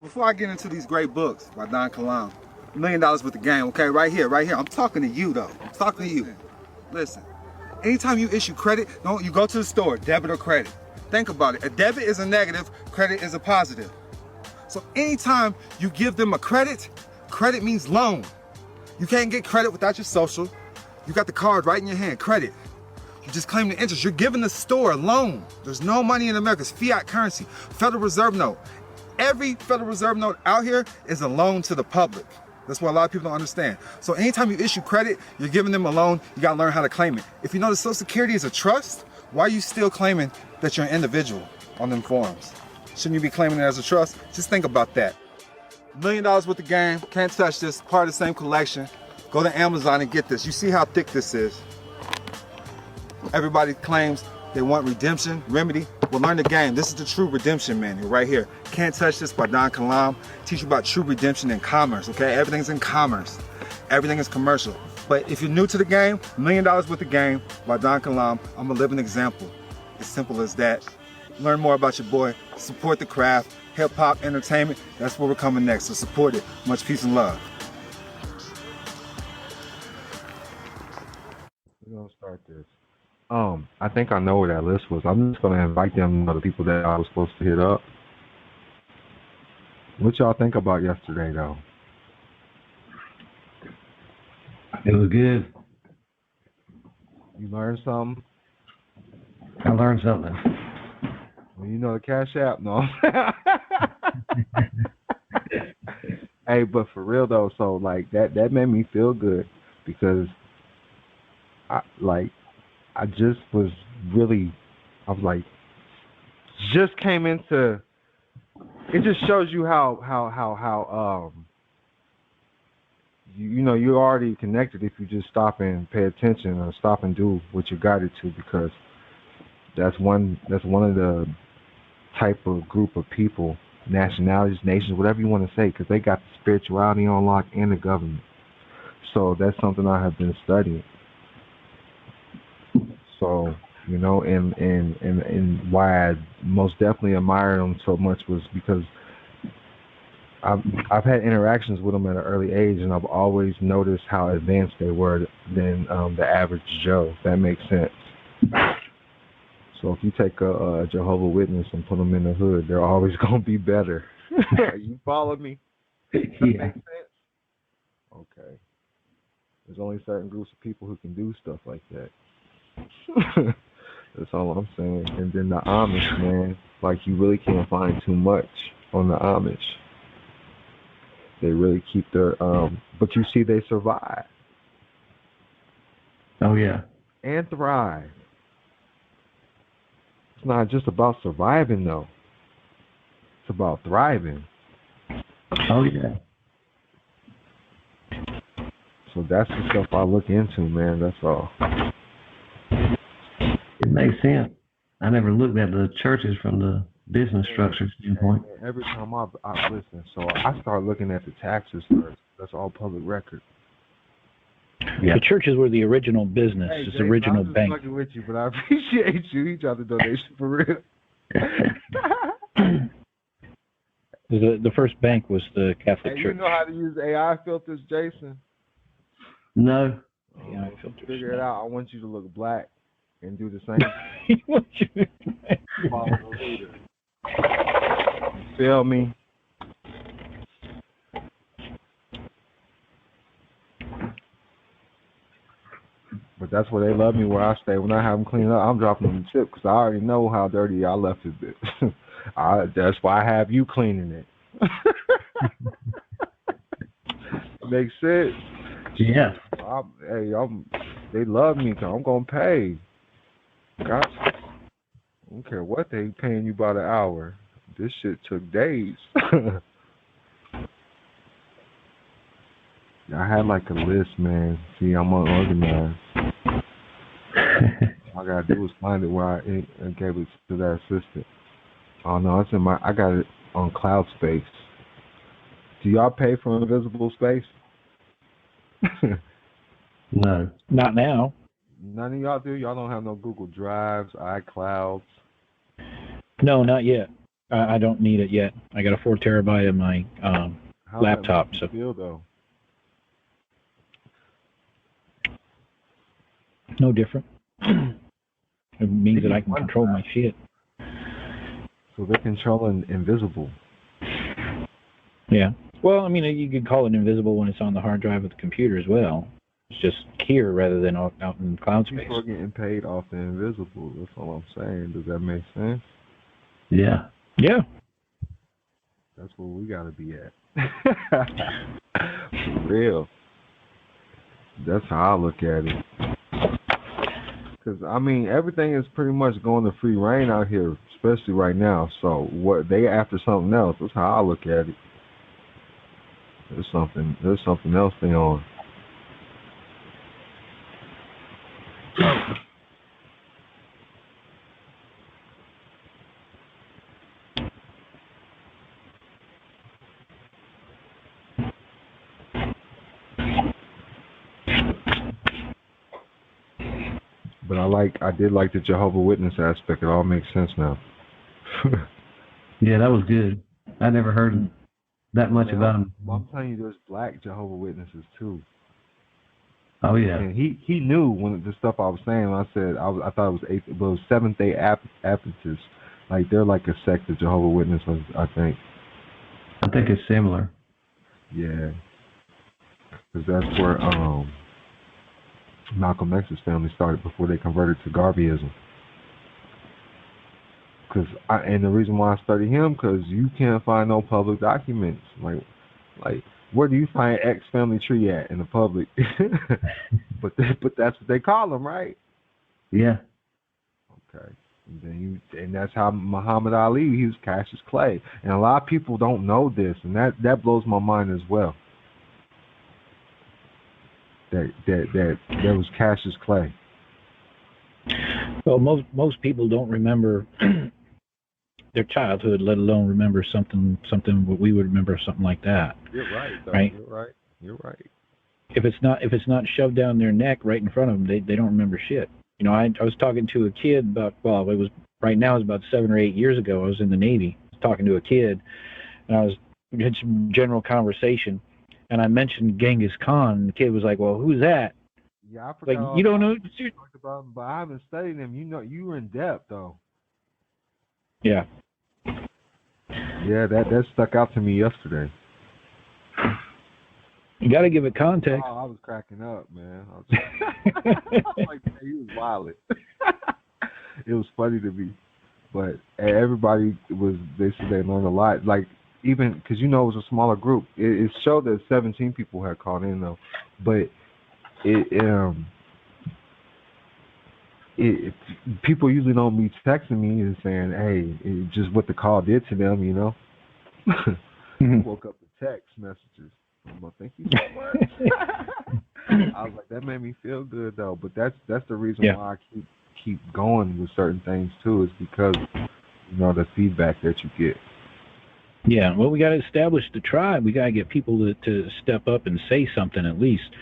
Before I get into these great books by Don Kilam, $1 million worth of game, okay, right here. I'm talking to you though. I'm talking to you. Listen, anytime you issue credit, don't you go to the store, debit or credit. Think about it. A debit is a negative, credit is a positive. So anytime you give them a credit, credit means loan. You can't get credit without your social. You got the card right in your hand, credit. You just claim the interest. You're giving the store a loan. There's no money in America. It's fiat currency, Federal Reserve note. Every Federal Reserve note out here is a loan to the public. That's what a lot of people don't understand. So anytime you issue credit, you're giving them a loan, you gotta learn how to claim it. If you know that Social Security is a trust, why are you still claiming that you're an individual on them forms? Shouldn't you be claiming it as a trust? Just think about that. $1 million worth of game, can't touch this, part of the same collection. Go to Amazon and get this. You see how thick this is. Everybody claims they want redemption, remedy. Well, learn the game. This is the true redemption manual right here. Can't Touch This by Don Kilam. Teach you about true redemption in commerce, okay? Everything's in commerce. Everything is commercial. But if you're new to the game, $1 million worth of game by Don Kilam. I'm a living example. As simple as that. Learn more about your boy. Support the craft. Hip hop, entertainment. That's where we're coming next. So support it. Much peace and love. We're gonna start this. I think I know where that list was. I'm just gonna invite them, the people that I was supposed to hit up. What y'all think about yesterday, though? It was good. You learned something? I learned something. Well, you know the Cash App, no? Hey, but for real though, so like that made me feel good because I just was just came into. It just shows you how you know you're already connected if you just stop and pay attention or stop and do what you're guided to, because that's one of the type of group of people, nationalities, nations, whatever you want to say, because they got the spirituality on lock and the government. So that's something I have been studying. So, you know, and why I most definitely admire them so much was because I've had interactions with them at an early age, and I've always noticed how advanced they were than the average Joe. If that makes sense. So if you take a Jehovah Witness and put them in the hood, they're always going to be better. You follow me? Yeah. That makes sense? Okay. There's only certain groups of people who can do stuff like that. That's all I'm saying. And then the Amish, man, like you really can't find too much on the Amish. They really keep their, but you see they survive. Oh, yeah. And thrive. It's not just about surviving, though. It's about thriving. Oh, yeah. So that's the stuff I look into, man. That's all. It makes sense. I never looked at the churches from the business structure standpoint. Every time I listen, so I start looking at the taxes first. That's all public record. Yeah. The churches were the original business, Hey, it's Jason, original I'm just bank. fucking with you, but I appreciate you. He tried to donation for real. The first bank was the Catholic Hey, you Church. know how to use AI filters, Jason? No. AI filters. Figure it out. I want you to look black and do the same. Follow the leader. You feel me? But that's where they love me, where I stay. When I have them clean up, I'm dropping them the tip because I already know how dirty I left it. That's why I have you cleaning it. Makes sense. Yeah. They love me because I'm going to pay. Gotcha. I don't care what they paying you by the hour. This shit took days. I had like a list, man. See, I'm unorganized. All I gotta do is find it where I gave it to that assistant. Oh no, it's in I got it on Cloud Space. Do y'all pay for invisible space? No. Not now. None of y'all do? Y'all don't have no Google Drives, iClouds? No, not yet. I don't need it yet. I got a 4 terabyte in my How's laptop. that make So you feel though? no different. It means that I can control my shit. So they're controlling invisible. Yeah. Well, I mean, you could call it invisible when it's on the hard drive of the computer as well. It's just here rather than out in cloud space. People are getting paid off the invisible. That's all I'm saying. Does that make sense? Yeah. Yeah. That's where we gotta be at. For real. That's how I look at it. Because, I mean, everything is pretty much going to free reign out here, especially right now. So what they after something else. That's how I look at it. There's something else they on. But I did like the Jehovah Witness aspect. It all makes sense now. Yeah, that was good. I never heard that much about him. I'm telling you, there's black Jehovah Witnesses too. Oh yeah. And he knew when the stuff I was saying. When I said I thought it was eighth, but it was Seventh Day Adventists. Like they're like a sect of Jehovah Witnesses, I think. I think it's similar. Yeah, because that's where Malcolm X's family started before they converted to Garveyism. And the reason why I study him, because you can't find no public documents. Like where do you find X family tree at in the public? but that's what they call them, right? Yeah. Okay. And that's how Muhammad Ali, he was Cassius Clay. And a lot of people don't know this, and that blows my mind as well. That was Cassius Clay. Well, most people don't remember their childhood, let alone remember something what we would remember, something like that. You're right, though. Right? You're right. If it's not shoved down their neck right in front of them, they don't remember shit. You know, I was talking to a kid about, well, it was right now, it was about 7 or 8 years ago. I was in the Navy. I was talking to a kid, and we had some general conversation, and I mentioned Genghis Khan, and the kid was like, "Well, who's that?" Yeah, I forgot. Like, you don't know? Talked about him, but I haven't studied him. You know, you were in depth though. Yeah. Yeah, that stuck out to me yesterday. You got to give it context. Oh, I was cracking up, man. I was like, man, he was violent. It was funny to me, but everybody they said they learned a lot. Like even because it was a smaller group. It showed that 17 people had called in though, but people usually don't be texting me and saying, "Hey, just what the call did to them," you know. Woke up to text messages. Well, thank you so much. I was like, that made me feel good though. But that's the reason why I keep going with certain things too, is because the feedback that you get. Yeah, well, we got to establish the tribe. We got to get people to step up and say something at least.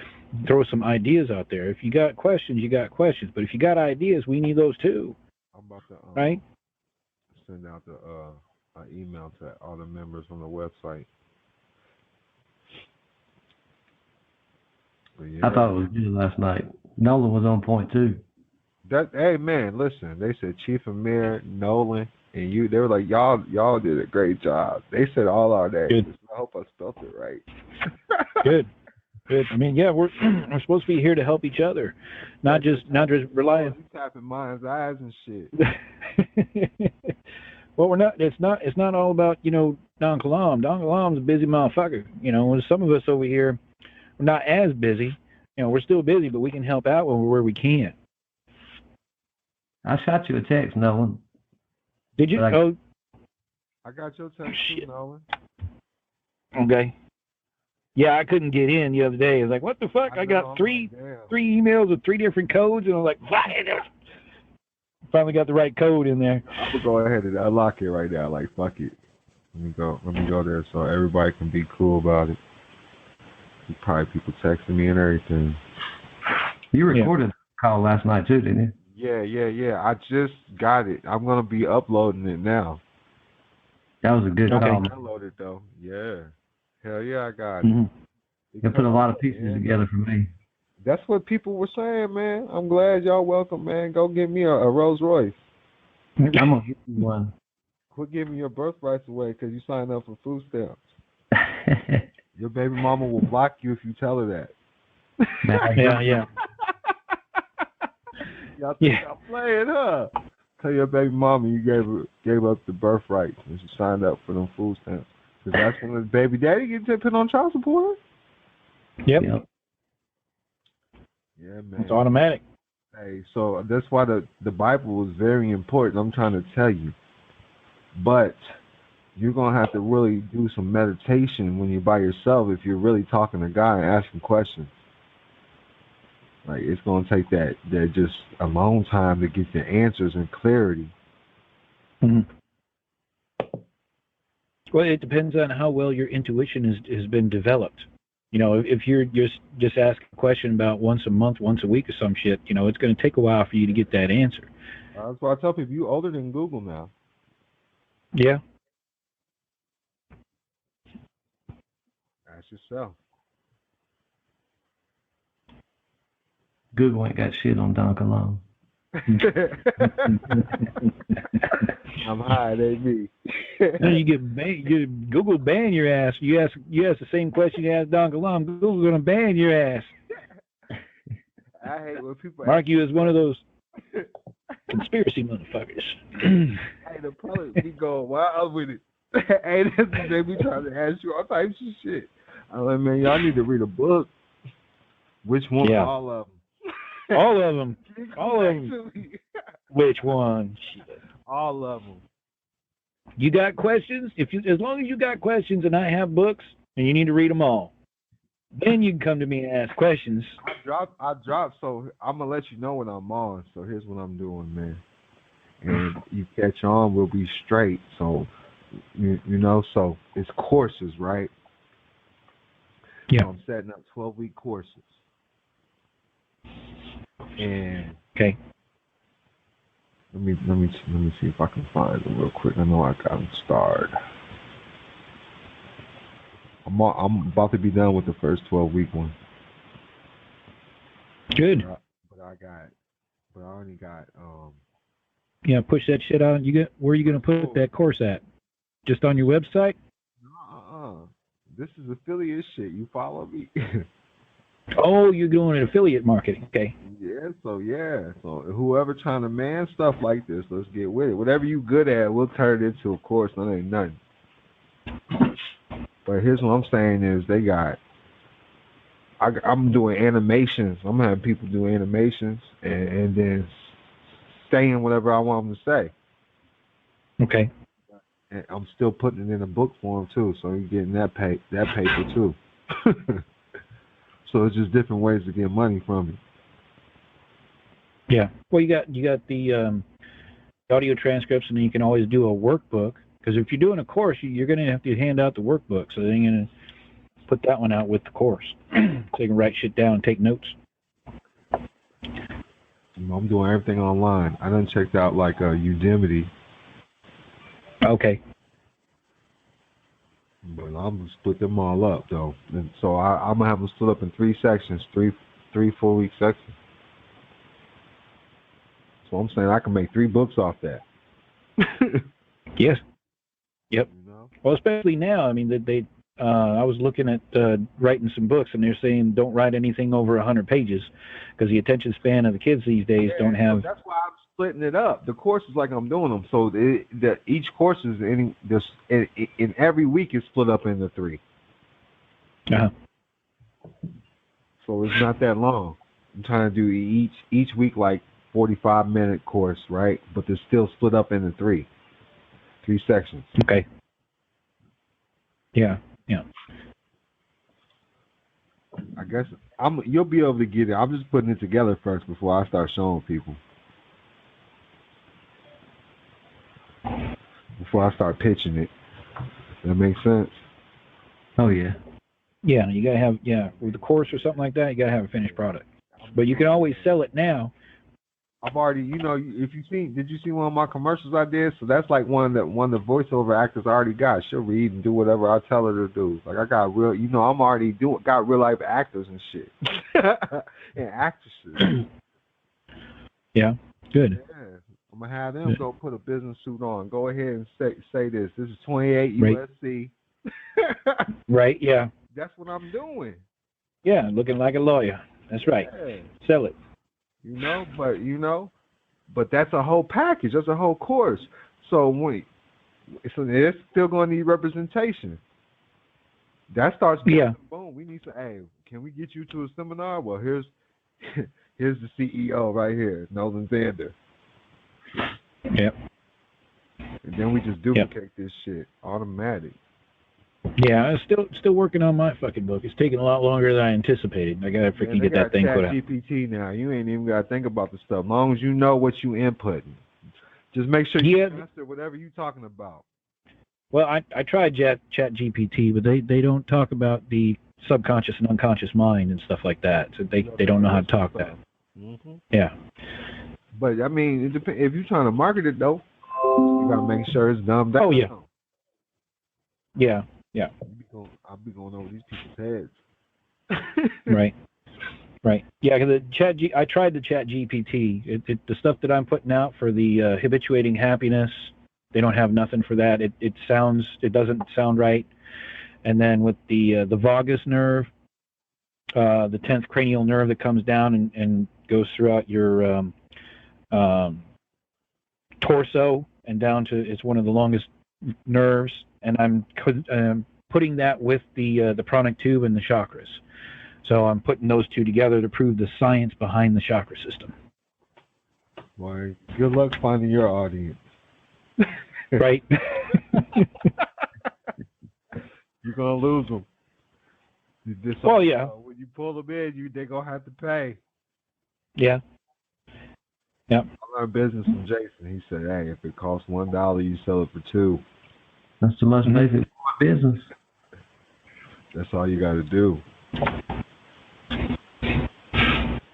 Throw some ideas out there. If you got questions, you got questions. But if you got ideas, we need those too. I'm about to right? Send out the email to all the members on the website. Yeah. I thought it was good last night. Nolan was on point too. Hey man, listen. They said Chief Amir, Nolan, and you. They were like, y'all did a great job. They said all our names. Good. I hope I spelled it right. Good. I mean, yeah, we're supposed to be here to help each other, not just rely on. You tapping mind's eyes and shit. Well, we're not. It's not all about Don Kilam. Don Kalam's a busy motherfucker. Some of us over here, we're not as busy. We're still busy, but we can help out where we can. I shot you a text, Nolan. Did you? I got your text too, Nolan. Okay. Yeah, I couldn't get in the other day. I was like, what the fuck? I got three emails with 3 different codes, and I was like, finally got the right code in there. I'm gonna go ahead and unlock it right now. Like, fuck it. Let me go there so everybody can be cool about it. Probably people texting me and everything. You recorded the call last night too, didn't you? Yeah. I just got it. I'm gonna be uploading it now. That was a good Okay. call, man. Download it though. Yeah. Hell yeah, I got it. Mm-hmm. It You put a comes lot of up, pieces man. together for me. That's what people were saying, man. I'm glad y'all welcome, man. Go get me a Rolls Royce. I'm gonna get you one. Quit giving your birthrights away because you signed up for food stamps. Your baby mama will block you if you tell her that. Yeah. Y'all think I'm playing, huh? Tell your baby mama you gave up the birthright when you signed up for them food stamps. Because that's when the baby daddy gets put on child support. Yep. Yeah, man. It's automatic. Hey, so that's why the Bible is very important. I'm trying to tell you. But you're going to have to really do some meditation when you're by yourself if you're really talking to God and asking questions. Like, it's going to take that just alone time to get the answers and clarity. Mm-hmm. Well, it depends on how well your intuition has been developed. You know, if you're just asking a question about once a month, once a week or some shit, you know, it's going to take a while for you to get that answer. That's why I tell people, you older than Google now. Yeah. Ask yourself. Google ain't got shit on Don Kilam. I'm high, it ain't me. No, you get banned. Google ban your ass. You ask the same question you asked Don Kilam. Google's gonna ban your ass. I hate when people mark you as one of those conspiracy motherfuckers. Hey, the public be going wild with it. Hey, they be trying to ask you all types of shit. I'm like, man, y'all need to read a book. Which one? Yeah. All of them. All of them. All of them. Which one? Shit. All of them. You got questions? As long as you got questions and I have books and you need to read them all, then you can come to me and ask questions. I dropped, so I'm gonna let you know when I'm on. So here's what I'm doing, man. And you catch on, we'll be straight. So you know, so it's courses, right? Yeah. So I'm setting up 12-week courses. And okay. Let me see if I can find them real quick. I know I got them starred. I'm about to be done with the first 12-week one. Good. But I only got Yeah, push that shit out. Where are you gonna put that course at? Just on your website? This is affiliate shit. You follow me? Oh, you're doing an affiliate marketing. Okay. Yeah, so whoever trying to man stuff like this, let's get with it. Whatever you good at, we'll turn it into a course. That ain't nothing. But here's what I'm saying is I'm doing animations. I'm having people do animations and then saying whatever I want them to say. Okay. And I'm still putting it in a book form too, so you're getting that paper too. So it's just different ways to get money from it. Yeah. Well, you got the audio transcripts, and then you can always do a workbook. Because if you're doing a course, you're going to have to hand out the workbook. So then you're going to put that one out with the course, so you can write shit down and take notes. I'm doing everything online. I done checked out like Udemy. Okay. But I'm gonna split them all up though, and so I'm gonna have them split up in 3 sections, 4-week sections. So I'm saying I can make 3 books off that. Yes. Yep. You know? Well, especially now. I mean, I was looking at writing some books, and they're saying don't write anything over 100 pages because the attention span of the kids these days don't have. That's why I'm splitting it up. The courses like I'm doing them, so each course is in every week is split up into 3. Uh-huh. So it's not that long. I'm trying to do each week like 45-minute course, right? But they're still split up into 3 sections. Okay. Yeah. I guess you'll be able to get it. I'm just putting it together first before I start showing people. Before I start pitching it. That makes sense? Oh yeah. Yeah, you gotta have with the course or something like that. You gotta have a finished product. But you can always sell it now. I've already, if you did you see one of my commercials I did? So that's like one of the voiceover actors I already got. She'll read and do whatever I tell her to do. Like I got real, I'm already got real life actors and shit and actresses. Yeah, good. Yeah, I'm gonna have them go put a business suit on. Go ahead and say this. This is 28 Right. USC. Right. Yeah. That's what I'm doing. Yeah, looking like a lawyer. That's right. Yeah. Sell it. But that's a whole package. That's a whole course. So it's still going to need representation. That starts. Boom. We need to. Hey, can we get you to a seminar? Well, here's the CEO right here, Nolan Zander. Yep. And then we just duplicate this shit automatic. Yeah, I'm still working on my fucking book. It's taking a lot longer than I anticipated. I gotta freaking get that thing put out. GPT now. You ain't even gotta think about the stuff. As long as you know what you inputting, just make sure you answer whatever you talking about. Well, I tried Chat GPT, but they don't talk about the subconscious and unconscious mind and stuff like that. So they don't know how to talk that. Mm-hmm. Yeah. But I mean, it depends. If you're trying to market it though, you gotta make sure it's dumbed down. Oh yeah. Yeah. Yeah. I'll be going over these people's heads. Right. Yeah, because I tried the Chat GPT. The stuff that I'm putting out for the habituating happiness, they don't have nothing for that. It doesn't sound right. And then with the vagus nerve, the 10th cranial nerve that comes down and goes throughout your torso and down to, it's one of the longest nerves. And I'm putting that with the pranic tube and the chakras. So I'm putting those two together to prove the science behind the chakra system. Boy, good luck finding your audience. Right. You're gonna lose them. Yeah. When you pull them in, they're gonna have to pay. Yeah. Yep. I learned business from Jason. He said, "Hey, if it costs $1, you sell it for $2." That's the most basic business. That's all you got to do.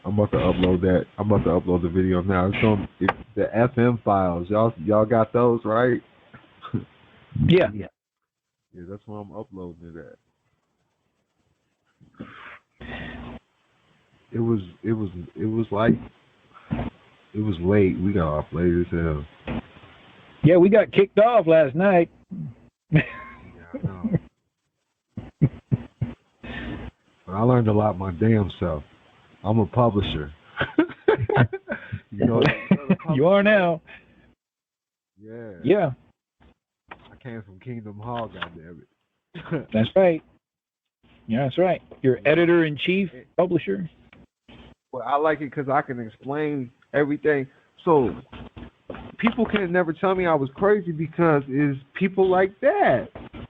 I'm about to upload that. I'm about to upload the video now. It's on the FM files. Y'all got those, right? Yeah. Yeah, that's where I'm uploading it at. It was late. We got off late as hell. Yeah, we got kicked off last night. Yeah, I know. But I learned a lot my damn self. I'm a publisher. You are now. Yeah. Yeah. I came from Kingdom Hall, goddammit. That's right. Yeah, that's right. You're editor-in-chief, publisher. Well, I like it because I can explain everything. So people can never tell me I was crazy because it's people like that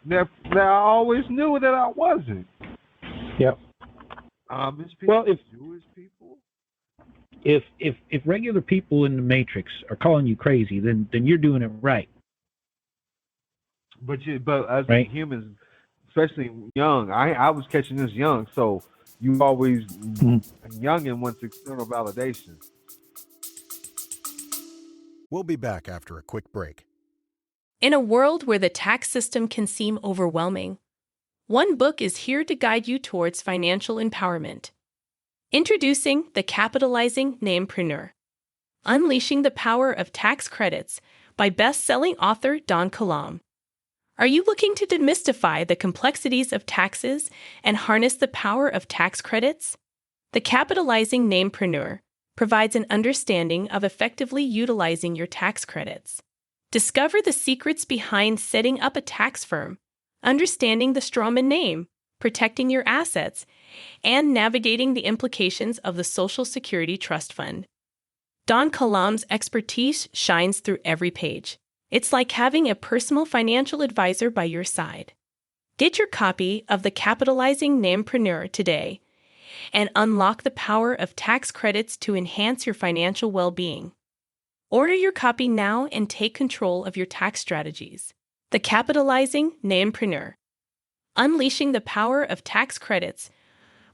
I always knew that I wasn't. Yep. Amish people, well, Jewish people. If regular people in the Matrix are calling you crazy, then you're doing it right. But as humans, especially young, I was catching this young, so you always young and wants external validation. We'll be back after a quick break. In a world where the tax system can seem overwhelming, one book is here to guide you towards financial empowerment. Introducing The Capitalizing Namepreneur, Unleashing the Power of Tax Credits by best-selling author Don Kilam. Are you looking to demystify the complexities of taxes and harness the power of tax credits? The Capitalizing Namepreneur provides an understanding of effectively utilizing your tax credits. Discover the secrets behind setting up a tax firm, understanding the strawman name, protecting your assets, and navigating the implications of the Social Security Trust Fund. Don Kilam's expertise shines through every page. It's like having a personal financial advisor by your side. Get your copy of The Capitalizing Namepreneur today and unlock the power of tax credits to enhance your financial well-being. Order your copy now and take control of your tax strategies. The Capitalizing Namepreneur, Unleashing the Power of Tax Credits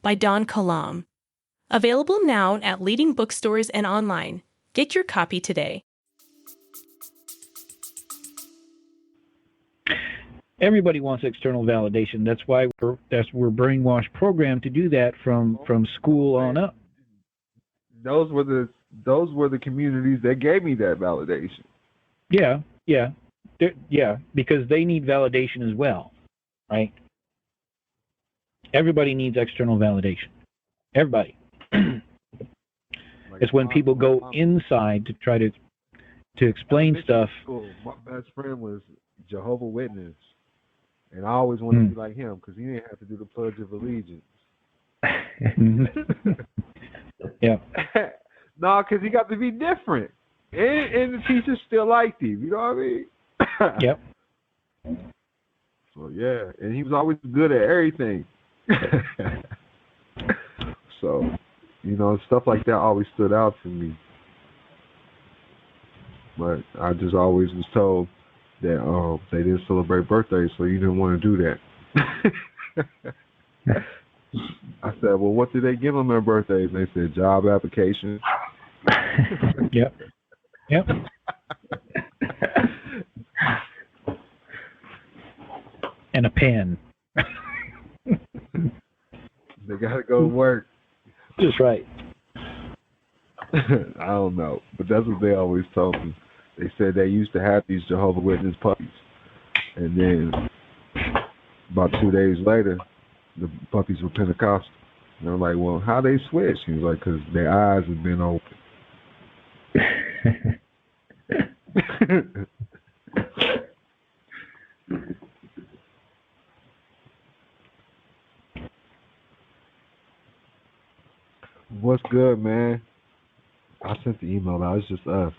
by Don Kilam. Available now at leading bookstores and online. Get your copy today. Everybody wants external validation. That's why we're brainwashed programmed to do that from school on up. Those were the communities that gave me that validation. Yeah, because they need validation as well, right? Everybody needs external validation. Everybody. It's when people go inside to try to explain stuff. My best friend was Jehovah Witness, and I always wanted to be like him because he didn't have to do the Pledge of Allegiance. Yeah. No, because he got to be different, and the teachers still liked him. You know what I mean? Yep. So yeah, and he was always good at everything. So, stuff like that always stood out to me. But I just always was told that they didn't celebrate birthdays, so you didn't want to do that. I said, well, what did they give them their birthdays? They said job application. Yep. And a pen. They got to go to work. Just right. I don't know, but that's what they always told me. They said they used to have these Jehovah Witness puppies, and then about 2 days later, the puppies were Pentecostal. And they're like, well, how they switch? He was like, because their eyes have been open. What's good, man? I sent the email out. It's just us.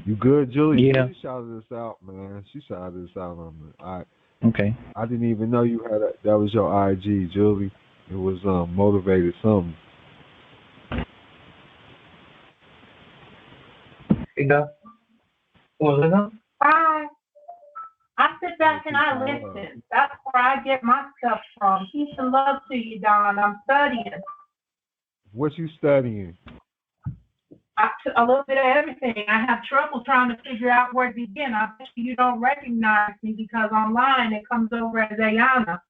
You good, Julie? Yeah. She shouted us out, man. She shouted us out on the. Okay. I didn't even know you had that was your IG, Julie. It was motivated something. Hi. I sit back and I listen. That's where I get my stuff from. Peace and love to you, Don. I'm studying. What you studying? A little bit of everything. I have trouble trying to figure out where to begin. I bet you don't recognize me because online it comes over as Ayana.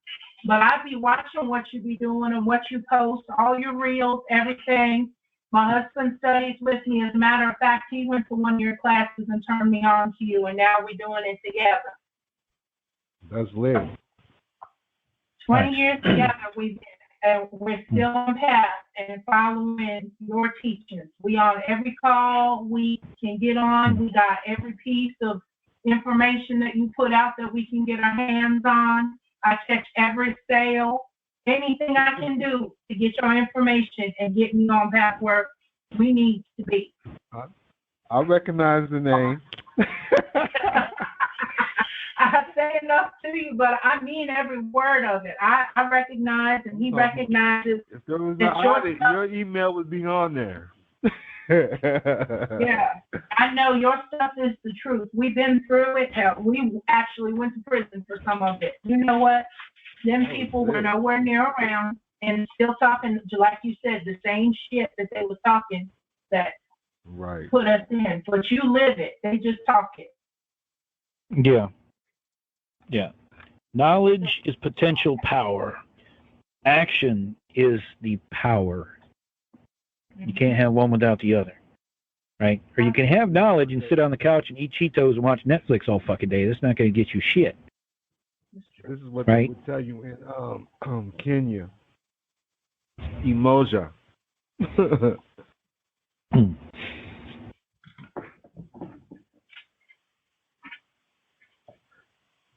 But I be watching what you be doing and what you post, all your reels, everything. My husband studies with me. As a matter of fact, he went to one of your classes and turned me on to you, and now we're doing it together. That's lit. 20 years together we've been. And we're still on path and following your teachings. We on every call we can get on. We got every piece of information that you put out that we can get our hands on. I check every sale, anything I can do to get your information and get me on path where we need to be. I recognize the name. I say enough to you, but I mean every word of it. I recognize, and he recognizes. If there was an audit, your email would be on there. Yeah, I know your stuff is the truth. We've been through it. We actually went to prison for some of it. You know what? Them people were nowhere near around and still talking, like you said, the same shit that they were talking that put us in. But you live it. They just talk it. Yeah. Yeah. Knowledge is potential power. Action is the power. You can't have one without the other. Right? Or you can have knowledge and sit on the couch and eat Cheetos and watch Netflix all fucking day. That's not going to get you shit. This is what they would tell you in Kenya. Emoja.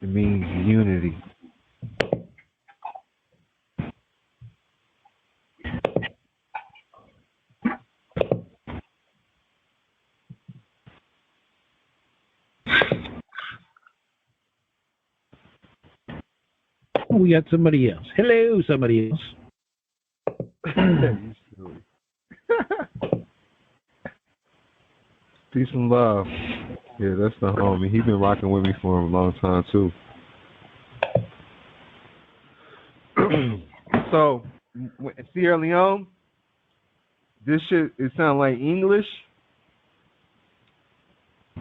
It means unity. Oh, we got somebody else. Hello, somebody else. Peace and love. Yeah, that's the homie. He been rocking with me for a long time too. So, Sierra Leone, this shit, it sound like English.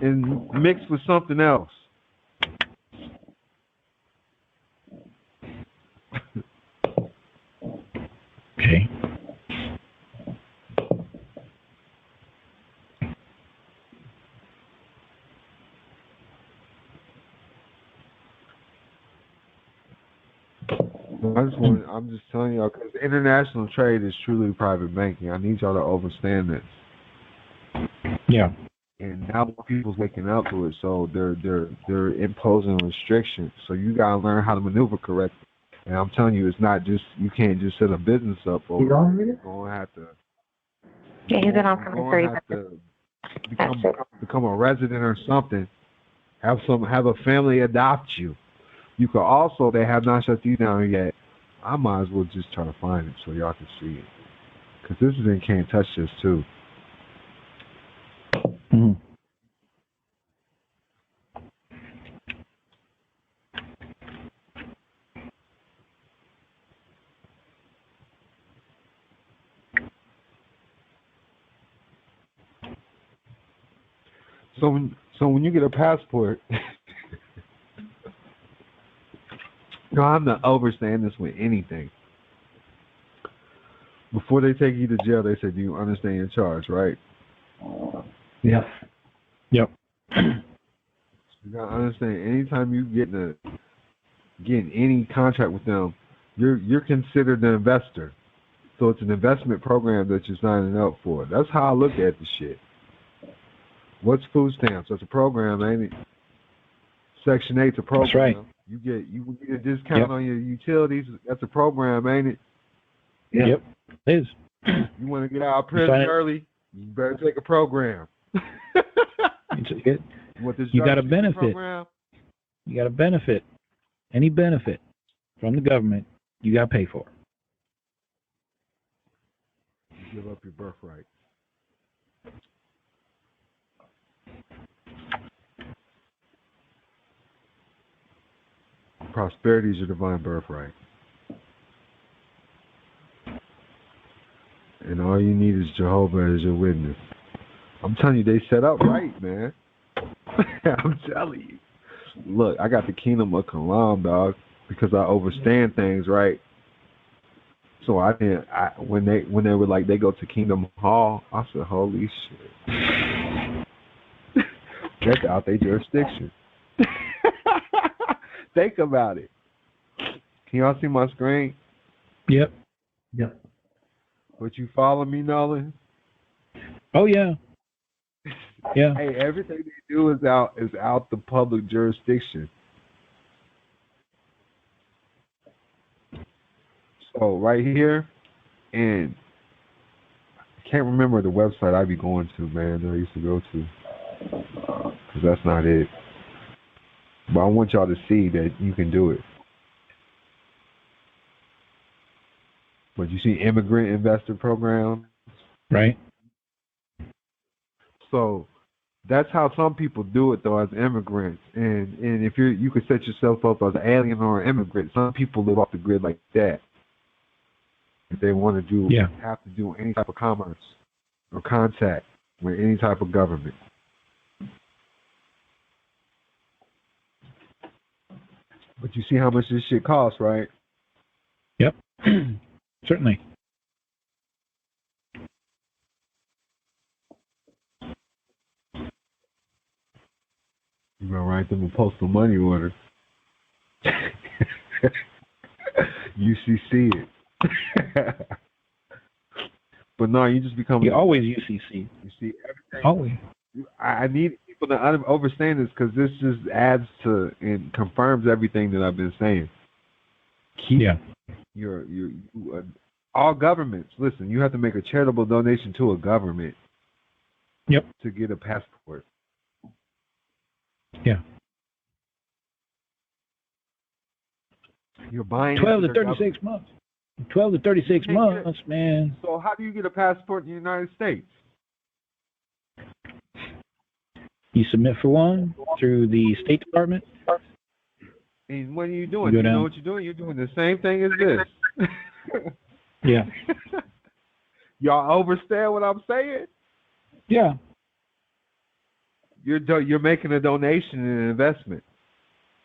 and mixed with something else. Okay. I'm just telling y'all, because international trade is truly private banking. I need y'all to understand this. Yeah. And now more people's waking up to it, so they're imposing restrictions. So you gotta learn how to maneuver correctly. And I'm telling you, it's not just, you can't just set a business up over it. You're gonna have to. Yeah, he's been on for You're 30 gonna have minutes. to become a resident or something. Have a family adopt you. You could also, they have not shut these down yet. I might as well just try to find it so y'all can see it. Because this is in Can't Touch This too. Mm-hmm. So when you get a passport, no, I'm not overstaying this with anything. Before they take you to jail, they say, "Do you understand your charge?" Right? Yep. Yep. You gotta understand. Anytime you getting any contract with them, you're considered an investor. So it's an investment program that you're signing up for. That's how I look at the shit. What's food stamps? That's a program, ain't it? Section 8's a program. That's right. You get a discount on your utilities. That's a program, ain't it? Yep. It is. You want to get out of prison early? You better take a program. You got a benefit. Program? You got a benefit. Any benefit from the government, you got to pay for. You give up your birthright. Prosperity is your divine birthright. And all you need is Jehovah as your witness. I'm telling you, they set up right, man. I'm telling you. Look, I got the kingdom of Kilam, dog, because I overstand things, right? So when they were like, they go to Kingdom Hall, I said, holy shit. That's out their jurisdiction. Think about it. Can y'all see my screen? Yep. Yep. But you follow me, Nolan? Oh yeah. Yeah. Hey, everything they do is out the public jurisdiction. So right here, and I can't remember the website I be going to, man, that I used to go to, because that's not it. But I want y'all to see that you can do it. But you see immigrant investor programs? Right. So that's how some people do it, though, as immigrants. And if you could set yourself up as an alien or an immigrant, some people live off the grid like that. If they want to have to do any type of commerce or contact with any type of government. But you see how much this shit costs, right? Yep. Certainly. You're gonna write them a postal money order. UCC it. But no, you just become. You always UCC. You see everything. Always. I need people to understand this, because this just adds to and confirms everything that I've been saying. Keep your all governments. Listen, you have to make a charitable donation to a government. Yep. To get a passport. Yeah. You're buying 12 to 36 months. 12 to 36 months, man. So how do you get a passport in the United States? You submit for one through the State Department. And what are you doing? You know what you're doing? You're doing the same thing as this. Yeah. Y'all understand what I'm saying? Yeah. you're making a donation and an investment.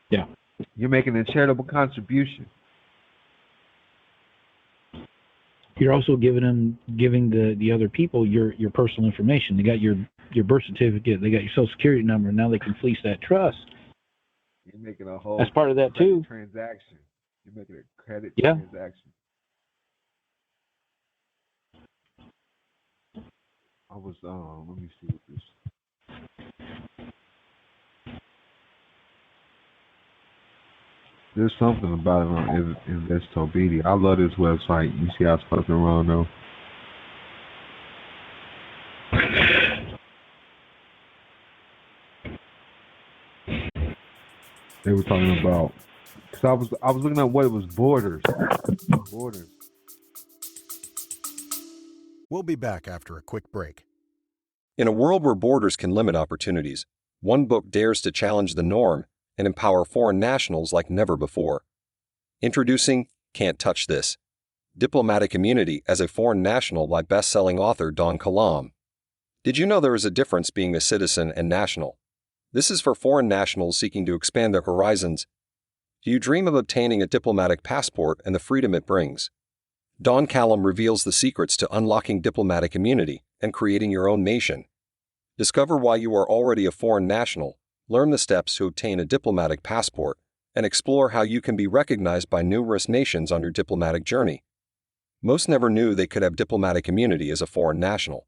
Yeah. You're making a charitable contribution. You're also giving the other people your personal information. They got your birth certificate, they got your social security number, and now they can fleece that trust. You're making a whole That's part of that too. Transaction. You're making a credit Yeah. transaction. I was let me see what this. There's something about it on Investopedia. I love this website. You see how it's fucking wrong though. They were talking about, cause I was looking at what it was, borders. We'll be back after a quick break. In a world where borders can limit opportunities, one book dares to challenge the norm and empower foreign nationals like never before. Introducing Can't Touch This: Diplomatic Immunity as a Foreign National by best-selling author Don Kilam. Did you know there is a difference being a citizen and national? This is for foreign nationals seeking to expand their horizons. Do you dream of obtaining a diplomatic passport and the freedom it brings? Don Kilam reveals the secrets to unlocking diplomatic immunity and creating your own nation. Discover why you are already a foreign national, learn the steps to obtain a diplomatic passport, and explore how you can be recognized by numerous nations on your diplomatic journey. Most never knew they could have diplomatic immunity as a foreign national.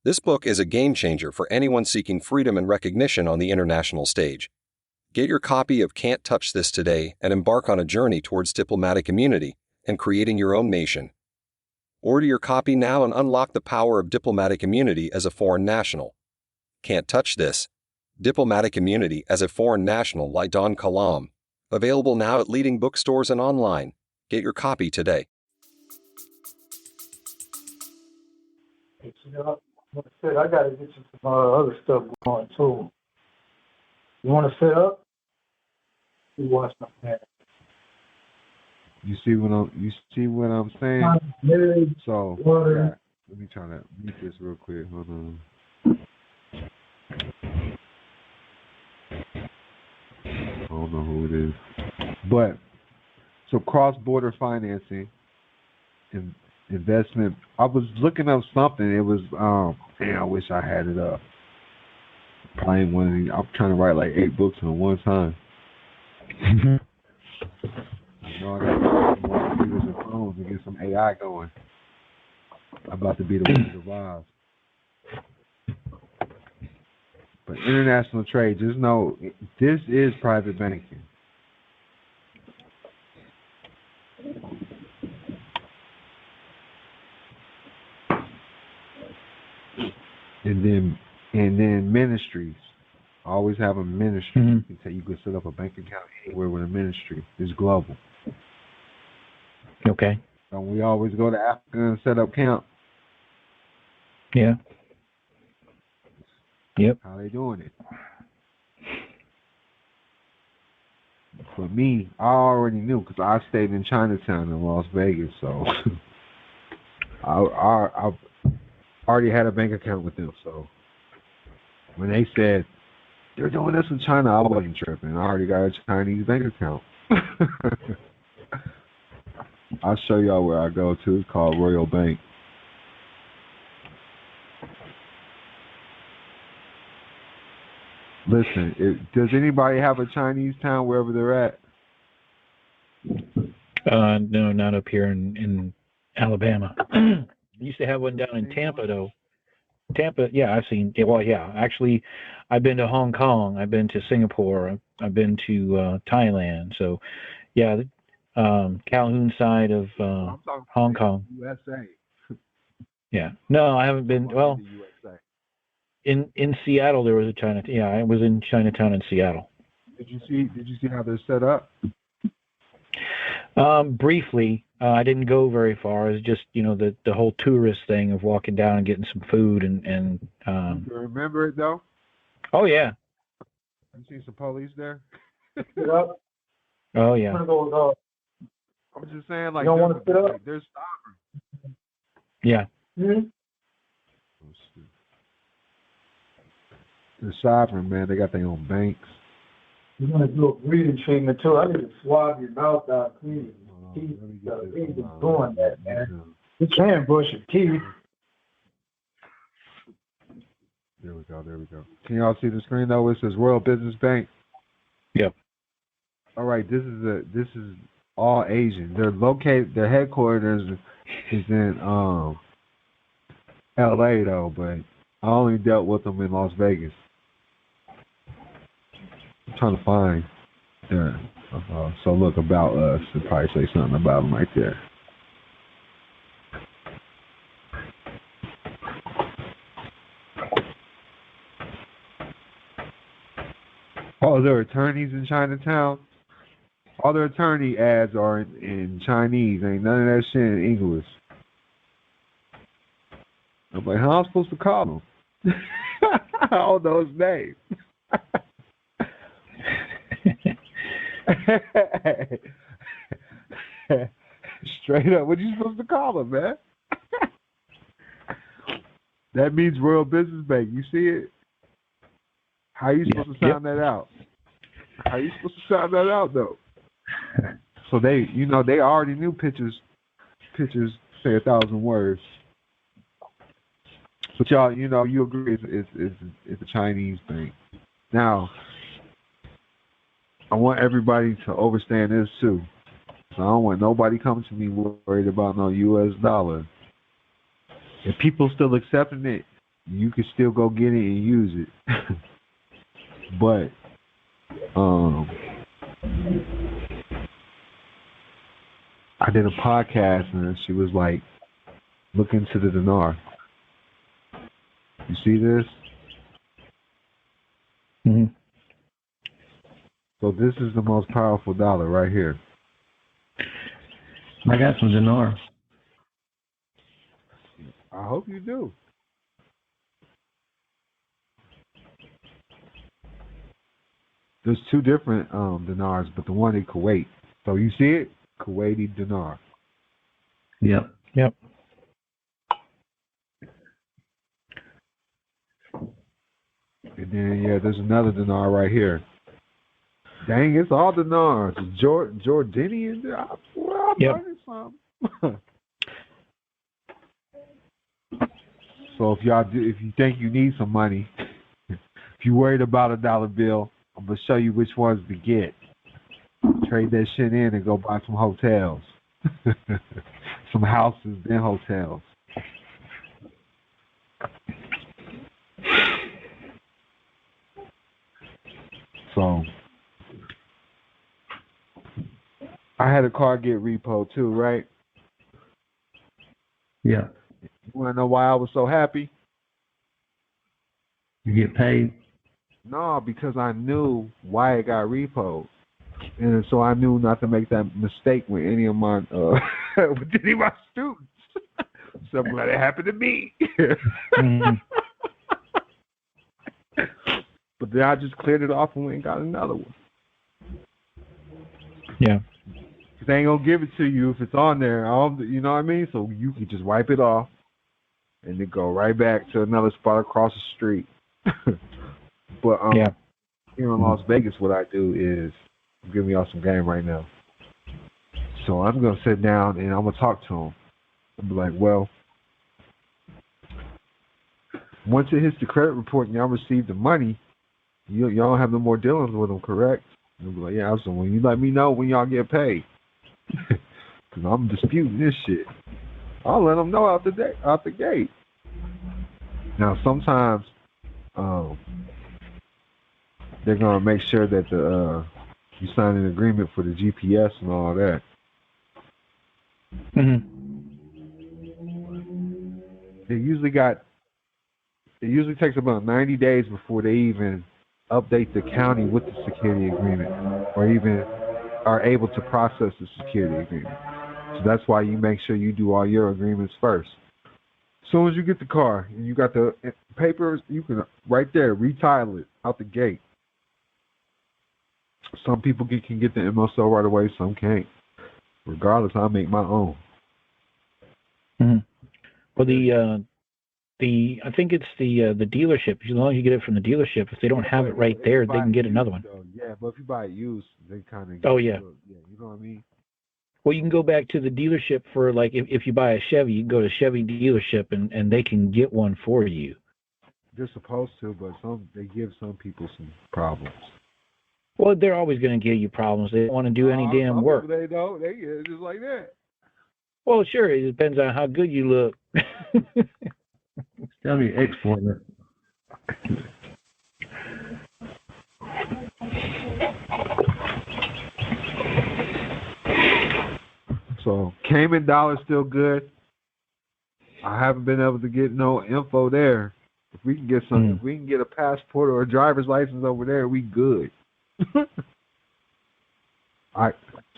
This book is a game changer for anyone seeking freedom and recognition on the international stage. Get your copy of Can't Touch This today and embark on a journey towards diplomatic immunity and creating your own nation. Order your copy now and unlock the power of diplomatic immunity as a foreign national. Can't Touch This: Diplomatic Immunity as a Foreign National by Don Kilam. Available now at leading bookstores and online. Get your copy today. I got to get you some other stuff going too. You want to set up? You watch my man. You see what I'm saying? So yeah, let me try to mute this real quick. Hold on. I don't know who it is, but so cross-border financing and investment. I was looking up something. It was I wish I had it up. Probably one of these. I'm trying to write like 8 books on one time. I know I got to get some more computers and phones and get some AI going. I'm about to be the Wizard of Oz. But international trade, just know this is private banking. And then ministries. Always have a ministry. Mm-hmm. You can set up a bank account anywhere with a ministry. It's global. Okay. So we always go to Africa and set up camp. Yeah. Yep. How they doing it? For me, I already knew because I stayed in Chinatown in Las Vegas, so I already had a bank account with them. So when they said they're doing this in China, I wasn't tripping. I already got a Chinese bank account. I'll show y'all where I go to. It's called Royal Bank. Listen, does anybody have a Chinese town wherever they're at? No, not up here in Alabama. I used to have one down in Tampa, though. Tampa, yeah, I've seen. Well, yeah, actually, I've been to Hong Kong. I've been to Singapore. I've been to Thailand. So, yeah, Calhoun side of Hong Kong. USA. Yeah. No, I haven't been. Well, in Seattle there was a Chinatown. Yeah, I was in Chinatown in Seattle. Did you see how they're set up? Briefly, I didn't go very far. It was just the whole tourist thing of walking down and getting some food and. You remember it though? Oh yeah. You seen some police there? Oh yeah. I'm just saying, like, don't want to sit up? They're sovereign. Yeah. Mm-hmm. The sovereign, man, they got their own banks. You're gonna do a breathing treatment too. I need to swab your mouth out clean. Teeth, he's doing that, man. You can brush your teeth. There we go. Can y'all see the screen though? It says Royal Business Bank. Yep. All right, this is all Asian. Their headquarters is in LA though, but I only dealt with them in Las Vegas. I'm trying to find so look, about us. It'll probably say something about them right there. All their attorneys in Chinatown, all their attorney ads are in Chinese. Ain't none of that shit in English. I'm like, how am I supposed to call them? I don't know his name. Straight up, what are you supposed to call him, man? That means Royal Business Bank. You see it? How are you supposed to sound that out? How are you supposed to sound that out, though? So they already knew pictures say 1,000 words. But y'all, you agree it's a Chinese thing. Now, I want everybody to understand this too. So I don't want nobody coming to me worried about no U.S. dollar. If people still accepting it, you can still go get it and use it. But I did a podcast and she was like, look into the dinar. You see this? Mm-hmm. So this is the most powerful dollar right here. I got some dinar. I hope you do. There's two different dinars, but the one in Kuwait. So you see it? Kuwaiti dinar. Yep. And then, there's another dinar right here. Dang, it's all dinars. Jordanian. Well, I'm learning something. So if you think you need some money, if you're worried about a dollar bill, I'm gonna show you which ones to get. Trade that shit in and go buy some hotels, some houses, then hotels. So I had a car get repoed too, right? Yeah. You wanna know why I was so happy? You get paid? No, because I knew why it got repoed. And so I knew not to make that mistake with any of my with any of my students. So I'm glad it happened to me. Mm-hmm. But then I just cleared it off and went and got another one. Yeah. Because they ain't going to give it to you if it's on there. You know what I mean? So you can just wipe it off and then go right back to another spot across the street. But here in Las Vegas, what I do is, I'm giving y'all some game right now. So I'm going to sit down and I'm going to talk to them. I'll be like, well, once it hits the credit report and y'all receive the money, y'all don't have no more dealings with them, correct? And I'll be like, yeah, so when you let me know when y'all get paid. Because I'm disputing this shit. I'll let them know out the gate. Now, sometimes they're going to make sure that you sign an agreement for the GPS and all that. Mm-hmm. It usually takes about 90 days before they even update the county with the security agreement or even are able to process the security agreement. So that's why you make sure you do all your agreements first. As soon as you get the car and you got the papers, you can right there retitle it out the gate. Some people can get the MSO right away, some can't. Regardless, I make my own. Mm-hmm. Well, I think it's the dealership. As long as you get it from the dealership, if they don't have it right there, they can get another one. Yeah, but if you buy it used, they kind of. Oh yeah. Yeah, you know what I mean. Well, you can go back to the dealership for like if you buy a Chevy, you can go to Chevy dealership and they can get one for you. They're supposed to, but they give some people some problems. Well, they're always going to give you problems. They don't want to do any damn work. They don't. They get it just like that. Well, sure. It depends on how good you look. Tell me export it. So Cayman dollar's still good. I haven't been able to get no info there. If we can get if we can get a passport or a driver's license over there, we good.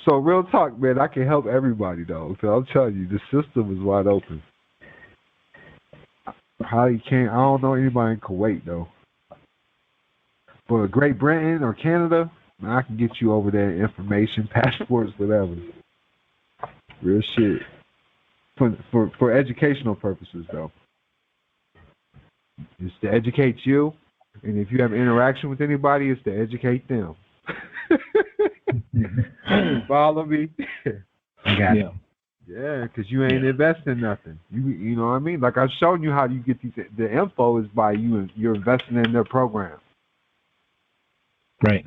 So real talk, man, I can help everybody though. So I'm telling you, the system is wide open. How you can't? I don't know anybody in Kuwait though. But Great Britain or Canada, man, I can get you over there information, passports, whatever. Real shit. For educational purposes though. It's to educate you, and if you have interaction with anybody, it's to educate them. Follow me? I got it. Yeah, because you ain't investing nothing. You know what I mean? Like I've shown you how you get the info is by you're investing in their program. Right.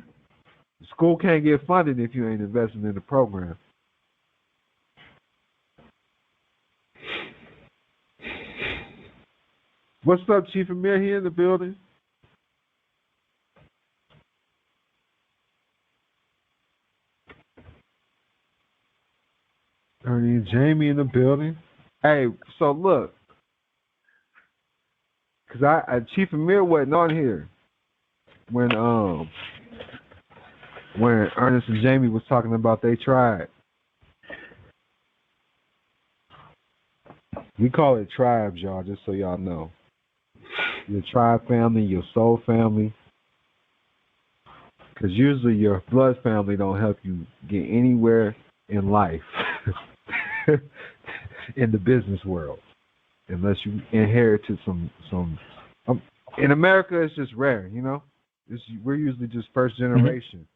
The school can't get funded if you ain't investing in the program. What's up, Chief Amir? Here in the building. Ernie and Jamie in the building. Hey, so look, because Chief Amir wasn't on here when Ernest and Jamie was talking about they tribe. We call it tribes, y'all, just so y'all know. Your tribe family, your soul family. Because usually your blood family don't help you get anywhere in life. In the business world, unless you inherited some in America, it's just rare, you know. We're usually just first generation,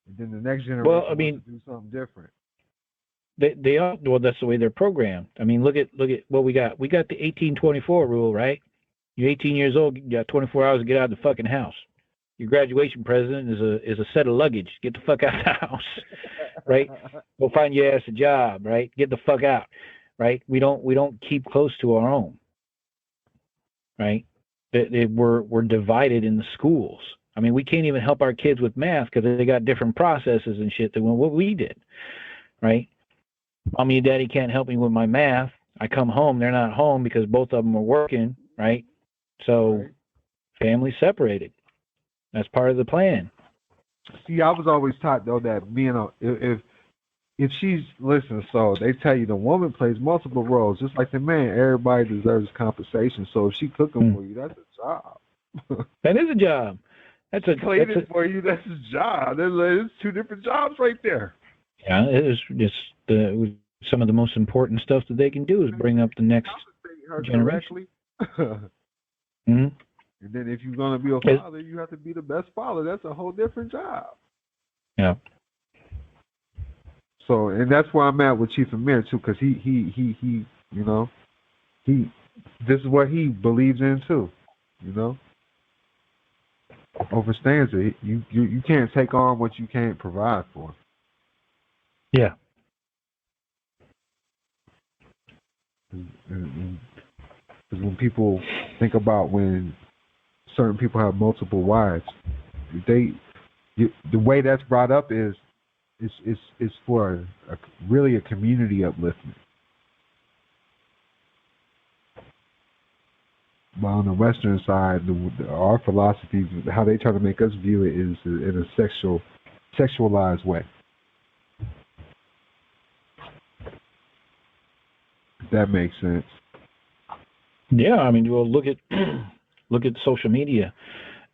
and then the next generation wants to do something different. They all, well, that's the way they're programmed. I mean, look at what we got. We got the 1824 rule, right? You're 18 years old, you got 24 hours to get out of the fucking house. Your graduation present is a set of luggage. Get the fuck out of the house, right? Go find your ass a job, right? Get the fuck out, right? We don't keep close to our own, right? We're divided in the schools. I mean, we can't even help our kids with math because they got different processes and shit than what we did, right? Mommy and daddy can't help me with my math. I come home, they're not home because both of them are working, right? So, family separated. That's part of the plan. See, I was always taught though that if she's so they tell you the woman plays multiple roles, just like the man. Everybody deserves compensation. So if she cooking for you, that's a job. That is a job. That's a cleaning for you. That's a job. There's two different jobs right there. Yeah, it's some of the most important stuff that they can do is bring up the next generation. Mm-hmm. And then if you're going to be a father, you have to be the best father. That's a whole different job. Yeah. So, and that's where I'm at with Chief Amir too, because he you know, this is what he believes in too, you know. Overstands it. You can't take on what you can't provide for. Yeah. Because when people think about when certain people have multiple wives, the way that's brought up is for really a community upliftment. But on the Western side, our philosophy, how they try to make us view it, is in a sexualized way. If that makes sense. Yeah, I mean, well, look at social media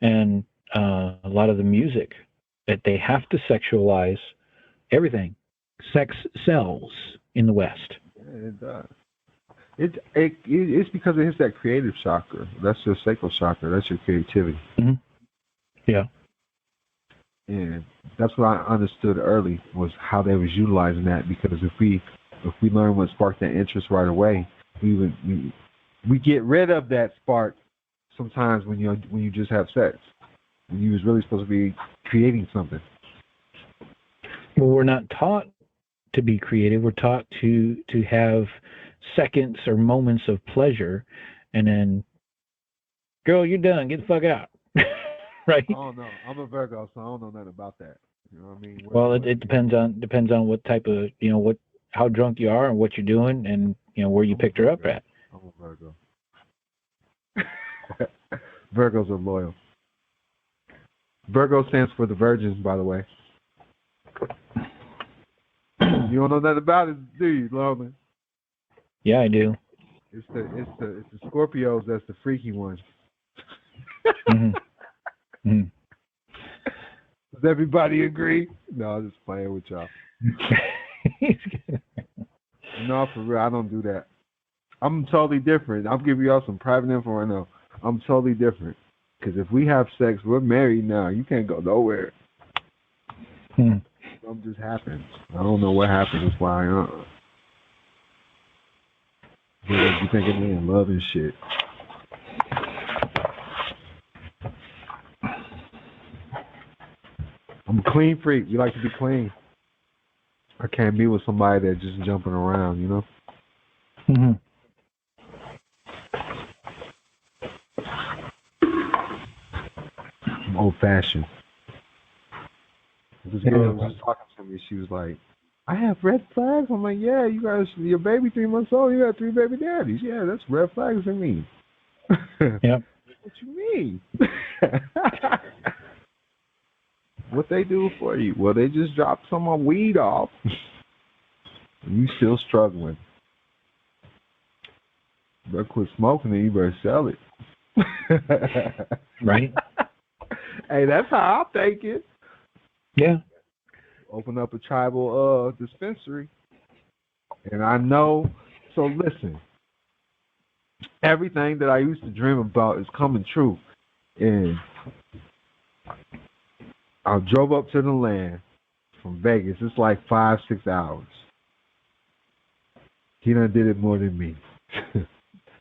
and a lot of the music that they have to sexualize everything. Sex sells in the West. Yeah, it does. It's because it hits that creative chakra. That's your sacral chakra. That's your creativity. Mm-hmm. Yeah. And that's what I understood early was how they was utilizing that. Because if we learn what sparked that interest right away, we get rid of that spark sometimes when you just have sex. When you was really supposed to be creating something. Well, we're not taught to be creative. We're taught to have seconds or moments of pleasure, and then, girl, you're done. Get the fuck out. Right? I don't know. I'm a Virgo, so I don't know nothing about that. You know what I mean? Well, it depends on what type of, how drunk you are and what you're doing, and where you picked her up at. I'm a Virgo. Virgos are loyal. Virgo stands for the virgins, by the way. You don't know nothing about it, do you, Loman? Yeah, I do. It's the Scorpios that's the freaky ones. Mm-hmm. Mm-hmm. Does everybody agree? No, I'm just playing with y'all. No, for real, I don't do that. I'm totally different. I'll give y'all some private info right now. I'm totally different. Because if we have sex, we're married now. You can't go nowhere. Something just happens. I don't know what happened. That's why you think of me in love and shit. I'm a clean freak. We like to be clean. I can't be with somebody that's just jumping around, you know? Mm-hmm. I'm old-fashioned. This girl was just talking to me. She was like, I have red flags. I'm like, yeah, you guys, your baby 3 months old, you got 3 baby daddies. Yeah, that's red flags for me. Yep. What you mean? What they do for you? Well, they just dropped some of weed off. And you still struggling. You better quit smoking and you better sell it. Right? Hey, that's how I take it. Yeah. Open up a tribal dispensary. And I know, so listen, everything that I used to dream about is coming true. And I drove up to the land from Vegas. It's like 5-6 hours. He done did it more than me.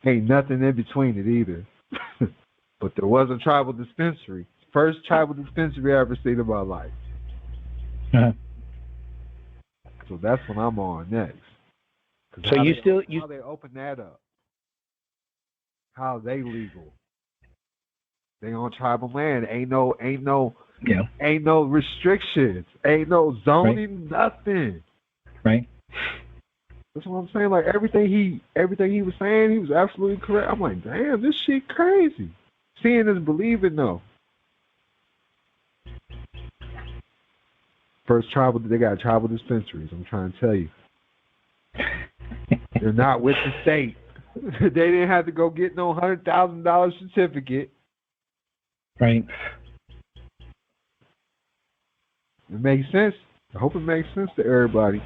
Ain't nothing in between it either. But there was a tribal dispensary. First tribal dispensary I ever seen in my life. Uh-huh. So that's what I'm on next. So how they open that up? How they legal? They on tribal land. Ain't no restrictions. Ain't no zoning. Right. Nothing. Right. That's what I'm saying. Like everything he was saying, he was absolutely correct. I'm like, damn, this shit crazy. Seeing is believing though. First they got tribal dispensaries. I'm trying to tell you. They're not with the state. They didn't have to go get no $100,000 certificate. Right. It makes sense. I hope it makes sense to everybody.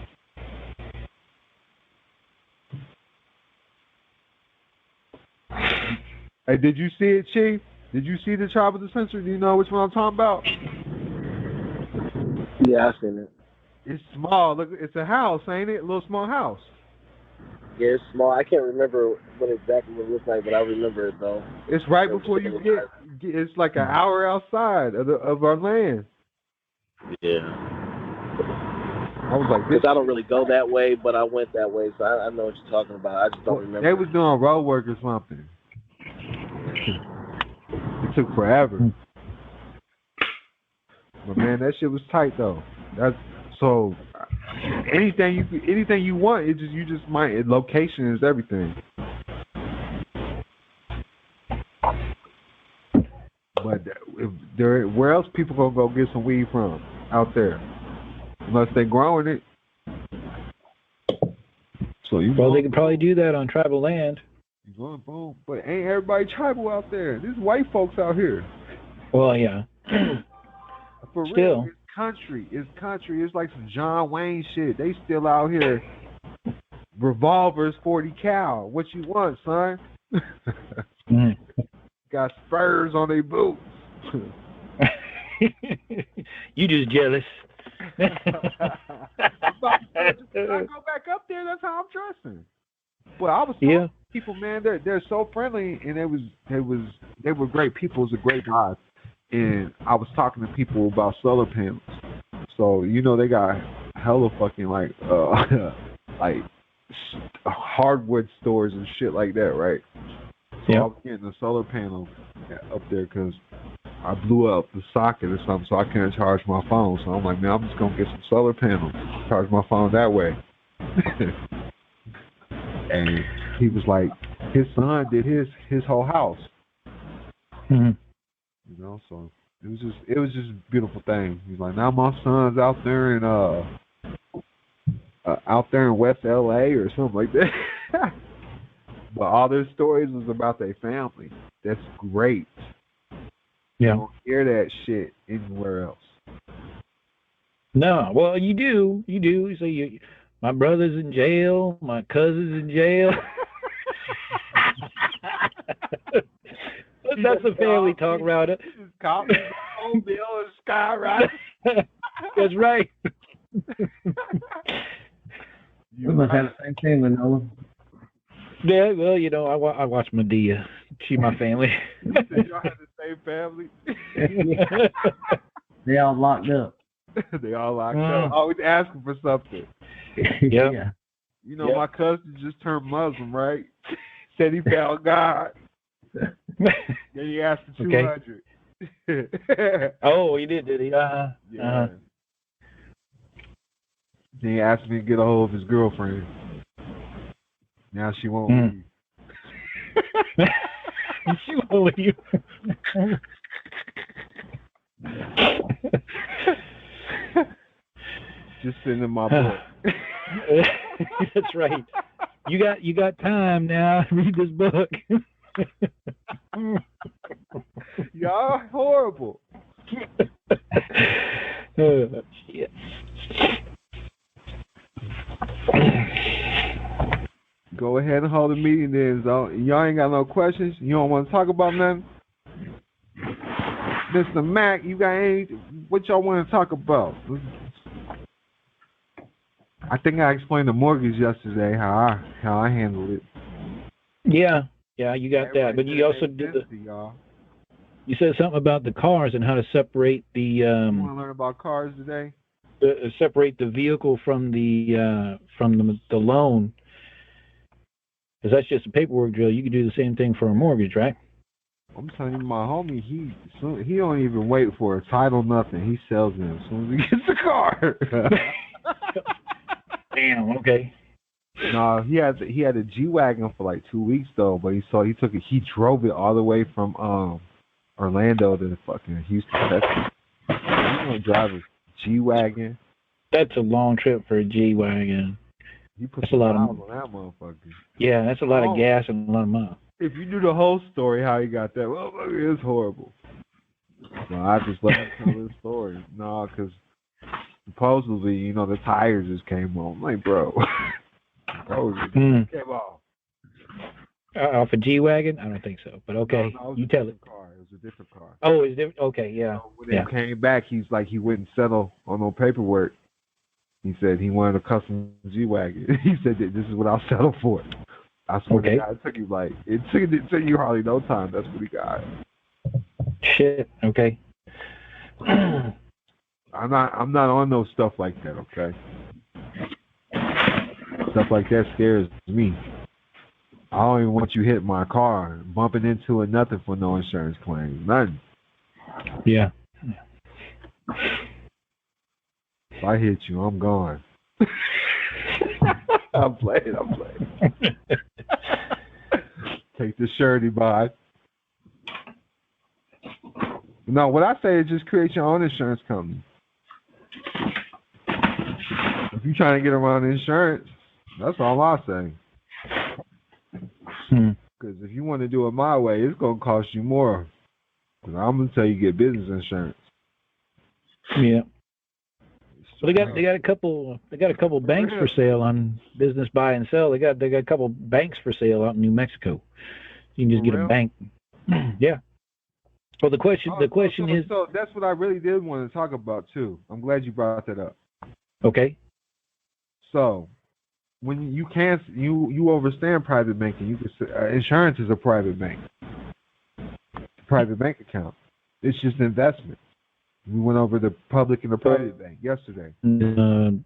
Hey, did you see it, Chief? Did you see the tribal dispensary? Do you know which one I'm talking about? Yeah, I've seen it. It's small. Look, it's a house, ain't it? A little small house. Yeah, it's small. I can't remember what exactly it looks like, but I remember it though. It's right before you get. It's like an hour outside of our land. Yeah. I was like, because I don't really go that way, but I went that way, so I know what you're talking about. I just don't remember. They was doing road work or something. It took forever. But man, that shit was tight though. That's so. Anything you want, you just might. Location is everything. But where else people gonna go get some weed from out there? Unless they're growing it. So they could probably do that on tribal land. You going boom, but ain't everybody tribal out there? There's white folks out here. Well, yeah. For Still. real, it's country. It's like some John Wayne shit. They still out here revolvers 40 cal. What you want, son? Got spurs on their boots. You just jealous. When I go back up there, that's how I'm dressing. But I was talking to people, man, they're so friendly, and they were great people. It was a great vibe. And I was talking to people about solar panels. So, you know, they got hella fucking like hardwood stores and shit like that, right? So I was getting a solar panel up there because I blew up the socket or something, so I can't charge my phone. So I'm like, man, I'm just gonna get some solar panels, charge my phone that way. And he was like, his son did his whole house. You know, so it was just a beautiful thing. He's like, now my son's out there in West LA or something like that. But all their stories was about their family. That's great. Yeah. You don't hear that shit anywhere else. No, well, you do. You say, my brother's in jail, my cousin's in jail. That's the family talk around it. Cop the whole bill is skyrocket. That's right. We must have the same thing with Noah. Yeah, well, you know, I watch Medea. She my family. You said y'all had the same family? They all locked up. They all locked up. Always asking for something. Yeah. You know, my cousin just turned Muslim, right? Said he found God. Then he asked for 200. Oh, he did he? Yeah. Then he asked me to get a hold of his girlfriend. Now she won't leave. She won't leave. Just sitting in my book. That's right. You got time now. Read this book. Y'all horrible. Shit. Go ahead and hold the meeting then. So y'all ain't got no questions? You don't want to talk about nothing? Mr. Mac, you got what y'all want to talk about? I think I explained the mortgage yesterday, how I handled it. Yeah, you got that. But you also did you said something about the cars and how to separate the you want to learn about cars today? Separate the vehicle from the loan. Because that's just a paperwork drill. You can do the same thing for a mortgage, right? I'm telling you, my homie, he don't even wait for a title, nothing. He sells it as soon as he gets the car. Damn. Okay. No, he had a G-Wagon for like 2 weeks though, but he drove it all the way from Orlando to fucking Houston, Texas. You don't drive a G-Wagon. That's a long trip for a G-Wagon. You put that's a lot of miles on that motherfucker. Yeah, that's a lot of gas and a lot of miles. If you knew the whole story, how he got that, well, it's horrible. So I just let him tell his story. No, because supposedly, you know, the tires just came off. I'm like, bro, came off. Off a G-Wagon? I don't think so, but okay. No, you tell it. Car. It was a different car. Oh, it's different? Okay, yeah. So when he came back, he's like, he wouldn't settle on no paperwork. He said he wanted a custom G-Wagon. He said that this is what I'll settle for. I swear to God, it took you hardly no time. That's what he got. Shit. Okay. I'm not on no stuff like that. Okay. Stuff like that scares me. I don't even want you hitting my car, bumping into it, nothing for no insurance claim, nothing. Yeah. If I hit you, I'm gone. I'm playing. Take the surety by. No, what I say is just create your own insurance company. If you're trying to get around insurance, that's all I say. Because if you want to do it my way, it's going to cost you more. Because I'm going to tell you get business insurance. Yeah. Well, they got a couple banks for sale on business buy and sell. They got a couple banks for sale out in New Mexico. You can just get a bank. Yeah. Well, the question is. So that's what I really did want to talk about too. I'm glad you brought that up. Okay. So when you understand private banking, you can insurance is a private bank. Private bank account. It's just investment. We went over the public and the private bank yesterday. In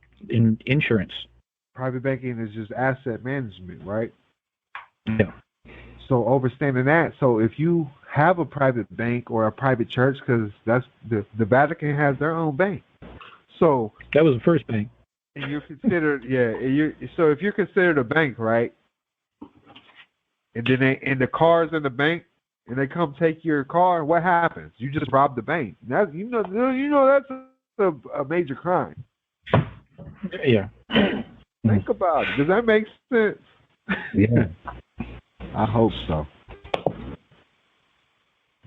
insurance. Private banking is just asset management, right? Yeah. So understanding that, so if you have a private bank or a private church, because that's the Vatican has their own bank. So that was the first bank. And you're considered, so if you're considered a bank, right? And then the car's in the bank, and they come take your car, what happens? You just robbed the bank. That's that's a major crime. Yeah. Think about it. Does that make sense? Yeah. I hope so.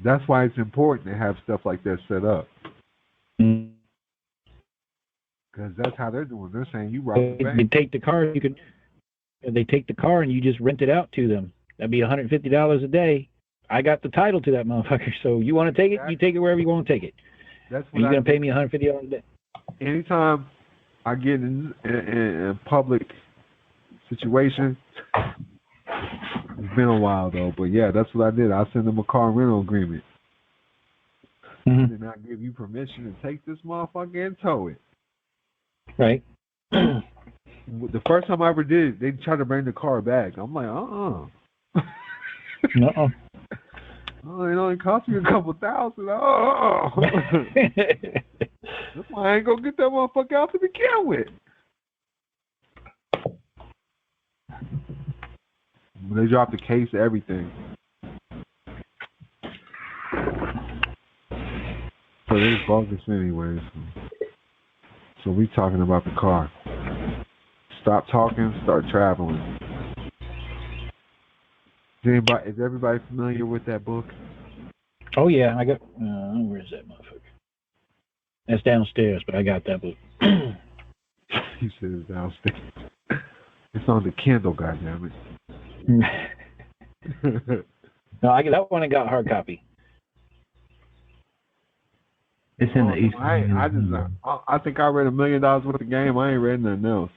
That's why it's important to have stuff like that set up. Because that's how they're doing. They're saying you robbed the bank. They take the car. They take the car and you just rent it out to them. That'd be $150 a day. I got the title to that motherfucker. So you want to take it? You take it wherever you want to take it. That's what you're gonna pay me $150 a day. Anytime I get in a public situation, it's been a while though, but yeah, that's what I did. I send them a car rental agreement. And then I give you permission to take this motherfucker and tow it. Right. The first time I ever did it, they tried to bring the car back. I'm like, No. Oh, it only cost me a couple thousand. That's why I ain't gonna get that motherfucker out to begin with. They dropped the case, everything. So they bogus anyways. So we talking about the car. Stop talking, start traveling. Is everybody familiar with that book? Oh yeah, I got. Where's that motherfucker? That's downstairs, but I got that book. You said it's downstairs. It's on the Kindle, goddammit. No, that one I got hard copy. It's in the East. I think I read $1 million worth of game. I ain't read nothing else.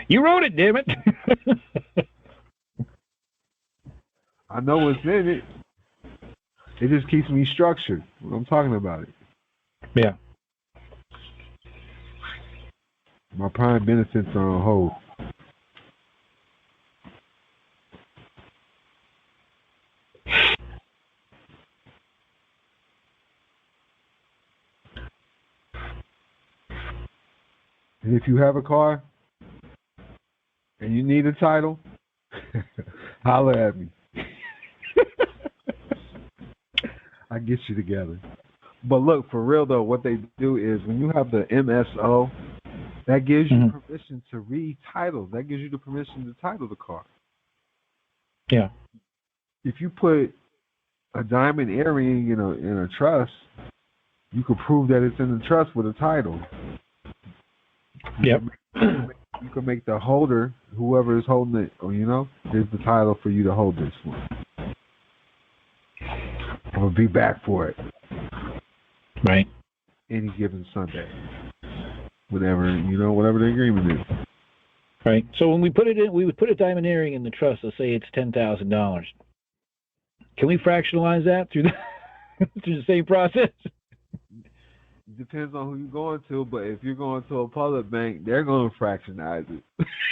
You wrote it, damn it. I know what's in it. It just keeps me structured when I'm talking about it. Yeah. My prime benefits are on hold. And if you have a car and you need a title, holler at me. I get you together. But look, for real though, what they do is when you have the MSO, that gives you permission to re-title. That gives you the permission to title the car. Yeah. If you put a diamond earring in a trust, you can prove that it's in the trust with a title. Yep. You can make the holder, whoever is holding it, here's the title for you to hold this one. I'm gonna be back for it. Right. Any given Sunday. Whatever the agreement is. Right. So when we put it in, we would put a diamond earring in the trust. Let's say it's $10,000. Can we fractionalize that through the same process? Depends on who you're going to, but if you're going to a public bank, they're going to fractionize it.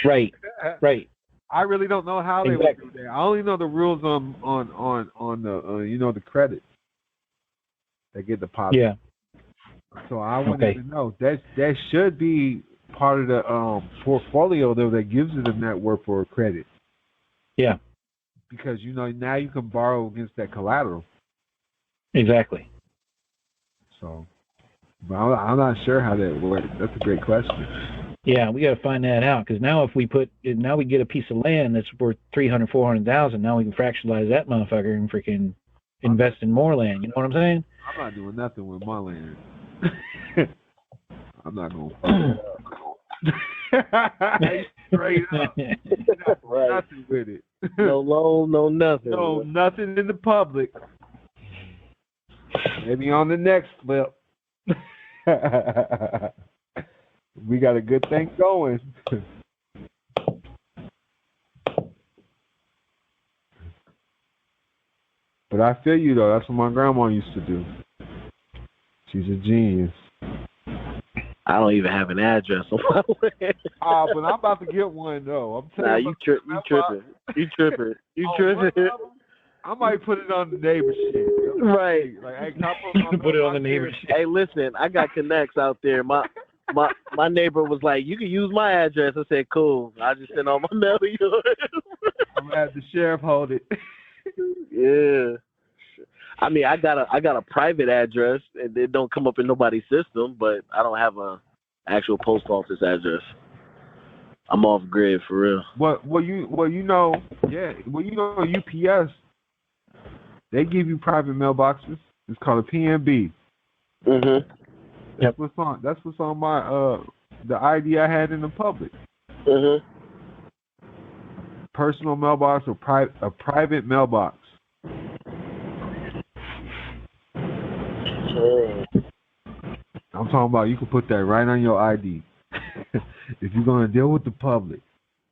Right. Right. I really don't know how they would do that. I only know the rules on the the credit. They get deposited. Yeah. So I wouldn't even know. That should be part of the portfolio though that gives it a net worth for a credit. Yeah. Because now you can borrow against that collateral. Exactly. So, but I'm not sure how that works. That's a great question. Yeah, we got to find that out because now if we get a piece of land that's worth $300,000, $400,000, now we can fractionalize that motherfucker and freaking invest in more land. You know what I'm saying? I'm not doing nothing with my land. I'm not gonna fuck it up. Straight up. Right. Nothing with it. No loan, no nothing. No, nothing in the public. Maybe on the next flip. We got a good thing going. But I feel you though. That's what my grandma used to do. She's a genius. I don't even have an address on my way. But I'm about to get one though. I'm telling you. You tripping. You tripping. You tripping. I might put it on the neighbor shit. Right. Like, hey, can I put it on the neighbor shit? Hey, listen, I got connects out there. My neighbor was like, you can use my address. I said, cool. I just sent all my mail to yours. I'm gonna have the sheriff hold it. Yeah. I mean, I got a private address, and it don't come up in nobody's system, but I don't have a actual post office address. I'm off grid for real. UPS, they give you private mailboxes. It's called a PNB. Mhm. That's what's on my the ID I had in the public. Mhm. Personal mailbox or a private mailbox. I'm talking about you can put that right on your ID. If you're gonna deal with the public,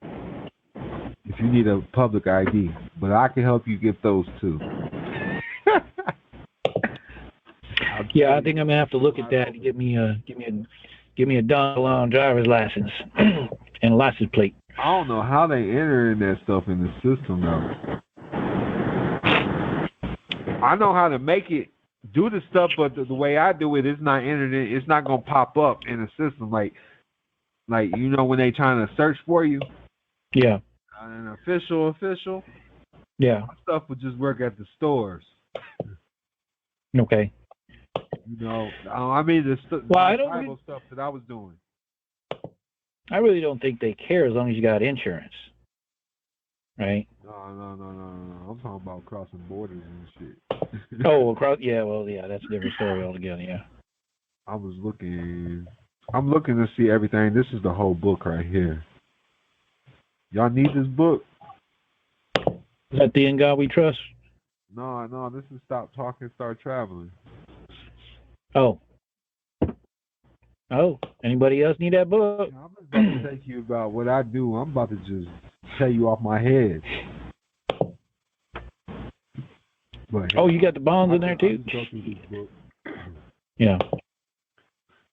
if you need a public ID, but I can help you get those too. Yeah, I think I'm gonna have to look at that and give me a dongle on driver's license and a license plate. I don't know how they enter in that stuff in the system though. I know how to make it do the stuff, but the way I do it, it's not entered in. It's not gonna pop up in the system like you know when they trying to search for you. Yeah. An official. Yeah. My stuff would just work at the stores. Okay. You know, I mean the tribal stuff that I was doing. I really don't think they care as long as you got insurance, right? No. I'm talking about crossing borders and shit. Yeah, that's a different story altogether. Yeah. I'm looking to see everything. This is the whole book right here. Y'all need this book? Is that the In God We Trust? No. This is Stop Talking, Start Traveling. Oh. Anybody else need that book? I'm just about to tell you about what I do. I'm about to just tell you off my head. But, you got the bonds in there too? I just go through this book. Yeah.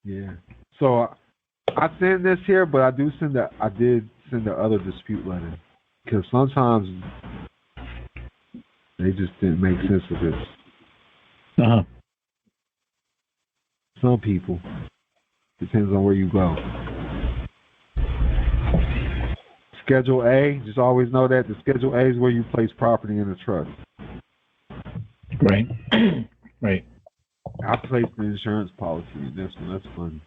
Yeah. So I send this here, but I did send the other dispute letter because sometimes they just didn't make sense of this. Uh-huh. Some people. Depends on where you go. Schedule A, just always know that the Schedule A is where you place property in a trust. Right. Right. I placed the insurance policy in this one. That's funny.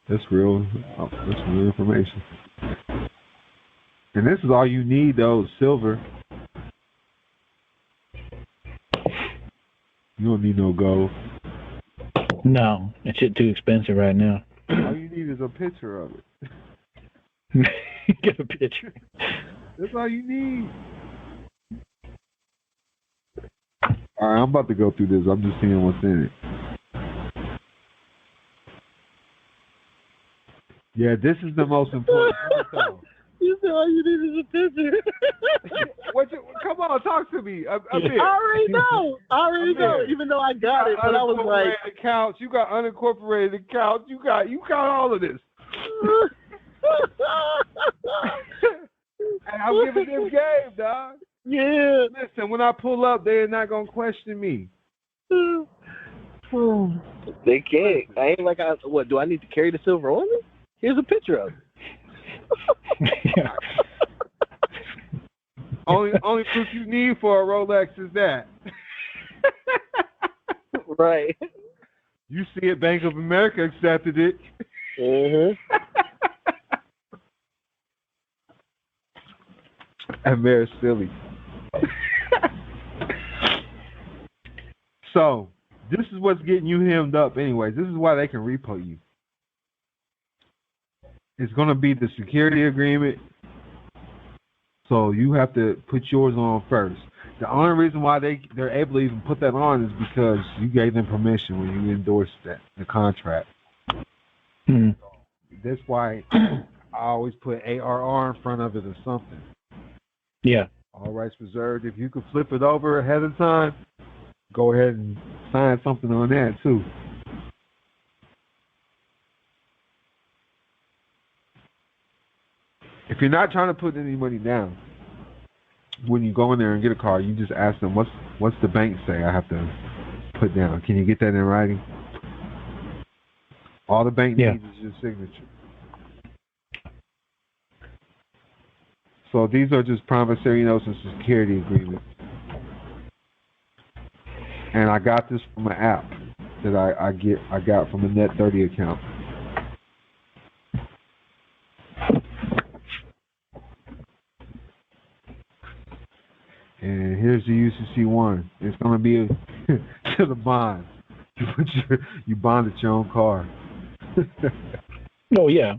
That's real information. And this is all you need, though, silver. You don't need no gold. No, that shit too expensive right now. All you need is a picture of it. Get a picture. That's all you need. All right, I'm about to go through this. I'm just seeing what's in it. Yeah, this is the most important part. You said all you need is a picture. Come on, talk to me. I already know. Even though I got it, but I was like, accounts. You got unincorporated accounts. You got all of this. And I'm giving them game, dog. Yeah. Listen, when I pull up, they're not gonna question me. They can't. I ain't like what? Do I need to carry the silver on me? Here's a picture of it. Only proof you need for a Rolex is that. Right. You see it, Bank of America accepted it. Mhm. And Mary's silly. So this is what's getting you hemmed up anyways. This is why they can repo you. It's going to be the security agreement. So you have to put yours on first. The only reason why they're able to even put that on is because you gave them permission when you endorsed the contract. That's why I always put ARR in front of it or something. Yeah. All rights reserved. If you could flip it over ahead of time, go ahead and sign something on that too. If you're not trying to put any money down, when you go in there and get a car, you just ask them, what's the bank say I have to put down? Can you get that in writing? All the bank needs is your signature. So these are just promissory notes and security agreements. And I got this from an app that I got from a Net30 account. And here's the UCC one. It's going to be to the bond. You bonded your own car. Oh yeah.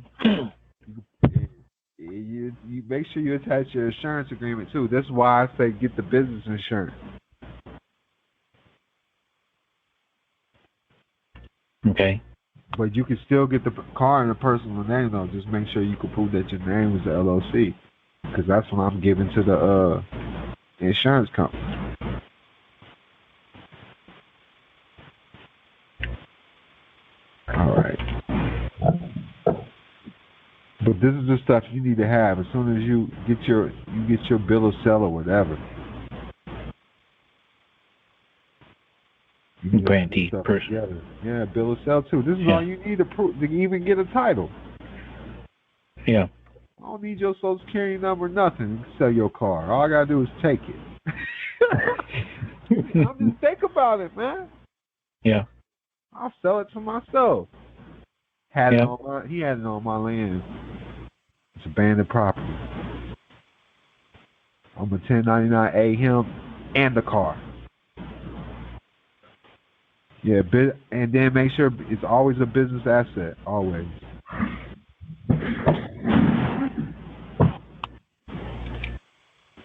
You make sure you attach your insurance agreement too. That's why I say get the business insurance. Okay. But you can still get the car in a personal name though. Just make sure you can prove that your name is the LLC, because that's what I'm giving to the insurance company. All right. But this is the stuff you need to have as soon as you get your bill of sale or whatever. Grantee person. Yeah, bill of sale too. This is all you need to even get a title. Yeah. I don't need your social security number, nothing to sell your car. All I gotta do is take it. I'm just think about it, man. Yeah. I'll sell it to myself. He had it on my land. It's abandoned property. I'm a 1099A him and the car. Yeah, and then make sure it's always a business asset, always.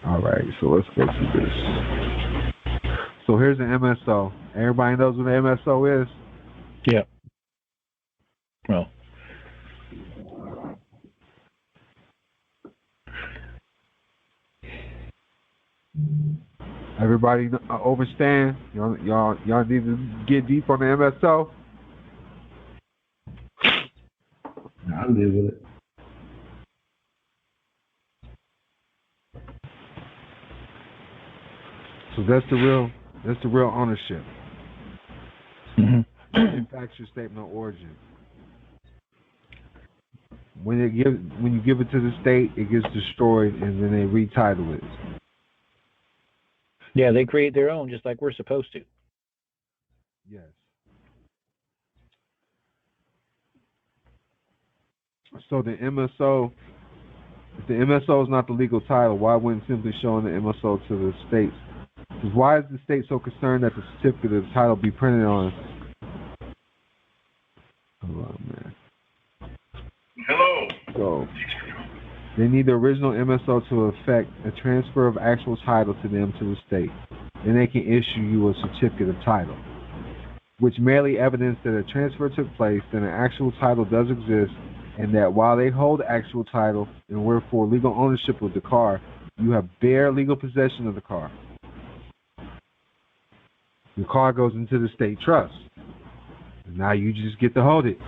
All right, so let's go through this. So here's the MSO. Everybody knows what the MSO is? Yeah. Well. Everybody understand? Y'all need to get deep on the MSO? I'll deal with it. So that's the real ownership. Manufacturer statement of origin. When you give it to the state, it gets destroyed and then they retitle it. Yeah, they create their own just like we're supposed to. Yes. So the MSO, if the MSO is not the legal title, why wouldn't simply showing the MSO to the states? Because why is the state so concerned that the certificate of the title be printed on? Hold on, man. Hello. So they need the original MSO to effect a transfer of actual title to them to the state. Then they can issue you a certificate of title, which merely evidence that a transfer took place, that an actual title does exist, and that while they hold actual title and wherefore legal ownership of the car, you have bare legal possession of the car. Your car goes into the state trust. And now you just get to hold it.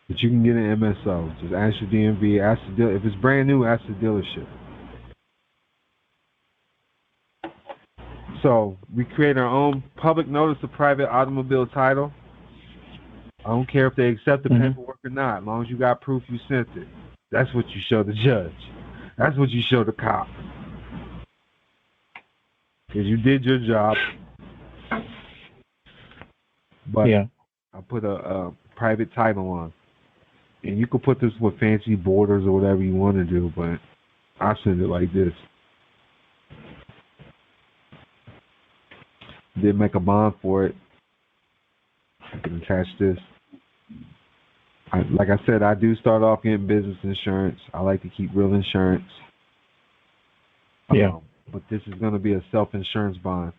But you can get an MSO. Just ask your DMV. Ask the dealer. If it's brand new, ask the dealership. So we create our own public notice of private automobile title. I don't care if they accept the paperwork or not, as long as you got proof you sent it. That's what you show the judge. That's what you show the cop. Because you did your job. But Yeah. I put a private title on. And you could put this with fancy borders or whatever you want to do, but I send it like this. Then make a bond for it. I can attach this. Like I said, I do start off getting business insurance. I like to keep real insurance. Yeah. But this is going to be a self-insurance bond.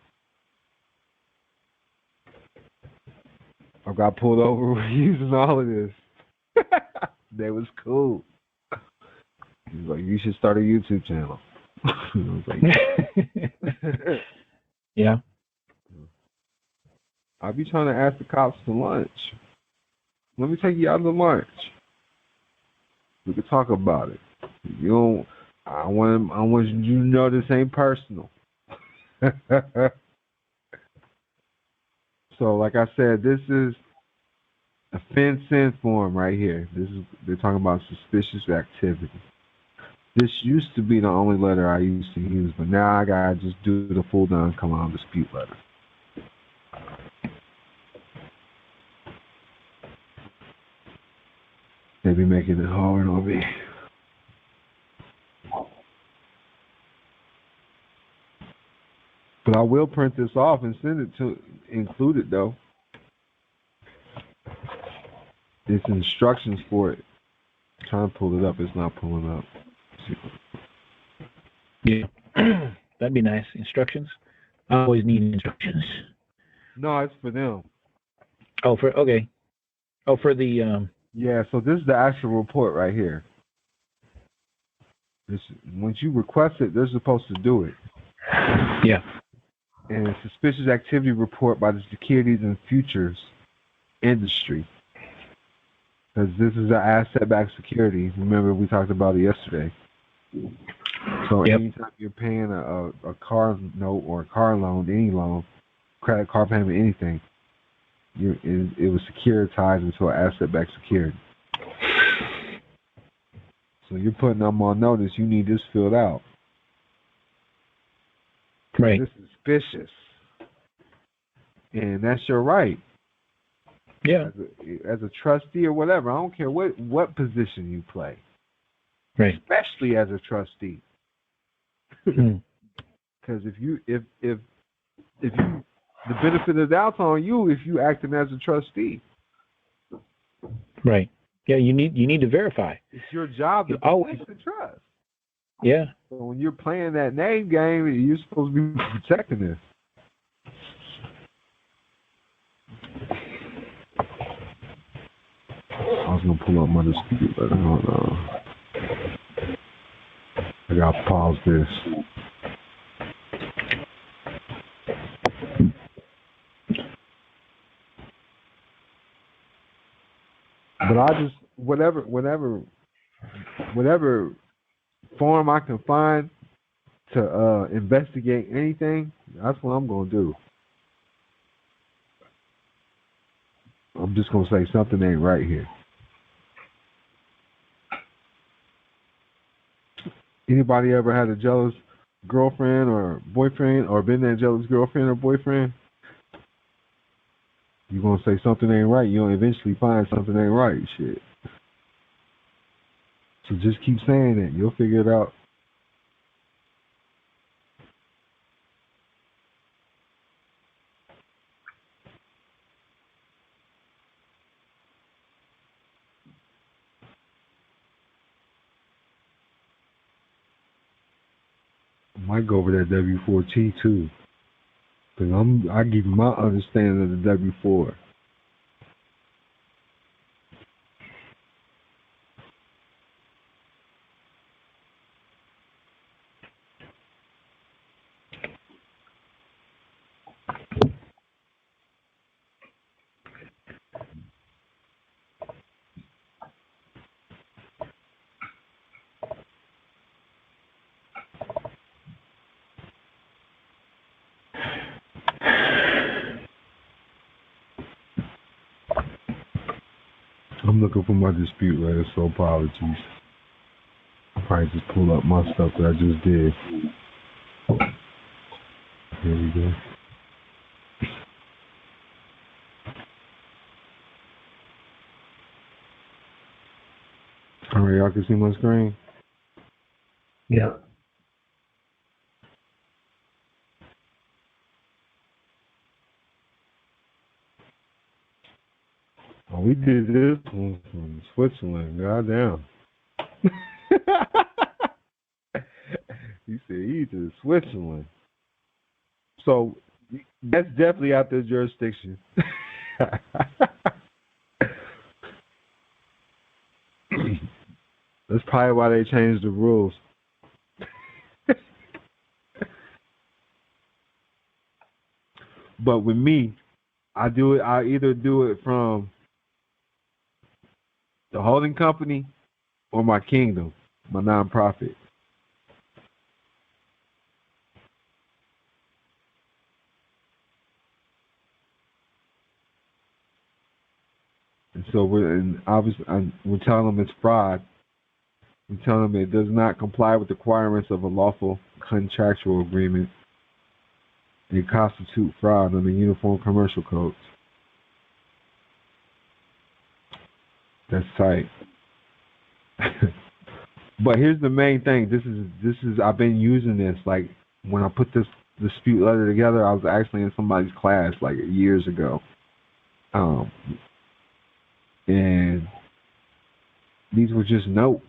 I got pulled over using all of this. That was cool. He was like, you should start a YouTube channel. I was like, yeah. I'll be trying to ask the cops to lunch. Let me take you out to lunch. We could talk about it. You don't. I want you to know this ain't personal. So, like I said, this is a FinCEN form right here. They're talking about suspicious activity. This used to be the only letter I used to use, but now I gotta just do the full down come on dispute letter. They be making it hard on me. But I will print this off and send it to include it though. It's instructions for it. I'm trying to pull it up, it's not pulling up. Yeah. That'd be nice. Instructions? I always need instructions. No, it's for them. Oh, okay. Oh, for the Yeah, so this is the actual report right here. Once you request it, they're supposed to do it. Yeah. And a suspicious activity report by the securities and futures industry. Because this is an asset-backed security. Remember, we talked about it yesterday. So anytime you're paying a car note or a car loan, any loan, credit card payment, anything, it was securitized into an asset-backed security. So you're putting them on notice. You need this filled out. Right. This is suspicious, and that's your right. Yeah. As a trustee or whatever, I don't care what position you play. Right. Especially as a trustee. Because if the benefit of the doubt's on you if you acting as a trustee. Right. Yeah, you need to verify. It's your job to protect the trust. Yeah. So when you're playing that name game, you're supposed to be protecting this. I was gonna pull up my dispute, but I don't know. I gotta pause this. But I just whatever form I can find to investigate anything, that's what I'm gonna do. I'm just gonna say something ain't right here. Anybody ever had a jealous girlfriend or boyfriend, or been that jealous girlfriend or boyfriend? You're gonna say something ain't right, you'll eventually find something ain't right, shit. So just keep saying it, you'll figure it out. I might go over that W4T too. Because I give you my understanding of the W4. I'm looking for my dispute letter, so apologies. I'll probably just pull up my stuff that I just did. Here we go. y'all can see my screen? Yeah. Oh, we did this one from Switzerland. Goddamn. He said he to Switzerland. So that's definitely out their jurisdiction. That's probably why they changed the rules. But with me, I either do it from the holding company or my kingdom, my nonprofit. And so we're telling them it's fraud. We're telling them it does not comply with the requirements of a lawful contractual agreement. They constitute fraud under Uniform Commercial Codes. That's tight. But here's the main thing. This is I've been using this, like when I put this dispute letter together, I was actually in somebody's class like years ago. And these were just notes.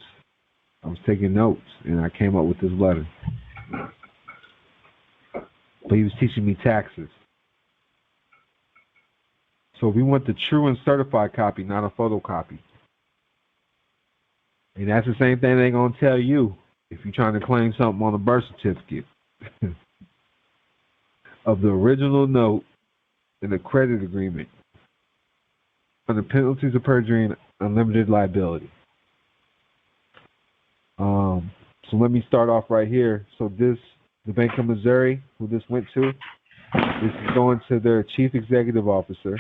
I was taking notes and I came up with this letter. But he was teaching me taxes. So we want the true and certified copy, not a photocopy. And that's the same thing they're going to tell you if you're trying to claim something on a birth certificate. Of the original note and the credit agreement under penalties of perjury and unlimited liability. So let me start off right here. So the Bank of Missouri, who this went to, this is going to their chief executive officer,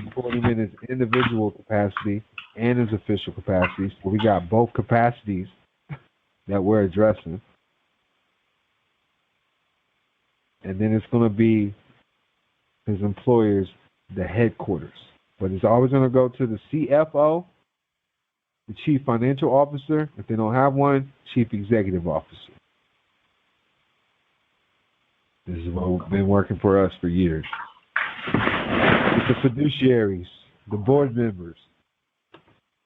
reporting in his individual capacity and his official capacity. So we got both capacities that we're addressing. And then it's going to be his employers, the headquarters. But it's always going to go to the CFO, the chief financial officer. If they don't have one, chief executive officer. This is what's been working for us for years. It's the fiduciaries, the board members.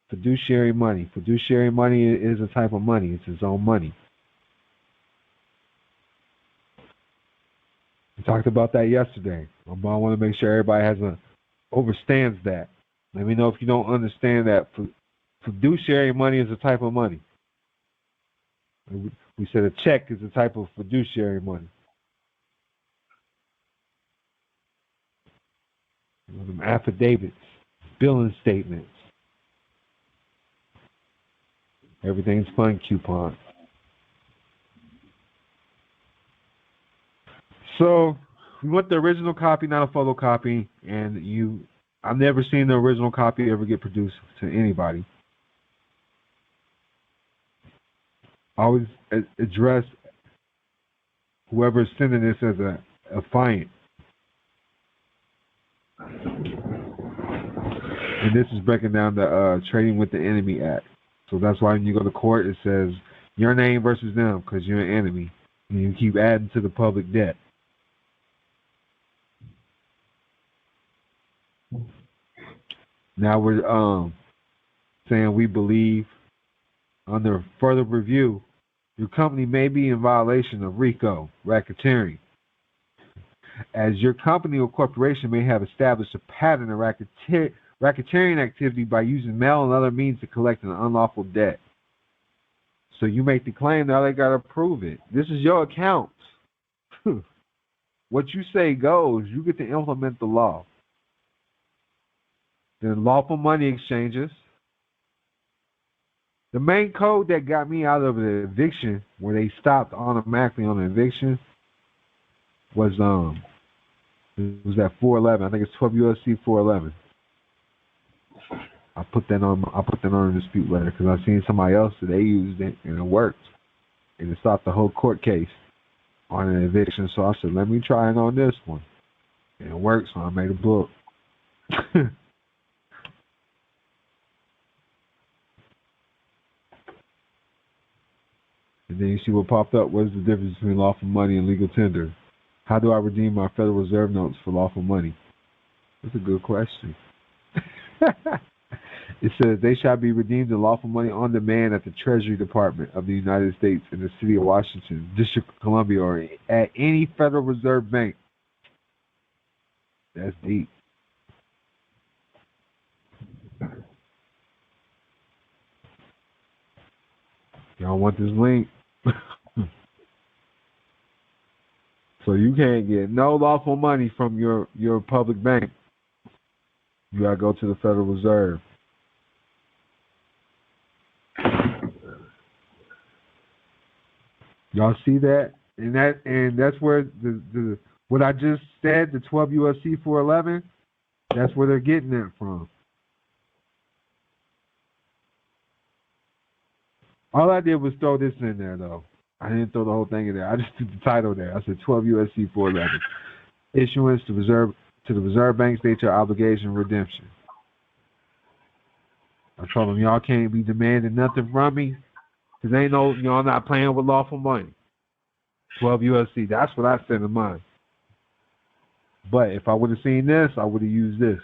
Fiduciary money. Fiduciary money is a type of money. It's its own money. We talked about that yesterday. I want to make sure everybody understands that. Let me know if you don't understand that. Fiduciary money is a type of money. We said a check is a type of fiduciary money. Them affidavits, billing statements. Everything's fun coupon. So we want the original copy, not a photocopy, and I've never seen the original copy ever get produced to anybody. Always address whoever's sending this as a affiant. And this is breaking down the Trading with the Enemy Act. So that's why when you go to court, it says your name versus them because you're an enemy. And you keep adding to the public debt. Now we're saying we believe under further review, your company may be in violation of RICO, racketeering, as your company or corporation may have established a pattern of racketeering activity by using mail and other means to collect an unlawful debt. So you make the claim, now they got to prove it. This is your account. What you say goes. You get to implement the law. Then lawful money exchanges. The main code that got me out of the eviction, where they stopped automatically on the eviction, was it was at 411. I think it's 12 USC 411. I put that on a dispute letter because I seen somebody else that they used it and it worked, and it stopped the whole court case on an eviction. So I said, let me try it on this one, and it worked. So I made a book. And then you see what popped up. What is the difference between lawful money and legal tender? How do I redeem my Federal Reserve notes for lawful money? That's a good question. It says they shall be redeemed in lawful money on demand at the Treasury Department of the United States in the city of Washington, District of Columbia, or at any Federal Reserve bank. That's deep. Y'all want this link? So you can't get no lawful money from your public bank. You gotta go to the Federal Reserve. Y'all see that? And that's where the what I just said, the 12 USC 411, that's where they're getting that from. All I did was throw this in there, though. I didn't throw the whole thing in there. I just threw the title there. I said 12 USC 411. Issuance to the Reserve Bank states your obligation redemption. I told them, y'all can't be demanding nothing from me because ain't no, y'all not playing with lawful money. 12 USC, that's what I said in mine. But if I would have seen this, I would have used this.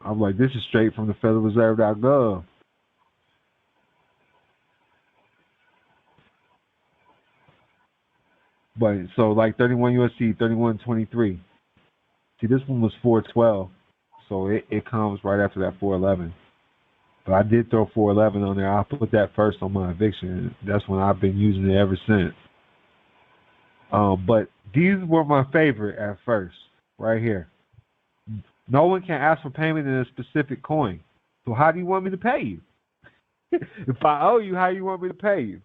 I'm like, this is straight from the federalreserve.gov. But so like 31 USC 3123. See, this one was 412, so it comes right after that 411. But I did throw 411 on there. I put that first on my eviction. That's when I've been using it ever since. But these were my favorite at first, right here. No one can ask for payment in a specific coin. So how do you want me to pay you? If I owe you, how do you want me to pay you?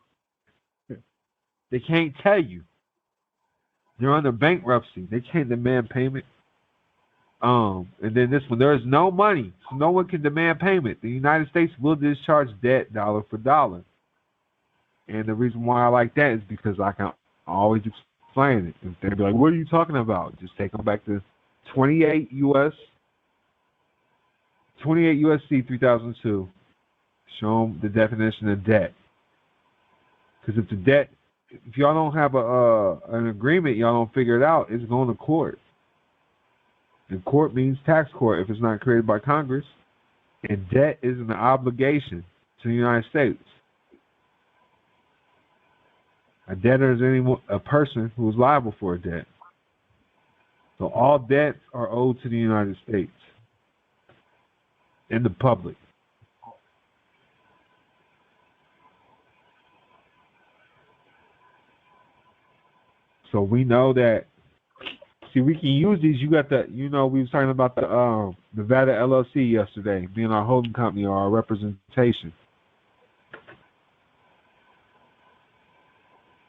They can't tell you. They're under bankruptcy. They can't demand payment. And then this one, there is no money, so no one can demand payment. The United States will discharge debt dollar for dollar. And the reason why I like that is because I can always explain it. If they'd be like, what are you talking about? Just take them back to 28 USC 3002. Show them the definition of debt. Because if y'all don't have an agreement, y'all don't figure it out, it's going to court. And court means tax court if it's not created by Congress. And debt is an obligation to the United States. A debtor is a person who is liable for a debt. So all debts are owed to the United States and the public. So we know that. See, we can use these. You got the, we was talking about the Nevada LLC yesterday, being our holding company or our representation.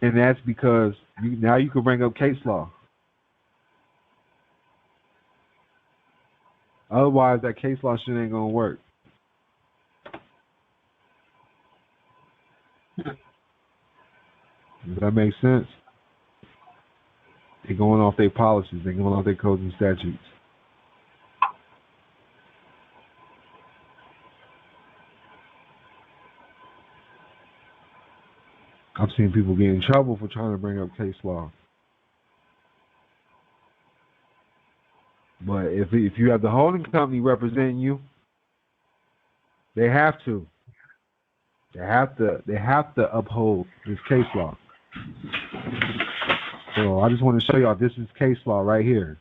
And that's because now you can bring up case law. Otherwise, that case law shit ain't going to work. Does that make sense? They're going off their policies. They're going off their codes and statutes. I've seen people get in trouble for trying to bring up case law. But if you have the holding company representing you, they have to. They have to uphold this case law. So I just want to show y'all this is case law right here.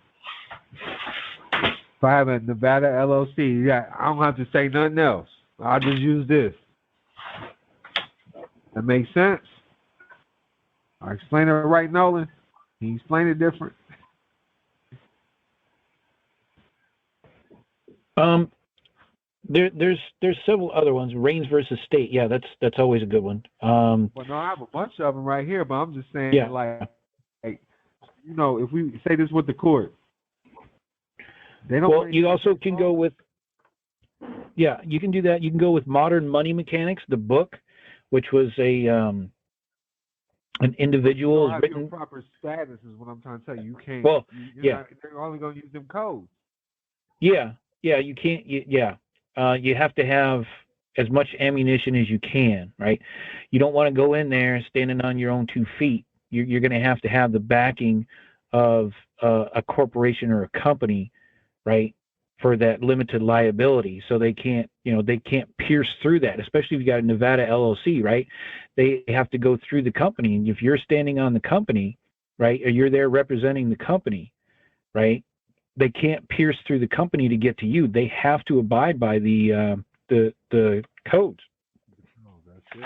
If I have a Nevada LLC, I don't have to say nothing else. I'll just use this. That makes sense? I explained it right, Nolan. He explained it different. There's several other ones. Reigns versus State. Yeah, that's always a good one. Well, no, I have a bunch of them right here, but I'm just saying, if we say this with the court, they don't. Well, you also can go with. Yeah, you can do that. You can go with Modern Money Mechanics, the book, which was an individual. You don't have your proper status is what I'm trying to tell you. You can't. Well, they're only going to use them codes. Yeah, you can't. You have to have as much ammunition as you can, right? You don't want to go in there standing on your own 2 feet. You're going to have the backing of a corporation or a company, right, for that limited liability. So they can't pierce through that, especially if you got a Nevada LLC, right? They have to go through the company. And if you're standing on the company, right, or you're there representing the company, right, they can't pierce through the company to get to you. They have to abide by the codes,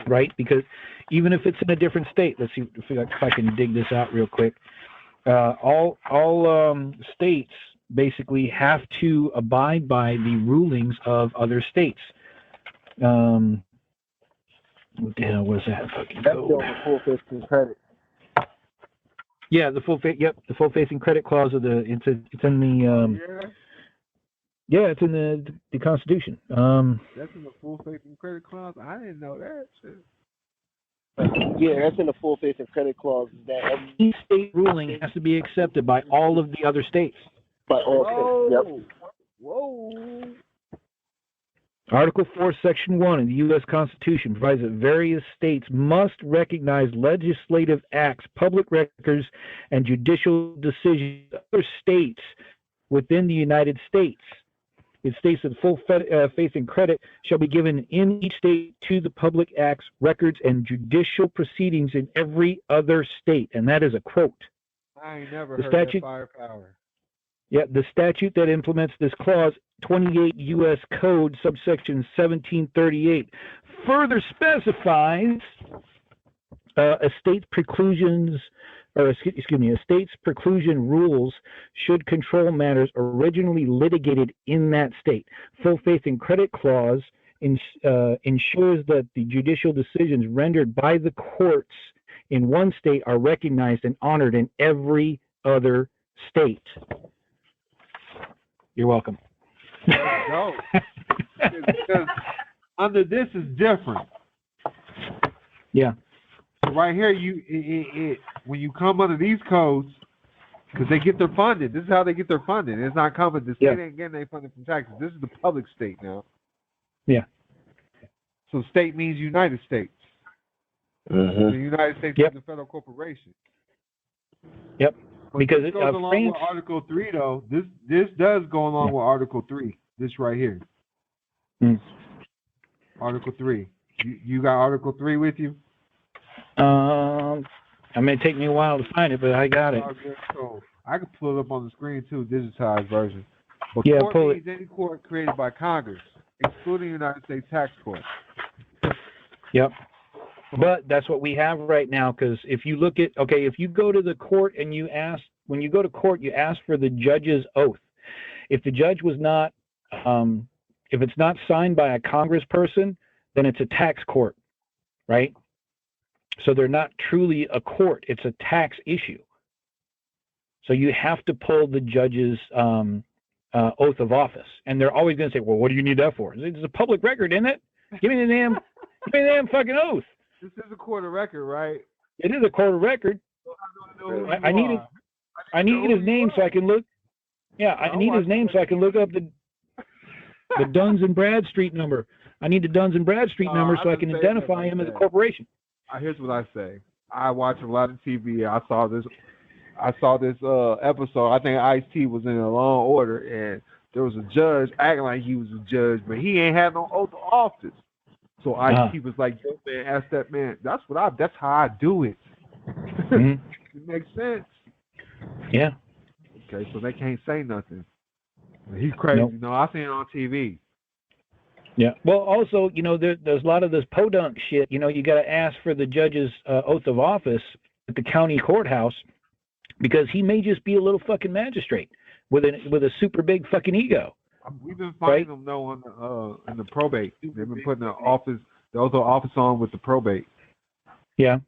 right? Because even if it's in a different state, let's see if I can dig this out real quick. All states basically have to abide by the rulings of other states. What the hell was that fucking code? That's the full faith and credit. Yeah, the full faith. Yep, the full faith and credit clause of the it's in the yeah, it's in the Constitution. That's in the full faith and credit clause. I didn't know that shit. Yeah, that's in the full faith and credit clause. That every state ruling has to be accepted by all of the other states. By all states. Yep. Whoa. Article 4, Section 1 of the U.S. Constitution provides that various states must recognize legislative acts, public records, and judicial decisions of other states within the United States. It states that full faith and credit shall be given in each state to the public acts, records, and judicial proceedings in every other state. And that is a quote. I ain't never heard that firepower. Yeah, the statute that implements this clause, 28 U.S. Code, subsection 1738, further specifies a state's preclusion rules should control matters originally litigated in that state. Full faith and credit clause ensures that the judicial decisions rendered by the courts in one state are recognized and honored in every other state. You're welcome. No, because under this is different. Yeah. So right here, when you come under these codes, because they get their funding. This is how they get their funding. It's not coming. The state ain't getting their funding from taxes. This is the public state now. Yeah. So state means United States. Mm-hmm. The United States is a federal corporation. Yep. But because this goes along with Article 3, though. This does go along with Article 3. This right here. Article 3. You got Article 3 with you? It may take me a while to find it, but I got it. So I can pull it up on the screen too, digitized version. But yeah, court pull means any court created by Congress, excluding United States tax court. Yep. But that's what we have right now, because if you look at, if you go to the court and you ask, when you go to court, you ask for the judge's oath. If the judge was not, if it's not signed by a congressperson, then it's a tax court, right? So they're not truly a court. It's a tax issue. So you have to pull the judge's oath of office. And they're always going to say, well, what do you need that for? It's a public record, isn't it? Give me the damn fucking oath. This is a court of record, right? It is a court of record. I need his name so I can look. Yeah, I need his name so I can look up the Duns and Bradstreet number. I need the Duns and Bradstreet number so I can identify him as a corporation. Here's what I say. I watch a lot of TV. I saw this episode. I think Ice-T was in a Law and Order, and there was a judge acting like he was a judge, but he ain't had no oath of office. So Ice-T was like, yo, man, ask that man. That's how I do it. Mm-hmm. It makes sense. Yeah. Okay, so they can't say nothing. He's crazy. Nope. No, I seen it on TV. Yeah. Well, also, there's a lot of this podunk shit. You got to ask for the judge's oath of office at the county courthouse because he may just be a little fucking magistrate with a super big fucking ego. We've been finding them though in the probate. They've been putting the oath of office on with the probate. Yeah.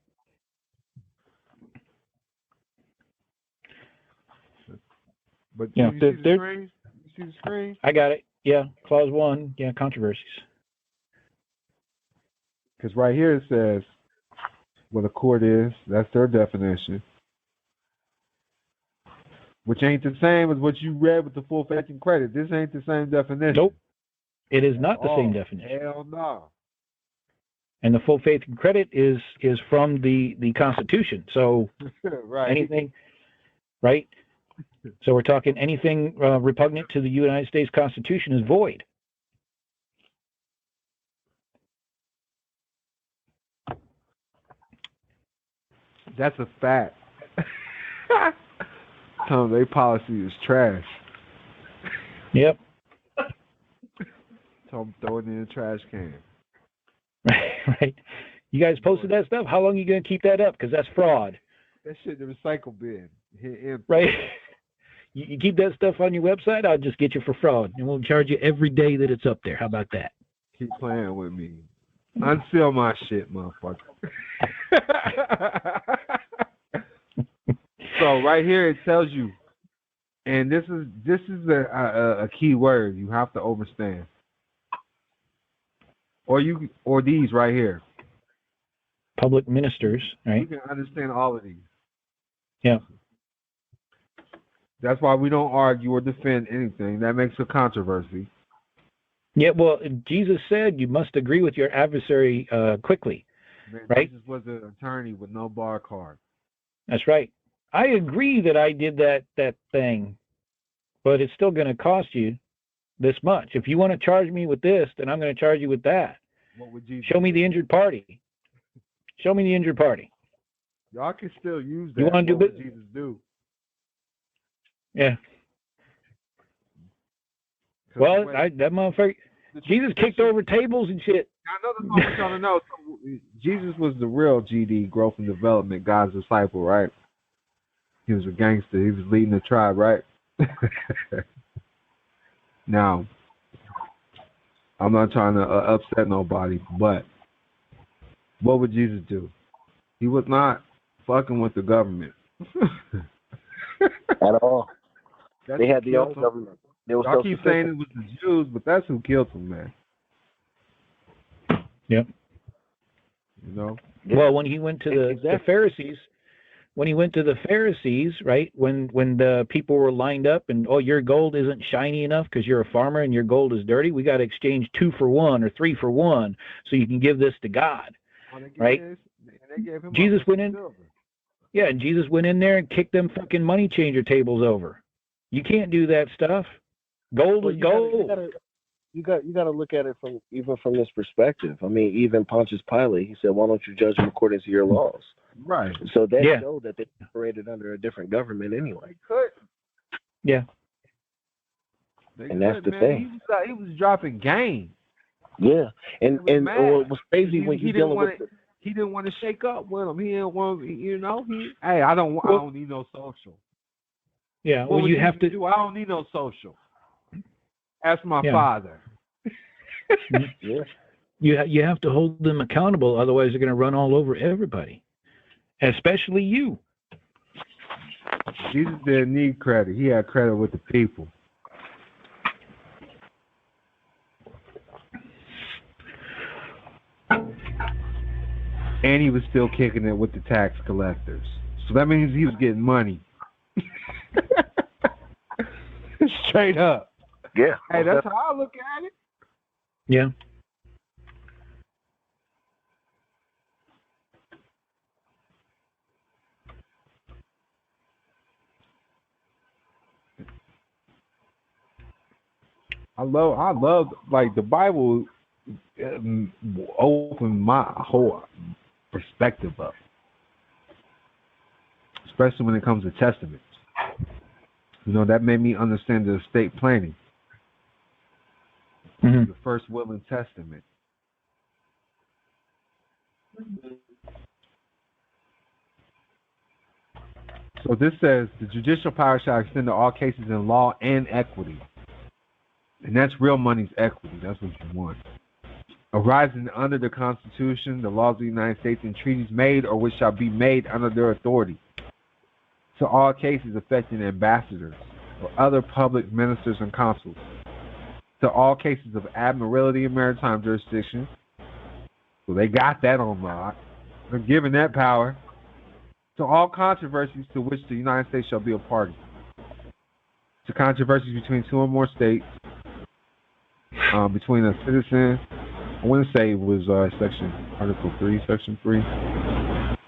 But you see the screen? You see the screen? I got it. Yeah, clause 1. Yeah, controversies. Because right here it says what a court is. That's their definition. Which ain't the same as what you read with the full faith and credit. This ain't the same definition. Nope. It is not the same definition. Hell no. And the full faith and credit is from the Constitution. So right. anything, right? So we're talking anything repugnant to the United States Constitution is void. That's a fact. Tell them their policy is trash. Yep. Tell them throw it in the trash can. Right. You guys posted that stuff? How long are you going to keep that up? Because that's fraud. That shit in the recycle bin. Hit empty. Right. You keep that stuff on your website, I'll just get you for fraud. And we'll charge you every day that it's up there. How about that? Keep playing with me. Unseal my shit, motherfucker. So right here it tells you, and this is a key word you have to understand. Or these right here. Public ministers, right? You can understand all of these. Yeah. That's why we don't argue or defend anything. That makes a controversy. Yeah, well, Jesus said you must agree with your adversary quickly, right? Jesus was an attorney with no bar card. That's right. I agree that I did that thing, but it's still going to cost you this much. If you want to charge me with this, then I'm going to charge you with that. What would you Show me the injured party. Show me the injured party. Y'all can still use that. You want to do what Jesus do? Yeah. Well, that motherfucker, Jesus kicked over tables and shit. I know that's what I'm trying to know. So, Jesus was the real GD, growth and development, God's disciple, right? He was a gangster. He was leading the tribe, right? Now, I'm not trying to upset nobody, but what would Jesus do? He was not fucking with the government. At all. That's they had who their own killed him. government. They were Y'all keep saying it was the Jews, but that's who killed him, man. Yep. You know? Well, when he went to the Pharisees, right? When the people were lined up and, oh, your gold isn't shiny enough because you're a farmer and your gold is dirty, we got to exchange 2 for 1 or 3 for 1 so you can give this to God, right? Jesus went in. Yeah, and Jesus went in there and kicked them fucking money changer tables over. You can't do that stuff. Gold is gold. You got to look at it from this perspective. I mean, even Pontius Pilate, he said, "Why don't you judge them according to your laws?" Right. So that showed that they operated under a different government anyway. Yeah. And that's the thing. He was dropping game. Yeah, and what was crazy when he dealing with he didn't want to shake up with him. He didn't want, hey, I don't need no social. Yeah, what well, you have to do? I don't need no social. Ask my Yeah. father. Yeah. You have to hold them accountable, otherwise they're going to run all over everybody, especially you. Jesus didn't need credit. He had credit with the people. And he was still kicking it with the tax collectors. So that means he was getting money. Straight up. Yeah. Hey, that's how I look at it. Yeah. I love like the Bible opened my whole perspective up, especially when it comes to testaments. That made me understand the estate planning, the first will and testament. So this says the judicial power shall extend to all cases in law and equity. And that's real money's equity. That's what you want. Arising under the Constitution, the laws of the United States, and treaties made or which shall be made under their authority. To all cases affecting ambassadors or other public ministers and consuls. To all cases of admiralty and maritime jurisdiction. So they got that on lock. They're given that power. To all controversies to which the United States shall be a party. To controversies between 2 or more states. between a citizen. I want to say it was Article 3, Section 3.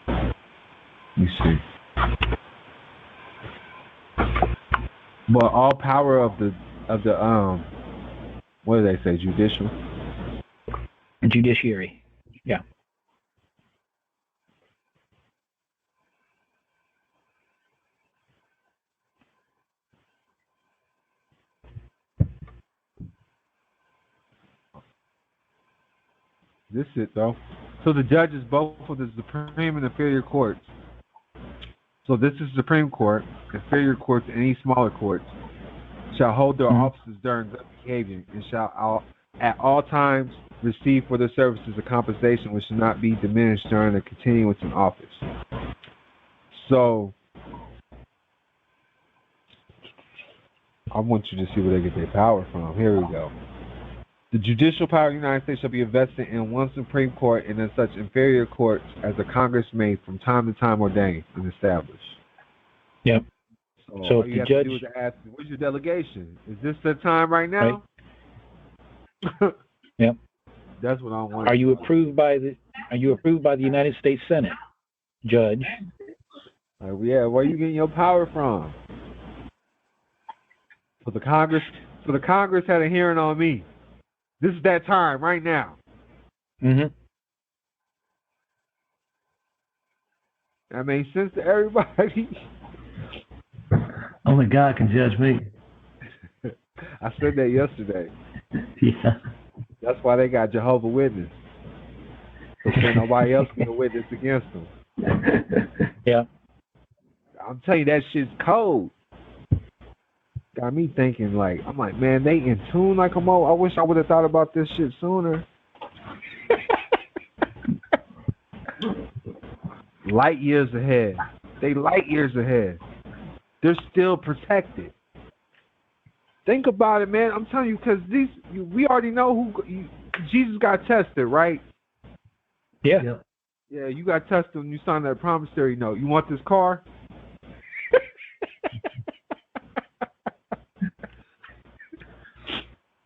Let me see. But all power of the what do they say? Judiciary. Yeah. This is it though. So the judges both for the Supreme and inferior courts. So this is Supreme Court, inferior courts, and any smaller courts shall hold their offices during good behavior and shall at all times receive for their services a compensation which should not be diminished during the continuance in office. So I want you to see where they get their power from. Here we go. The judicial power of the United States shall be invested in one Supreme Court and in such inferior courts as the Congress may from time to time ordain and establish. Yep. So So all if you the have judge, to do is ask, where's your delegation? Is this the time right now? Right. Yep. That's what I want. Are you approved by the United States Senate, Judge? Yeah, where are you getting your power from? So the Congress had a hearing on me. This is that time right now. Mm-hmm. That makes sense to everybody. Only God can judge me. I said that yesterday. Yeah. That's why they got Jehovah Witness. So nobody else can witness against them. Yeah. I'm telling you, that shit's cold. Got me thinking, I'm like, man, they in tune like a mo. I wish I would have thought about this shit sooner. Light years ahead. They light years ahead. They're still protected. Think about it, man. I'm telling you, because we already know Jesus got tested, right? Yeah. Yep. Yeah, you got tested when you signed that promissory note. You want this car?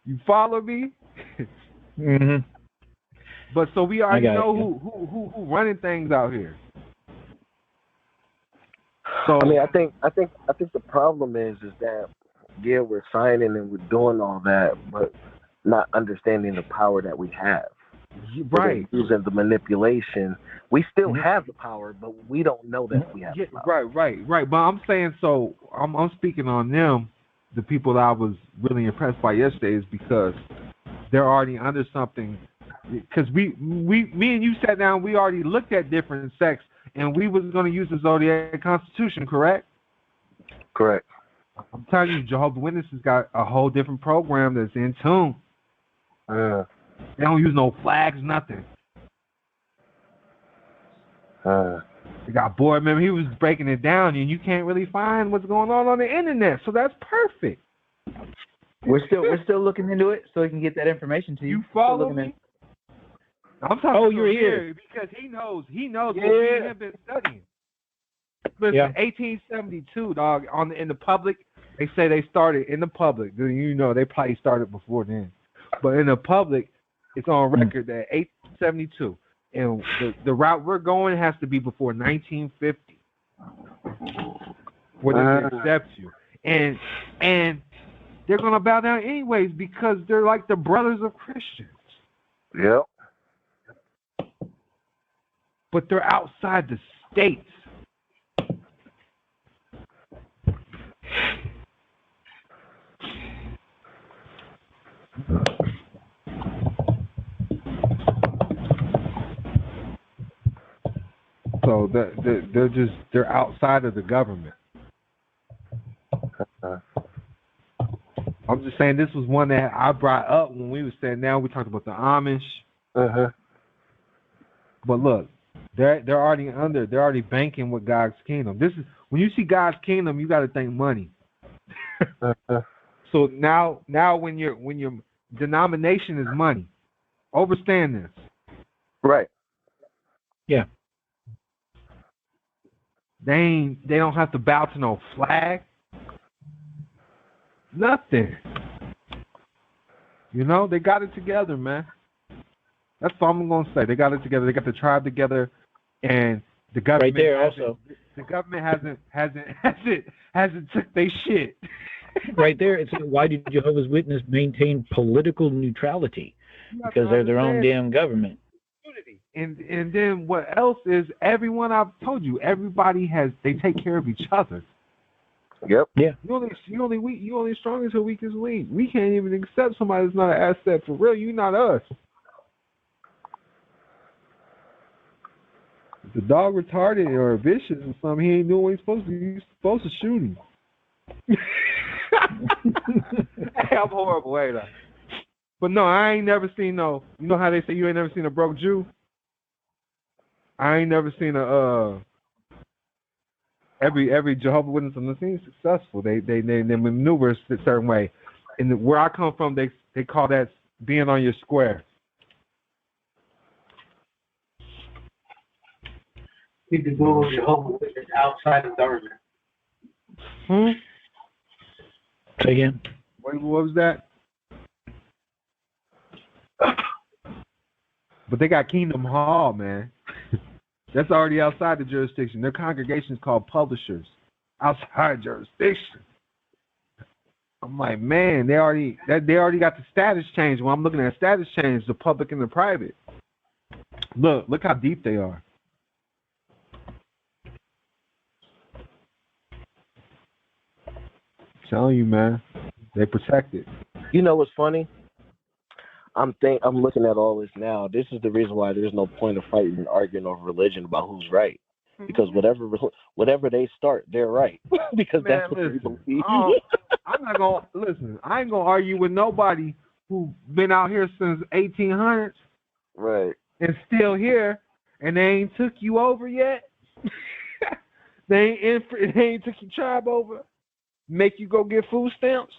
You follow me? Mm-hmm. But so we already know it, who running things out here. So I mean, I think the problem is that we're signing and we're doing all that, but not understanding the power that we have. Right. Using the manipulation, we still have the power, but we don't know that we have the power. Right. But I'm saying, so I'm speaking on them, the people that I was really impressed by yesterday, is because they're already under something. Because me and you sat down, we already looked at different sects, and we was going to use the Zodiac Constitution, correct? Correct. I'm telling you, Jehovah's Witnesses got a whole different program that's in tune. They don't use no flags, nothing. They got board member. He was breaking it down, and you can't really find what's going on the internet. So that's perfect. We're still looking into it, so we can get that information to you. You follow me? I'm talking. You're here because he knows what we have been studying. Listen, 1872, dog. In the public, they say they started in the public. You know, they probably started before then, but in the public, it's on record that 1872, and the route we're going has to be before 1950, where they accept you, and they're gonna bow down anyways because they're like the brothers of Christians. Yep. But they're outside the states. So they're outside of the government. I'm just saying this was one that I brought up when we were sitting down. We talked about the Amish. But look, they're already banking with God's kingdom. This is when you see God's kingdom, you got to think money. So now when your denomination is money, understand this. Right. Yeah. They don't have to bow to no flag. Nothing. You know, they got it together, man. That's all I'm gonna say. They got it together. They got the tribe together, and the government Right there, also. The government hasn't took their shit. Right there, it's why do Jehovah's Witnesses maintain political neutrality? Because they're their own damn government. And then what else is everyone? I've told you, everybody they take care of each other. Yep. Yeah. You only strong as the weakest link. We can't even accept somebody that's not an asset for real. You not us. If the dog retarded or vicious or something, he ain't doing what he's supposed to. You're supposed to shoot him. Hey, I'm horrible, ain't I? But no, I ain't never seen no. You know how they say you ain't never seen a broke Jew? I ain't never seen every Jehovah's Witness on the scene successful. They maneuver a certain way. And where I come from, they call that being on your square. Need to go Jehovah's Witness outside of government. Say again. What was that? But they got Kingdom Hall, man. That's already outside the jurisdiction. Their congregation is called publishers. Outside jurisdiction. I'm like, man, they already got the status change. When I'm looking at status change, the public and the private. Look how deep they are. I'm telling you, man, they protect it. You know what's funny? I'm looking at all this now. This is the reason why there's no point of fighting and arguing over religion about who's right. Because whatever they start, they're right. Because Man, that's what they believe. I'm not gonna listen. I ain't gonna argue with nobody who been out here since 1800s, right? And still here, and they ain't took you over yet. they ain't took your tribe over. Make you go get food stamps.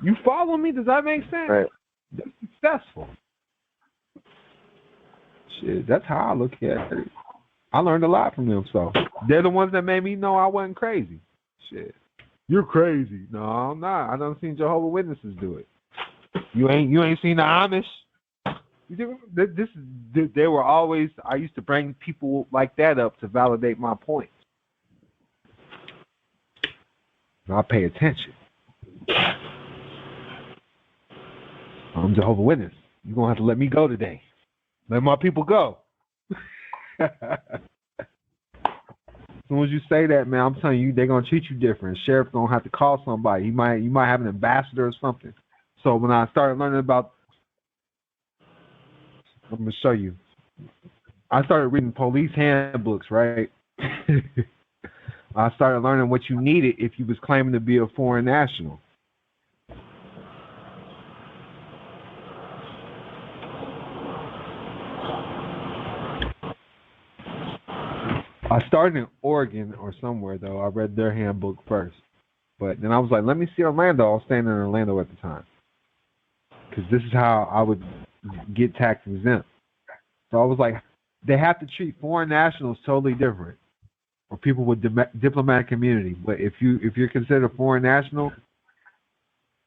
You follow me? Does that make sense? Right. They're successful. Shit, that's how I look at it. I learned a lot from them, so they're the ones that made me know I wasn't crazy. Shit. You're crazy. No, I'm not. I done seen Jehovah's Witnesses do it. You ain't seen the Amish? They were always, I used to bring people like that up to validate my point. And I pay attention. I'm Jehovah's Witness. You're going to have to let me go today. Let my people go. As soon as you say that, man, I'm telling you, they're going to treat you different. Sheriff going to have to call somebody. You might have an ambassador or something. So when I started learning about, I'm going to show you. I started reading police handbooks, right? I started learning what you needed if you was claiming to be a foreign national. I started in Oregon or somewhere, though. I read their handbook first. But then I was like, let me see Orlando. I was staying in Orlando at the time. Because this is how I would get tax exempt. So I was like, they have to treat foreign nationals totally different. Or people with diplomatic immunity. But if you're considered a foreign national,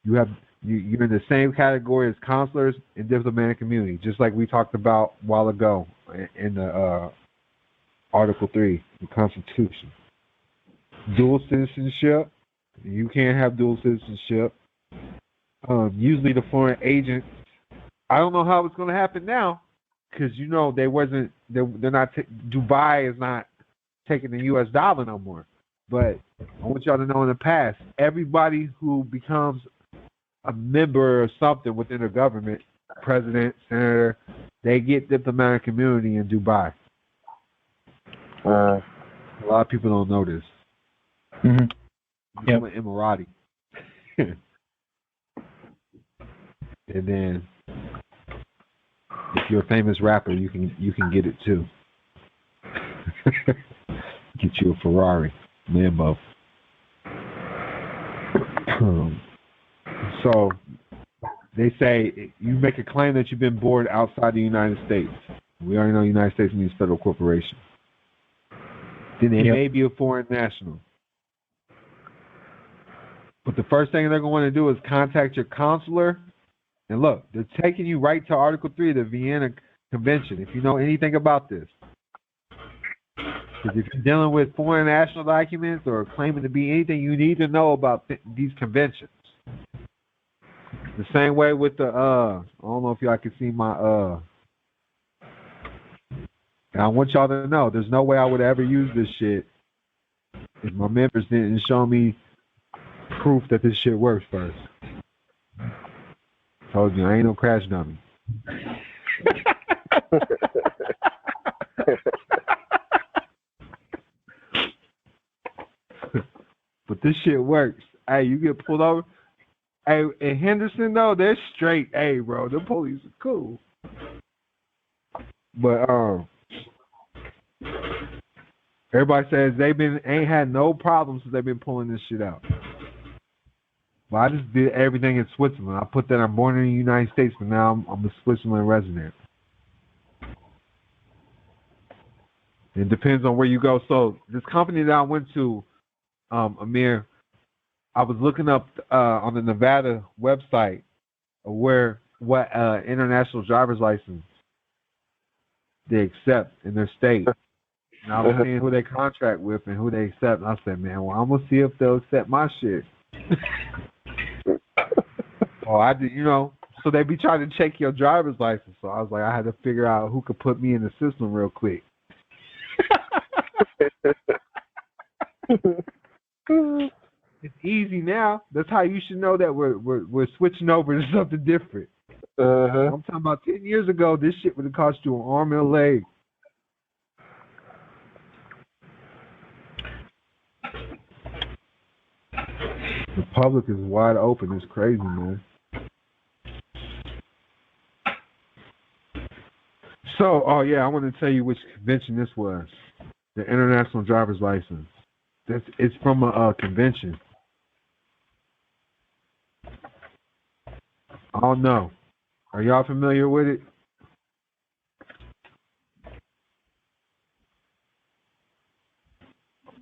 you're in the same category as consulars and diplomatic immunity. Just like we talked about a while ago in the Article 3, the Constitution. Dual citizenship. You can't have dual citizenship. Usually the foreign agents, I don't know how it's going to happen now, because Dubai is not taking the U.S. dollar no more. But I want y'all to know in the past, everybody who becomes a member or something within the government, president, senator, they get diplomatic immunity in Dubai. A lot of people don't know this. Mm-hmm. Yep. An Emirati. And then, if you're a famous rapper, you can get it too. Get you a Ferrari, Lambo. So they say you make a claim that you've been born outside the United States. We already know the United States means federal corporation. Then they may be a foreign national. But the first thing they're going to do is contact your consular. And look, they're taking you right to Article 3 of the Vienna Convention, if you know anything about this. Because if you're dealing with foreign national documents or claiming to be anything, you need to know about these conventions. The same way with the, I don't know if y'all can see my, I want y'all to know, there's no way I would ever use this shit if my members didn't show me proof that this shit works first. Told you, I ain't no crash dummy. But this shit works. Hey, you get pulled over. Hey, in Henderson though, they're straight. Hey, bro, the police are cool. But everybody says ain't had no problems since they've been pulling this shit out. Well, I just did everything in Switzerland. I put that I'm born in the United States, but now I'm a Switzerland resident. It depends on where you go. So this company that I went to, Amir, I was looking up on the Nevada website what international driver's license they accept in their state. And I was seeing who they contract with and who they accept. And I said, man, well, I'm gonna see if they'll accept my shit. Oh, I did, so they be trying to check your driver's license. So I was like, I had to figure out who could put me in the system real quick. It's easy now. That's how you should know that we're switching over to something different. I'm talking about 10 years ago, this shit would have cost you an arm and a leg. The public is wide open. It's crazy, man. So, I want to tell you which convention this was. The International Driver's License. It's from a convention. Oh, no. Are y'all familiar with it?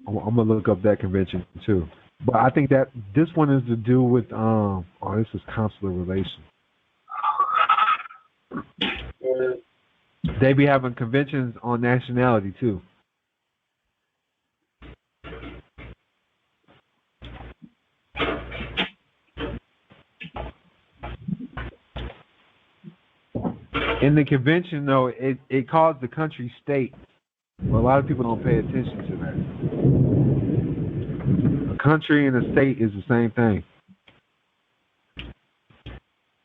I'm going to look up that convention, too. But I think that this one is to do with, this is consular relations. They be having conventions on nationality, too. In the convention, though, it calls the country state. But a lot of people don't pay attention to that. A country and a state is the same thing.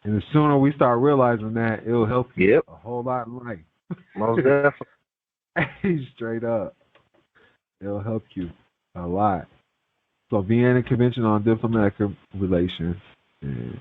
And the sooner we start realizing that, it'll help you a whole lot in life. Most definitely. Straight up. It'll help you a lot. So Vienna Convention on Diplomatic Relations. And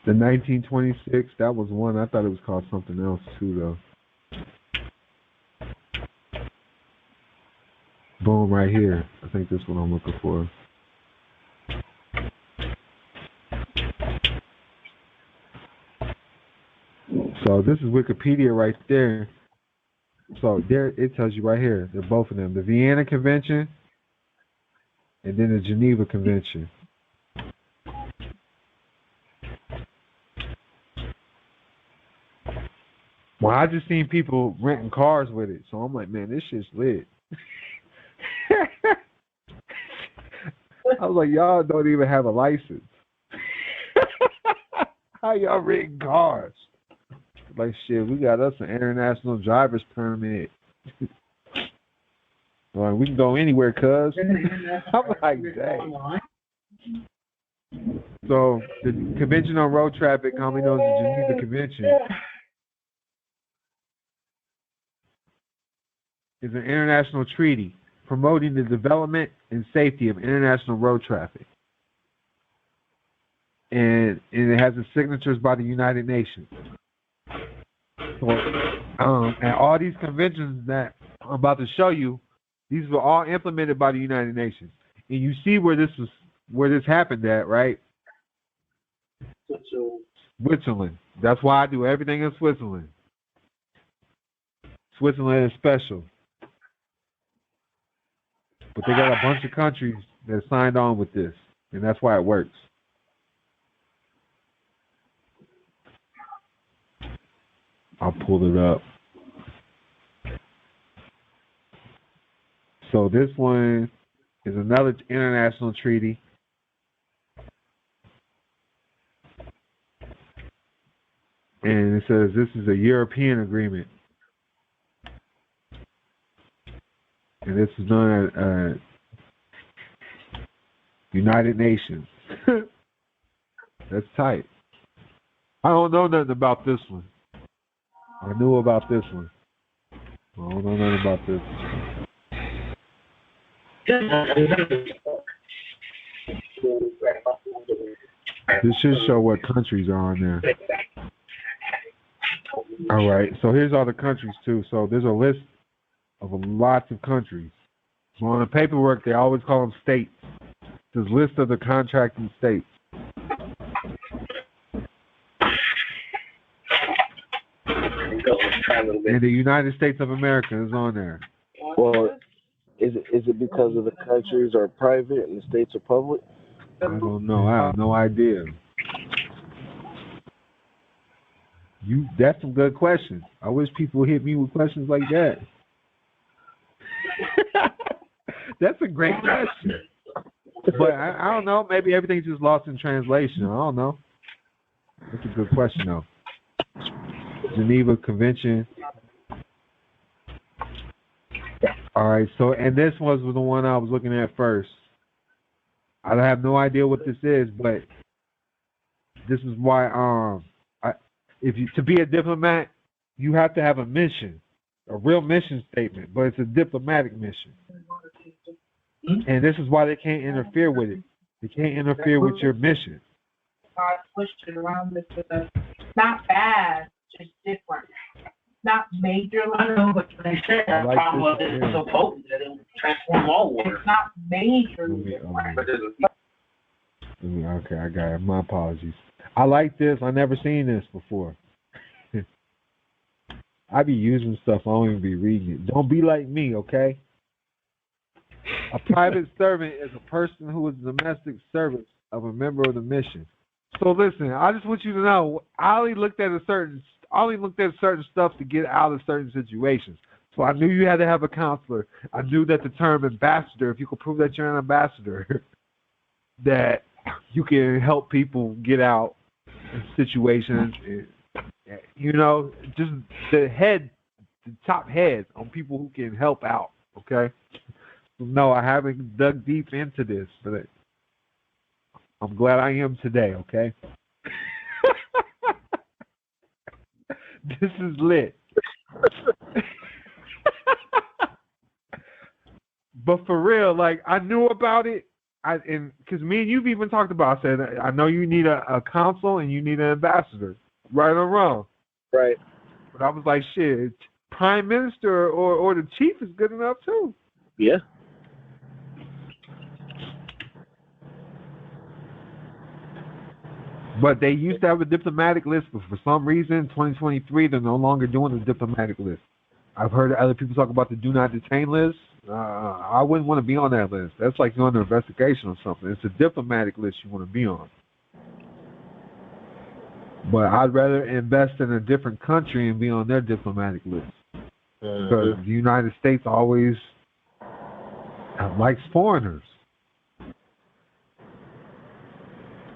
the 1926, that was one. I thought it was called something else too, though. Boom, right here. I think this one I'm looking for. So this is Wikipedia right there. So there it tells you right here. They're both of them. The Vienna Convention and then the Geneva Convention. Well, I just seen people renting cars with it, so I'm like, man, this shit's lit. I was like, y'all don't even have a license. How y'all renting cars? Like, shit, we got us an international driver's permit. Well, we can go anywhere, cuz. I'm like, dang. So, the Convention on Road Traffic, commonly known as the Geneva Convention, is an international treaty promoting the development and safety of international road traffic. And it has the signatures by the United Nations. So, and all these conventions that I'm about to show you, these were all implemented by the United Nations. And you see where this happened at, right? Switzerland. That's why I do everything in Switzerland. Switzerland is special. But they got a bunch of countries that signed on with this, and that's why it works. I'll pull it up. So this one is another international treaty. And it says this is a European agreement. And this is done at United Nations. That's tight. I don't know nothing about this one. I knew about this one. I don't know nothing about this one. This should show what countries are on there. All right, so here's all the countries too. So there's a list of lots of countries. So on the paperwork, they always call them states. There's a list of the contracting states. And the United States of America is on there. Well, is it because of the countries are private and the states are public? I don't know. I have no idea. That's some good questions. I wish people would hit me with questions like that. That's a great question. But I don't know. Maybe everything's just lost in translation. I don't know. That's a good question, though. Geneva Convention. All right. So, and this was the one I was looking at first. I have no idea what this is, but this is why to be a diplomat, you have to have a mission, a real mission statement, but it's a diplomatic mission. And this is why they can't interfere with it. They can't interfere with your mission. I pushed it around this with a, not bad, just different. Not major. I know, but they said that like problem is so potent that it will transform all water. It's not major. Okay, I got it. My apologies. I like this. I never seen this before. I be using stuff. I don't even be reading it. Don't be like me, okay? A private servant is a person who is a domestic servant of a member of the mission. So listen, I just want you to know, I only looked at certain stuff to get out of certain situations. So I knew you had to have a counselor. I knew that the term ambassador, if you could prove that you're an ambassador, that you can help people get out in situations. You know, just the top head on people who can help out. Okay. No, I haven't dug deep into this, but I'm glad I am today. Okay. This is lit. But for real, like, I knew about it. Because me and you've even talked about, I said, I know you need a consul and you need an ambassador, right or wrong. Right. But I was like, shit, prime minister or the chief is good enough too. Yeah. But they used to have a diplomatic list, but for some reason, 2023, they're no longer doing the diplomatic list. I've heard other people talk about the do not detain list. I wouldn't want to be on that list. That's like you're under investigation or something. It's a diplomatic list you want to be on. But I'd rather invest in a different country and be on their diplomatic list. Because the United States always likes foreigners.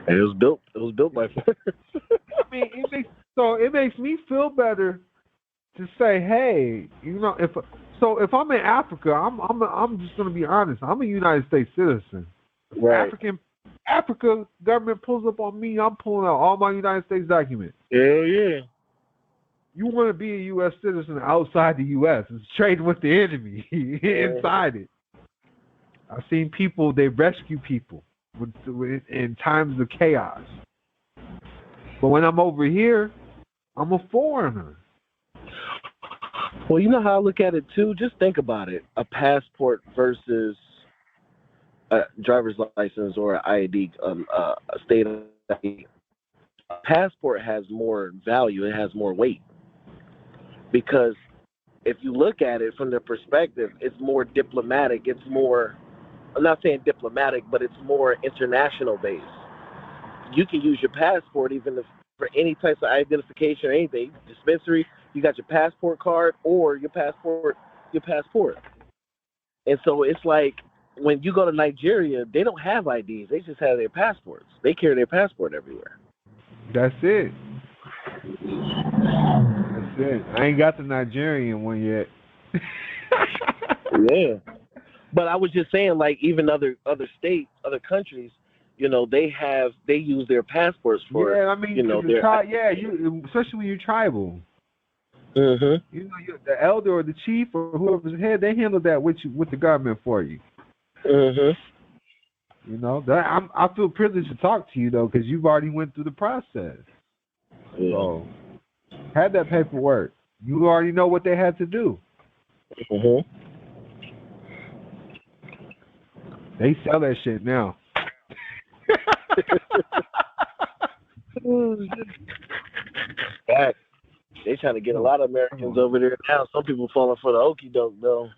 And it was built by foreigners. I mean, it makes me feel better to say, hey, you know, if I'm in Africa, I'm just gonna be honest. I'm a United States citizen. Right. Africa government pulls up on me, I'm pulling out all my United States documents. Hell yeah. You want to be a U.S. citizen outside the U.S. It's trading with the enemy inside it. I've seen people, they rescue people in times of chaos. But when I'm over here, I'm a foreigner. Well, you know how I look at it too? Just think about it. A passport versus a driver's license or an ID, a state ID. a passport has more value. It has more weight because if you look at it from their perspective, it's more diplomatic. It's more, I'm not saying diplomatic, but it's more international based. You can use your passport even if, for any types of identification or anything. Dispensary, you got your passport card or your passport. And so it's like when you go to Nigeria, they don't have IDs. They just have their passports. They carry their passport everywhere. That's it. That's it. I ain't got the Nigerian one yet. Yeah. But I was just saying, like, even other states, other countries, they use their passports for, yeah, I mean, especially when you're tribal. Mm-hmm. The elder or the chief or whoever's head, they handle that with the government for you. Mm-hmm. I feel privileged to talk to you though, because you've already went through the process. Yeah. So, had that paperwork. You already know what they had to do. Mm-hmm. They sell that shit now. Back. They trying to get a lot of Americans over there now. Some people falling for the okie doke though.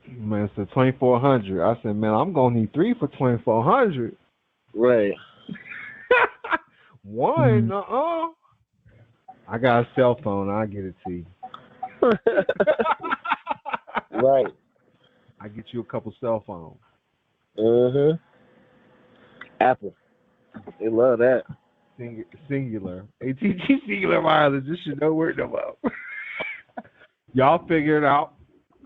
Man, it's the 2,400. I said, man, I'm gonna need 3 for 2,400. Right. One, I got a cell phone. I'll get it to you. Right. I get you a couple cell phones. Apple. They love that. Singular. AT&T Singular Wireless. This should know where no more. Y'all figure it out.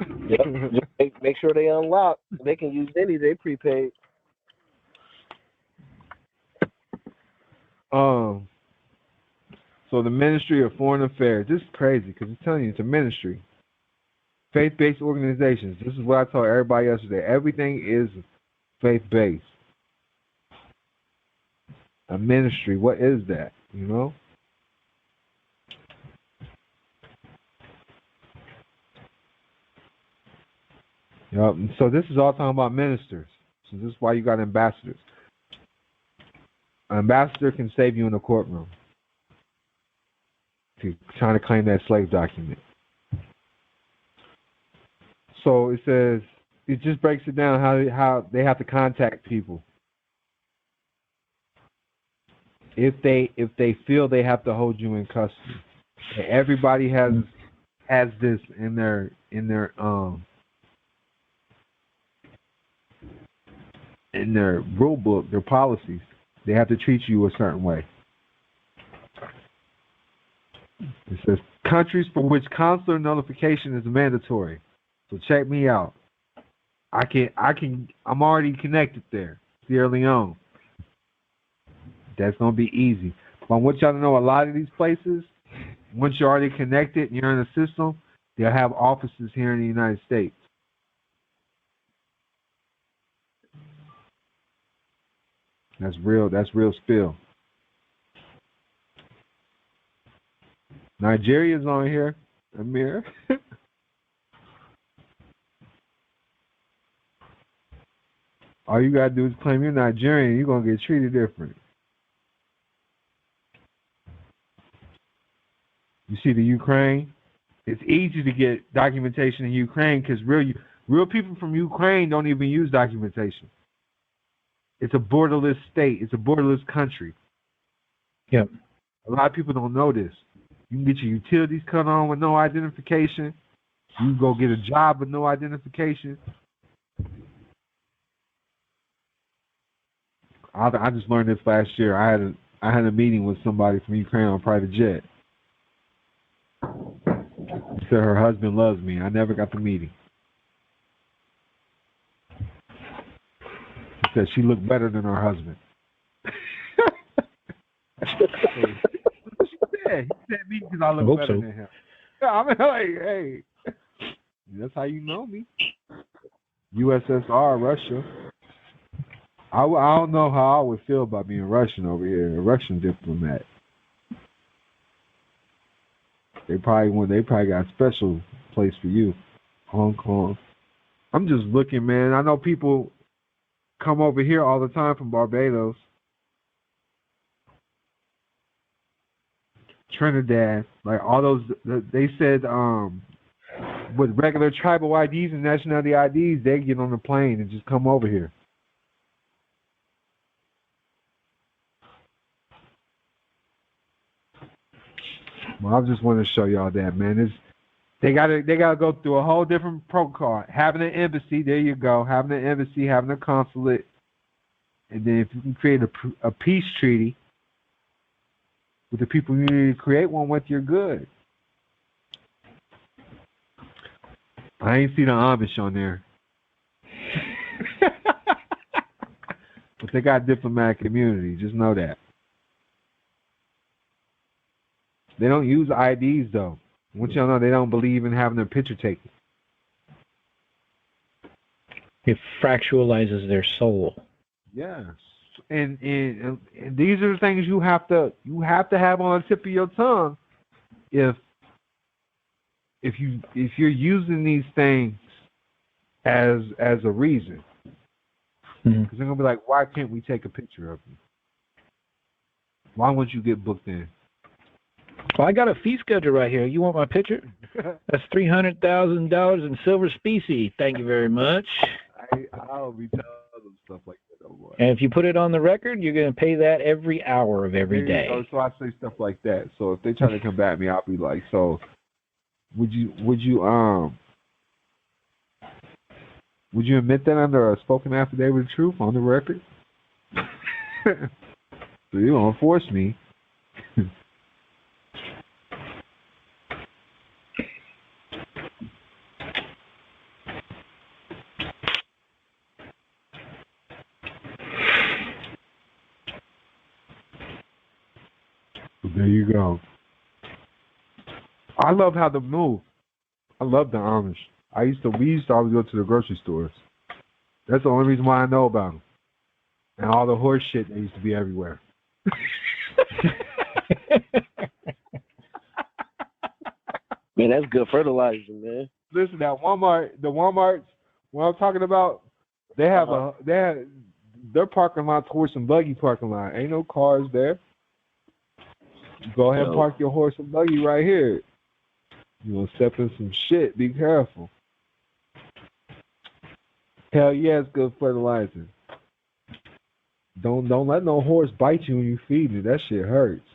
Yep. Just make sure they unlock. They can use any. They prepaid. So the Ministry of Foreign Affairs. This is crazy because I'm telling you, it's a ministry. Faith-based organizations. This is what I told everybody yesterday. Everything is faith-based. A ministry. What is that? Yep. So this is all talking about ministers. So this is why you got ambassadors. An ambassador can save you in the courtroom. If you're trying to claim that slave document. So it says, it just breaks it down how they have to contact people. If they feel they have to hold you in custody. Everybody has this in their rule book, their policies. They have to treat you a certain way. It says countries for which consular notification is mandatory. So check me out. I'm already connected there. Sierra Leone. That's gonna be easy. But I want y'all to know a lot of these places, once you're already connected and you're in the system, they'll have offices here in the United States. That's real spill. Nigeria's on here, Amir. All you gotta do is claim you're Nigerian, you're gonna get treated different. You see the Ukraine? It's easy to get documentation in Ukraine because real people from Ukraine don't even use documentation. It's a borderless state. It's a borderless country. Yep. A lot of people don't know this. You can get your utilities cut on with no identification. You can go get a job with no identification. I just learned this last year. I had a meeting with somebody from Ukraine on a private jet. She said her husband loves me. I never got the meeting. She said she looked better than her husband. He said me because I look better than him. Yeah, I mean, like, hey, that's how you know me. USSR, Russia. I don't know how I would feel about being Russian over here, a Russian diplomat. They probably got a special place for you. Hong Kong. I'm just looking, man. I know people come over here all the time from Barbados. Trinidad, like all those. They said with regular tribal IDs and nationality IDs, they get on the plane and just come over here. Well, I just want to show y'all that, man. They gotta go through a whole different protocol. Having an embassy, there you go. Having an embassy, having a consulate, and then if you can create a peace treaty with the people you need to create one with, you're good. I ain't seen the Amish on there. But they got diplomatic immunity. Just know that. They don't use IDs, though. I want y'all to know they don't believe in having their picture taken. It fractualizes their soul. Yes. And these are the things you have to have on the tip of your tongue if you're using these things as a reason. Because they're gonna be like, why can't we take a picture of you? Why won't you get booked in? Well, I got a fee schedule right here. You want my picture? That's $300,000 in silver specie. Thank you very much. I'll be telling them stuff like that. Oh boy. And if you put it on the record, you're going to pay that every hour of every day. So I say stuff like that. So if they try to come at me, I'll be like, so would you admit that under a spoken affidavit of truth on the record? So you don't force me. There you go. I love how they move. I love the Amish. We used to always go to the grocery stores. That's the only reason why I know about them. And all the horse shit that used to be everywhere. Man, that's good fertilizer, man. Listen, the Walmarts, what I'm talking about, they have their parking lot's horse and buggy parking lot. Ain't no cars there. Go ahead and park your horse and buggy right here. You gonna step in some shit. Be careful. Hell yeah, it's good fertilizer. Don't let no horse bite you when you feed it. That shit hurts.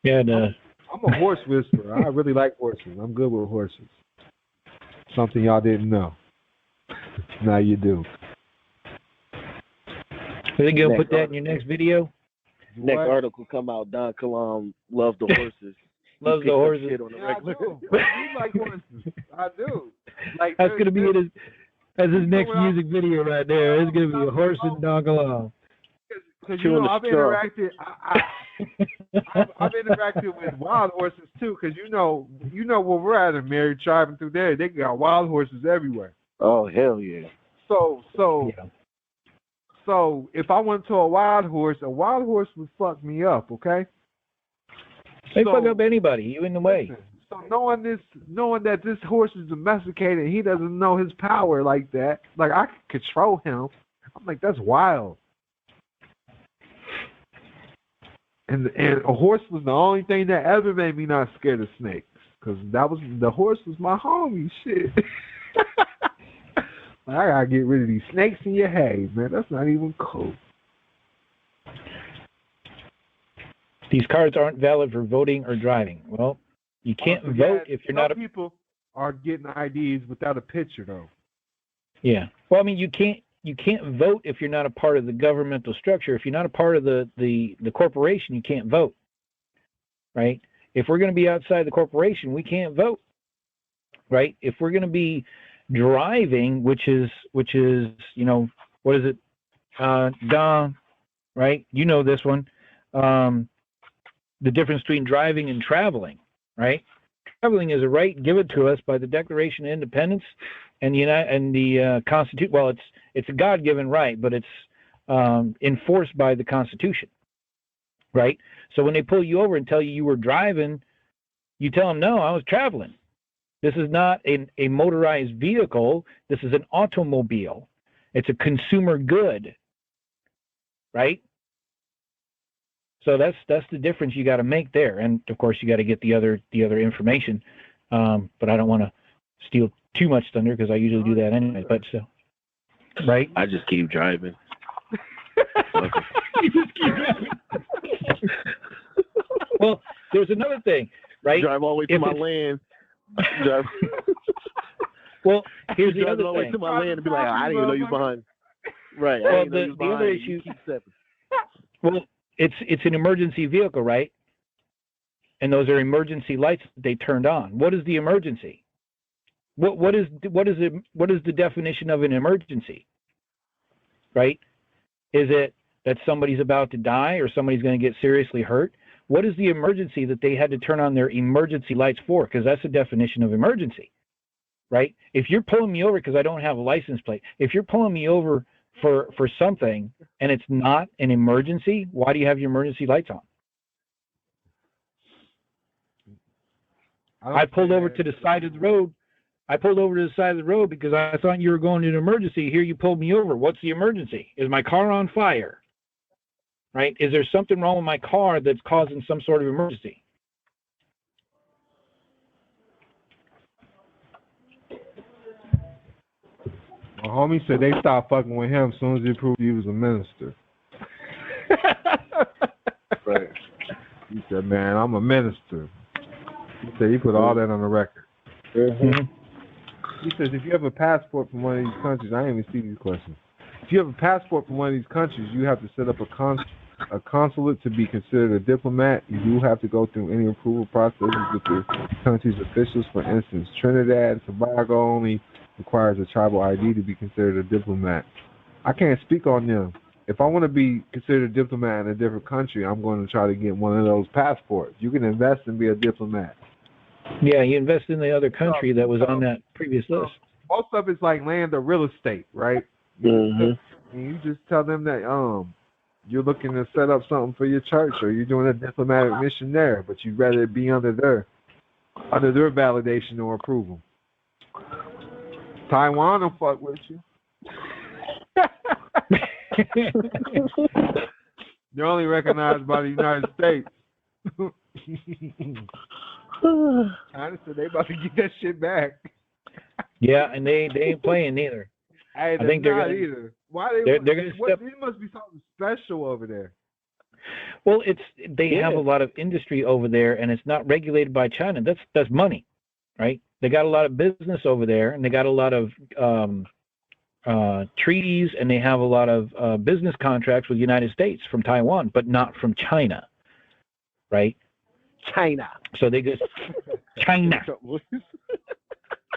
Yeah, I'm a horse whisperer. I really like horses. I'm good with horses. Something y'all didn't know. Now you do. Are they gonna put that in your next video? Next article come out. Don Kilam loved the horses. Loves the horses. Shit on the regular. I like horses. I do. Like that's gonna be his next music video right there. It's gonna be a horse and Don Kilam. Because I've interacted. I've interacted with wild horses too. Because you know where we're at in Mary driving through there. They got wild horses everywhere. Oh hell yeah. So if I went to a wild horse would fuck me up, okay? They fuck up anybody, you in the way. So knowing that this horse is domesticated, he doesn't know his power like that. Like I can control him. I'm like, that's wild. And a horse was the only thing that ever made me not scared of snakes, because the horse was my homie. Shit. I gotta get rid of these snakes in your hay, man. That's not even cool. These cards aren't valid for voting or driving. Well, you can't vote if you're not. People are getting IDs without a picture, though. Yeah. Well, I mean, you can't vote if you're not a part of the governmental structure. If you're not a part of the corporation, you can't vote. Right? If we're going to be outside the corporation, we can't vote. Right? If we're going to be driving, which is what is it, Don, right? You know this one. The difference between driving and traveling, right? Traveling is a right given to us by the Declaration of Independence and the Constitution. Well, it's a God-given right, but it's enforced by the Constitution, right? So when they pull you over and tell you were driving, you tell them, no, I was traveling. This is not a motorized vehicle. This is an automobile. It's a consumer good, right? So that's the difference you got to make there, and of course you got to get the other information. But I don't want to steal too much thunder because I usually do that anyway. But so, right? I just keep driving. You just keep driving. Well, there's another thing, right? Drive all the way to my land. Drive. Well, here's the drive other all the way thing. to my land and be like, I didn't even know you was behind. Right. Well, the other issue. Well, it's an emergency vehicle, right? And those are emergency lights that they turned on. What is the emergency? What is the definition of an emergency? Right? Is it that somebody's about to die or somebody's going to get seriously hurt? What is the emergency that they had to turn on their emergency lights for? Because that's the definition of emergency, right? If you're pulling me over because I don't have a license plate, if you're pulling me over for something and it's not an emergency, why do you have your emergency lights on? I pulled over to the side of the road. I pulled over to the side of the road because I thought you were going to an emergency. Here you pulled me over. What's the emergency? Is my car on fire? Right? Is there something wrong with my car that's causing some sort of emergency? My homie said they stopped fucking with him as soon as he proved he was a minister. Right. He said, man, I'm a minister. He said he put all that on the record. Mm-hmm. He says if you have a passport from one of these countries, I didn't even see these questions. If you have a passport from one of these countries, you have to set up a consulate to be considered a diplomat. You do have to go through any approval processes with the country's officials. For instance, Trinidad and Tobago only requires a tribal ID to be considered a diplomat. I can't speak on them. If I want to be considered a diplomat in a different country, I'm going to try to get one of those passports. You can invest and be a diplomat. Yeah, you invest in the other country that was on that previous list. Most of it's like land or real estate, right? Mm-hmm. And you just tell them that you're looking to set up something for your church or you're doing a diplomatic mission there, but you'd rather it be under their validation or approval. Taiwan will fuck with you. They're only recognized by the United States. China said they about to get that shit back. Yeah, and they ain't playing neither. Hey, I think they're not gonna, either. Why they're gonna step? There must be something special over there. Well, they have a lot of industry over there, and it's not regulated by China. That's money, right? They got a lot of business over there, and they got a lot of treaties, and they have a lot of business contracts with the United States from Taiwan, but not from China, right? China. So they just China.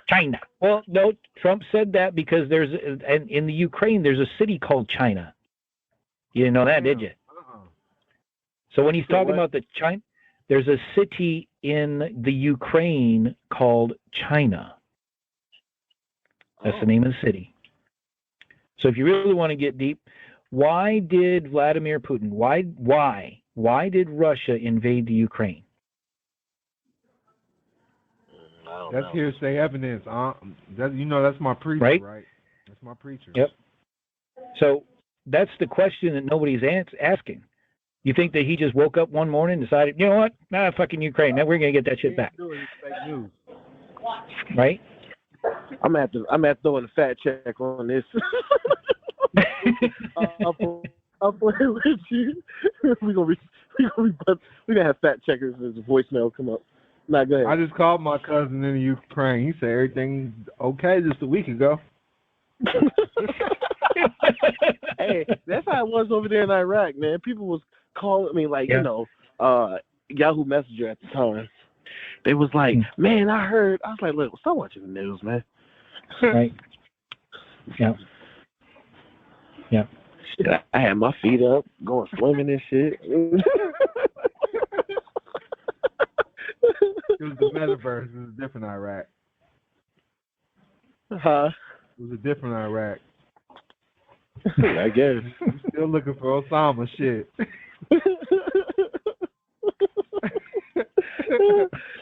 China. Well, no, Trump said that because in the Ukraine there's a city called China. You didn't know that, did you? So when he's talking about there's a city in the Ukraine called China. That's the name of the city. So if you really want to get deep, why did Vladimir Putin? Why did Russia invade the Ukraine? That's hearsay evidence. That's my preacher, right? That's my preacher. Yep. So that's the question that nobody's asking. You think that he just woke up one morning and decided, you know what? Nah, fucking Ukraine. Now we're gonna get that shit back. Fake news. Right? I'm gonna have to throw in a fat check on this. I'll play with you. We're gonna have fact checkers as a voicemail come up. Nah, go ahead. I just called my cousin in the Ukraine. He said everything's okay just a week ago. Hey, that's how it was over there in Iraq, man. People was calling me Yahoo Messenger at the time. They was like, man, I heard. I was like, look, stop watching the news, man. Right. Yeah. Yeah. Shit, I had my feet up, going swimming and shit. It was the metaverse. It was a different Iraq. Huh? It was a different Iraq. I guess. I'm still looking for Osama shit.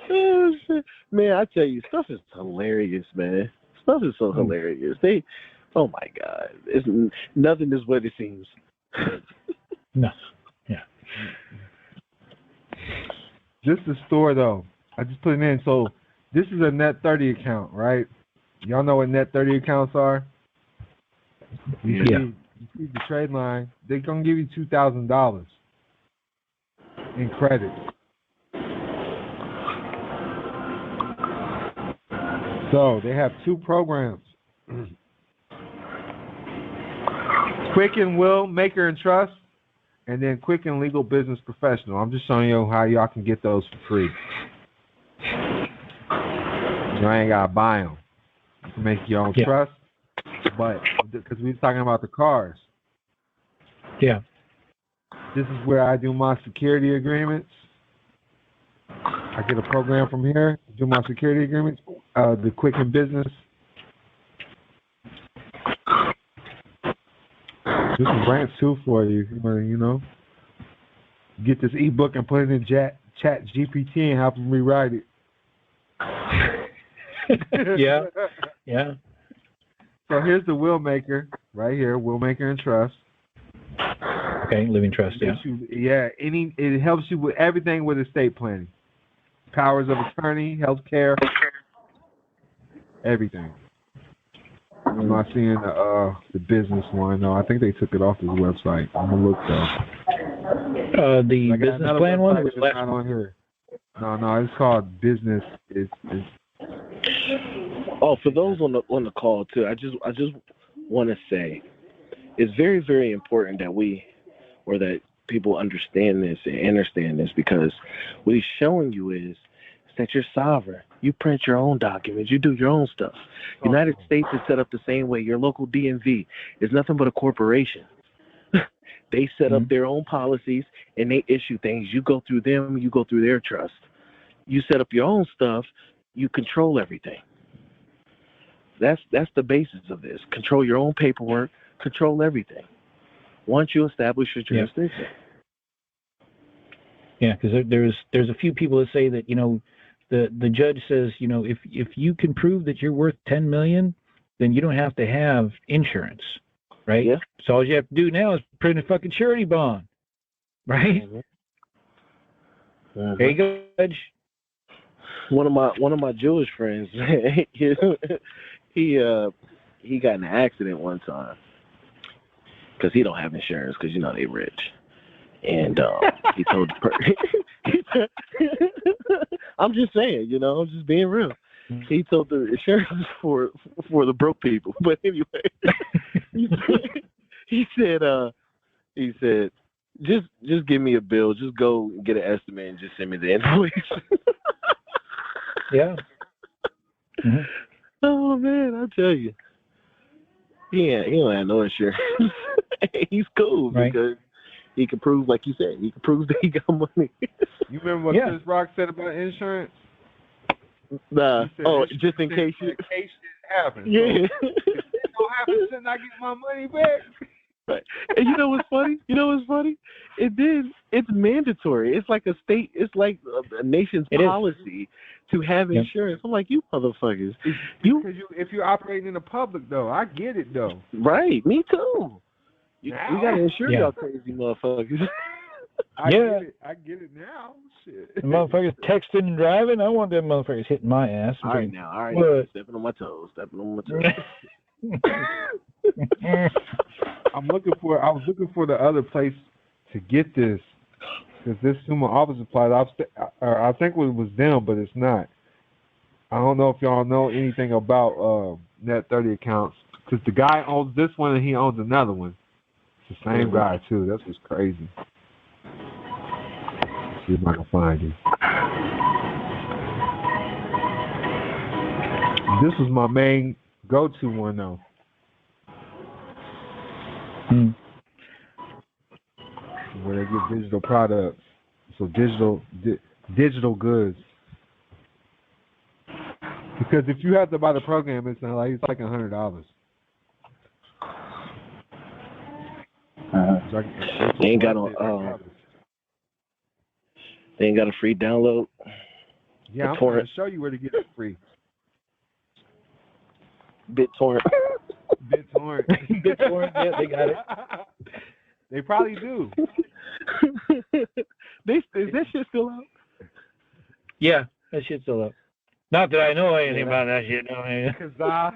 Oh, shit. Man, I tell you, stuff is hilarious, man. Stuff is so hilarious. Oh my God, nothing is what it seems. No. Yeah. This is the store though. I just put it in. So this is a net 30 account, right? Y'all know what net 30 accounts are? You see the trade line. They're gonna give you $2,000 in credit. So they have two programs. Quicken Will, Maker and Trust, and then Quicken Legal Business Professional. I'm just showing you how y'all can get those for free. You ain't got to buy them. You can make your own trust, but because we were talking about the cars. Yeah. This is where I do my security agreements. I get a program from here, do my security agreements, the Quicken Business. This is rant too for you, you know. Get this ebook and put it in Chat GPT and have them rewrite it. Yeah. Yeah. So here's the Will Maker right here, Will Maker and Trust. Okay, living trust. Yeah. It helps you with everything with estate planning, powers of attorney, healthcare, everything. I'm not seeing the business one. No, I think they took it off his website. I'm gonna look though. The business plan one was not on here. No, it's called business. Oh, for those on the call too, I just want to say, it's very, very important that people understand this and understand this, because what he's showing you is that you're sovereign. You print your own documents. You do your own stuff. United States is set up the same way. Your local DMV is nothing but a corporation. They set up their own policies and they issue things. You go through them. You go through their trust. You set up your own stuff. You control everything. That's the basis of this. Control your own paperwork. Control everything. Once you establish your jurisdiction. Yeah, because there's a few people that say that, you know, the judge says, you know, if you can prove that you're worth $10 million, then you don't have to have insurance, right? Yeah. So all you have to do now is print a fucking surety bond, right? Mm-hmm. There you go, Judge. One of my Jewish friends, he got in an accident one time because he don't have insurance because you know they rich, and he told the person, I'm just saying, you know, I'm just being real. He told the insurance for the broke people, but anyway, he said, just give me a bill, just go get an estimate and just send me the invoice. Yeah. Mm-hmm. Oh man, I tell you, he don't have no insurance. He's cool because he can prove, like you said, he can prove that he got money. You remember what Chris Rock said about insurance? Just in case shit happens. Yeah. So, if it don't happen, then I get my money back. Right. And you know what's funny? It's mandatory. It's like it's like a nation's policy to have insurance. I'm like, you motherfuckers. Because if you're operating in the public, though, I get it, though. Right, me too. We got to insure y'all crazy motherfuckers. I get it now. Shit. The motherfuckers texting and driving. I want them motherfuckers hitting my ass. All right, now. Stepping on my toes. I was looking for the other place to get this, because this human office supplies, I think it was them, but it's not. I don't know if y'all know anything about Net 30 accounts, because the guy owns this one and he owns another one. It's the same guy too. That's what's crazy. Let's see if I can find it. This was my main go-to one though. Where they get digital products, so digital goods. Because if you have to buy the program, it's like $100. They ain't got they ain't got a free download. Yeah, I'm going to show you where to get it free. BitTorrent. BitTorrent. BitTorrent, yeah, they got it. They probably do. Is that shit still out? Yeah, that shit's still up. Not that I know anything about that shit. No, Kazaa.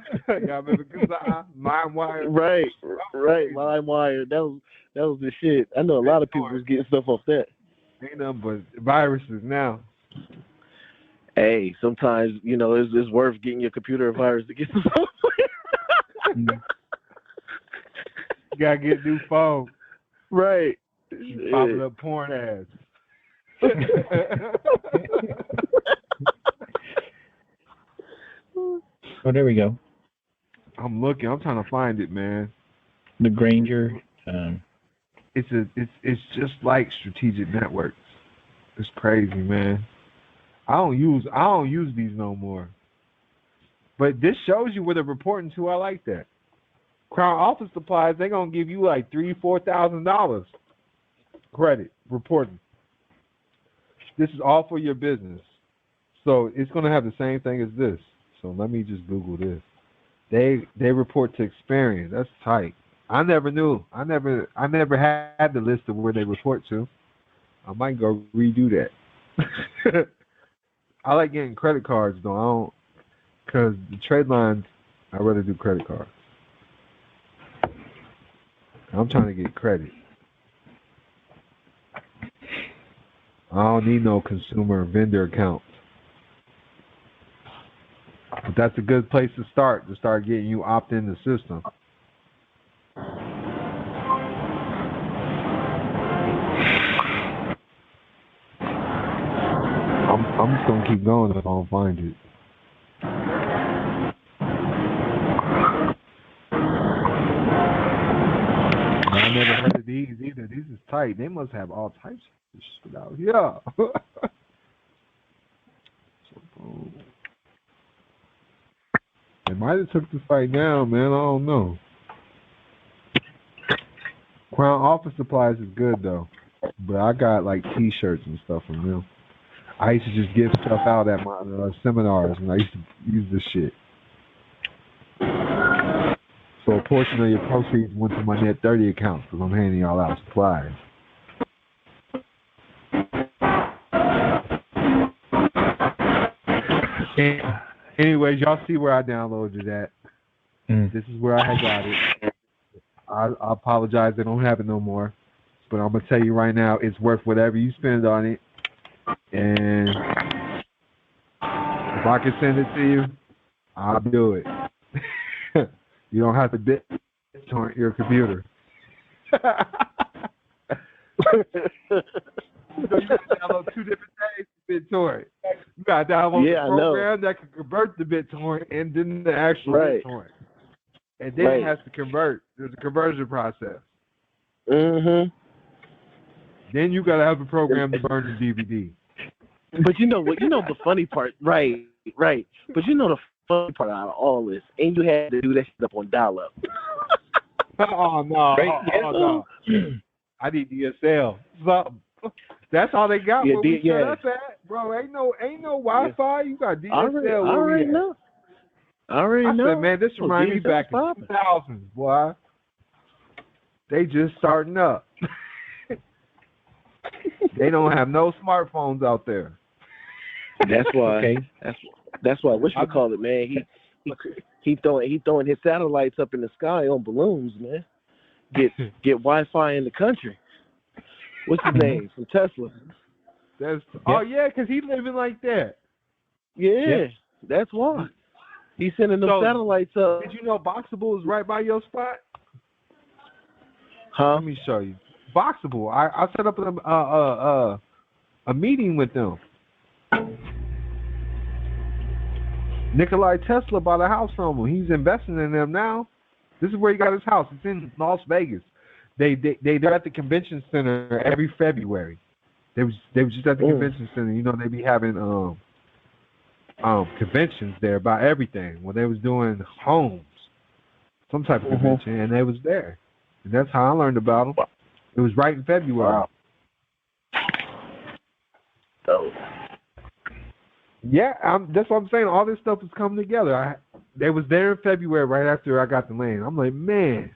Y'all remember Kazaa? LimeWire? Right. LimeWire. That was the shit. I know a lot of people was getting stuff off that. Ain't nothing but viruses now. Hey, sometimes, it's worth getting your computer a virus to get some software. You gotta get a new phone. Right. Popping up porn ads. Oh, there we go. I'm looking. I'm trying to find it, man. The Granger. It's just like strategic networks. It's crazy, man. I don't use these no more. But this shows you where they're reporting to. I like that. Crown Office Supplies, they're gonna give you like $3,000-$4,000 credit reporting. This is all for your business. So it's gonna have the same thing as this. So let me just Google this. They report to Experian. That's tight. I never knew. I never had the list of where they report to. I might go redo that. I like getting credit cards though. I don't, because the trade lines, I'd rather do credit cards. I'm trying to get credit. I don't need no consumer vendor account. But that's a good place to start getting you opt in the system. I'm just gonna keep going if I don't find it. I never heard of these either. These is tight. They must have all types of shit out here. They might have took the fight down, man. I don't know. Crown Office Supplies is good though, but I got like T-shirts and stuff from them. I used to just give stuff out at my seminars, and I used to use this shit. So a portion of your proceeds went to my Net 30 account because I'm handing y'all out supplies. And anyways, y'all see where I downloaded that. This is where I had got it. I apologize, I don't have it no more. But I'm going to tell you right now, it's worth whatever you spend on it. And if I can send it to you, I'll do it. You don't have to BitTorrent your computer. You can download 2 different days to BitTorrent. You got to download the program that can convert the BitTorrent and then the actual BitTorrent. And then it has to convert. There's a conversion process. Mm-hmm. Then you got to have a program to burn the DVD. But you know what? You know the funny part, right? But you know the funny part out of all this, and you had to do that shit up on dial-up. Oh no! No! I need DSL. Something. That's all they got. Where we set up at, bro. Ain't no Wi-Fi. You got DSL. I already know. I said, man, this reminds me back in 2000s, boy. They just starting up. They don't have no smartphones out there. That's why. Okay. That's why. Whatchamacallit, man? He throwing his satellites up in the sky on balloons, man. Get Wi-Fi in the country. What's his name from Tesla? Because he's living like that. Yeah, that's why. He's sending them satellites up. Did you know Boxable is right by your spot? Huh? Let me show you. Boxable. I set up a meeting with them. Nikolai Tesla bought a house from him. He's investing in them now. This is where he got his house. It's in Las Vegas. They're at the convention center every February. They was just at the convention center. You know, they be having conventions there about everything. When they was doing homes, some type of convention, and they was there. And that's how I learned about them. It was right in February. Wow. So. Yeah, that's what I'm saying. All this stuff is coming together. They was there in February right after I got the land. I'm like, man.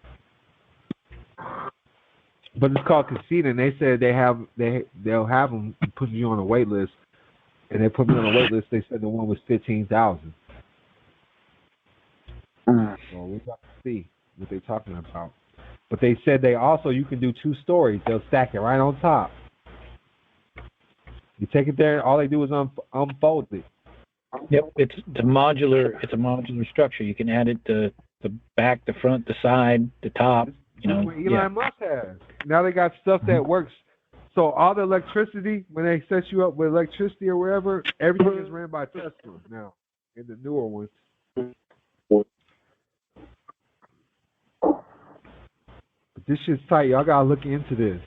But it's called Casita, and they said they'll have them putting you on a wait list and they put me on a wait list. They said the one was 15,000. So we're about to see what they're talking about. But they said you can do 2 stories. They'll stack it right on top. You take it there, all they do is unfold it. Yep, it's a modular structure. You can add it to the back, the front, the side, the top. That's what Elon Musk has. Now they got stuff that works. So all the electricity, when they set you up with electricity or wherever, everything is ran by Tesla now in the newer ones. But this shit's tight. Y'all gotta look into this.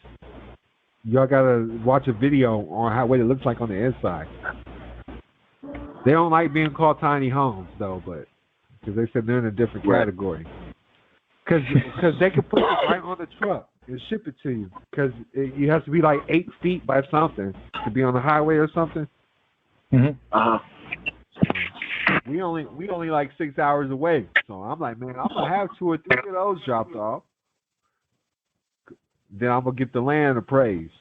Y'all gotta watch a video on what it looks like on the inside. They don't like being called tiny homes though, but because they said they're in a different category. Because they can put it right on the truck and ship it to you. Because you have to be like 8 feet by something to be on the highway or something. We only like 6 hours away. So I'm like, man, I'm gonna have 2 or 3 of those dropped off. Then I'm gonna get the land appraised.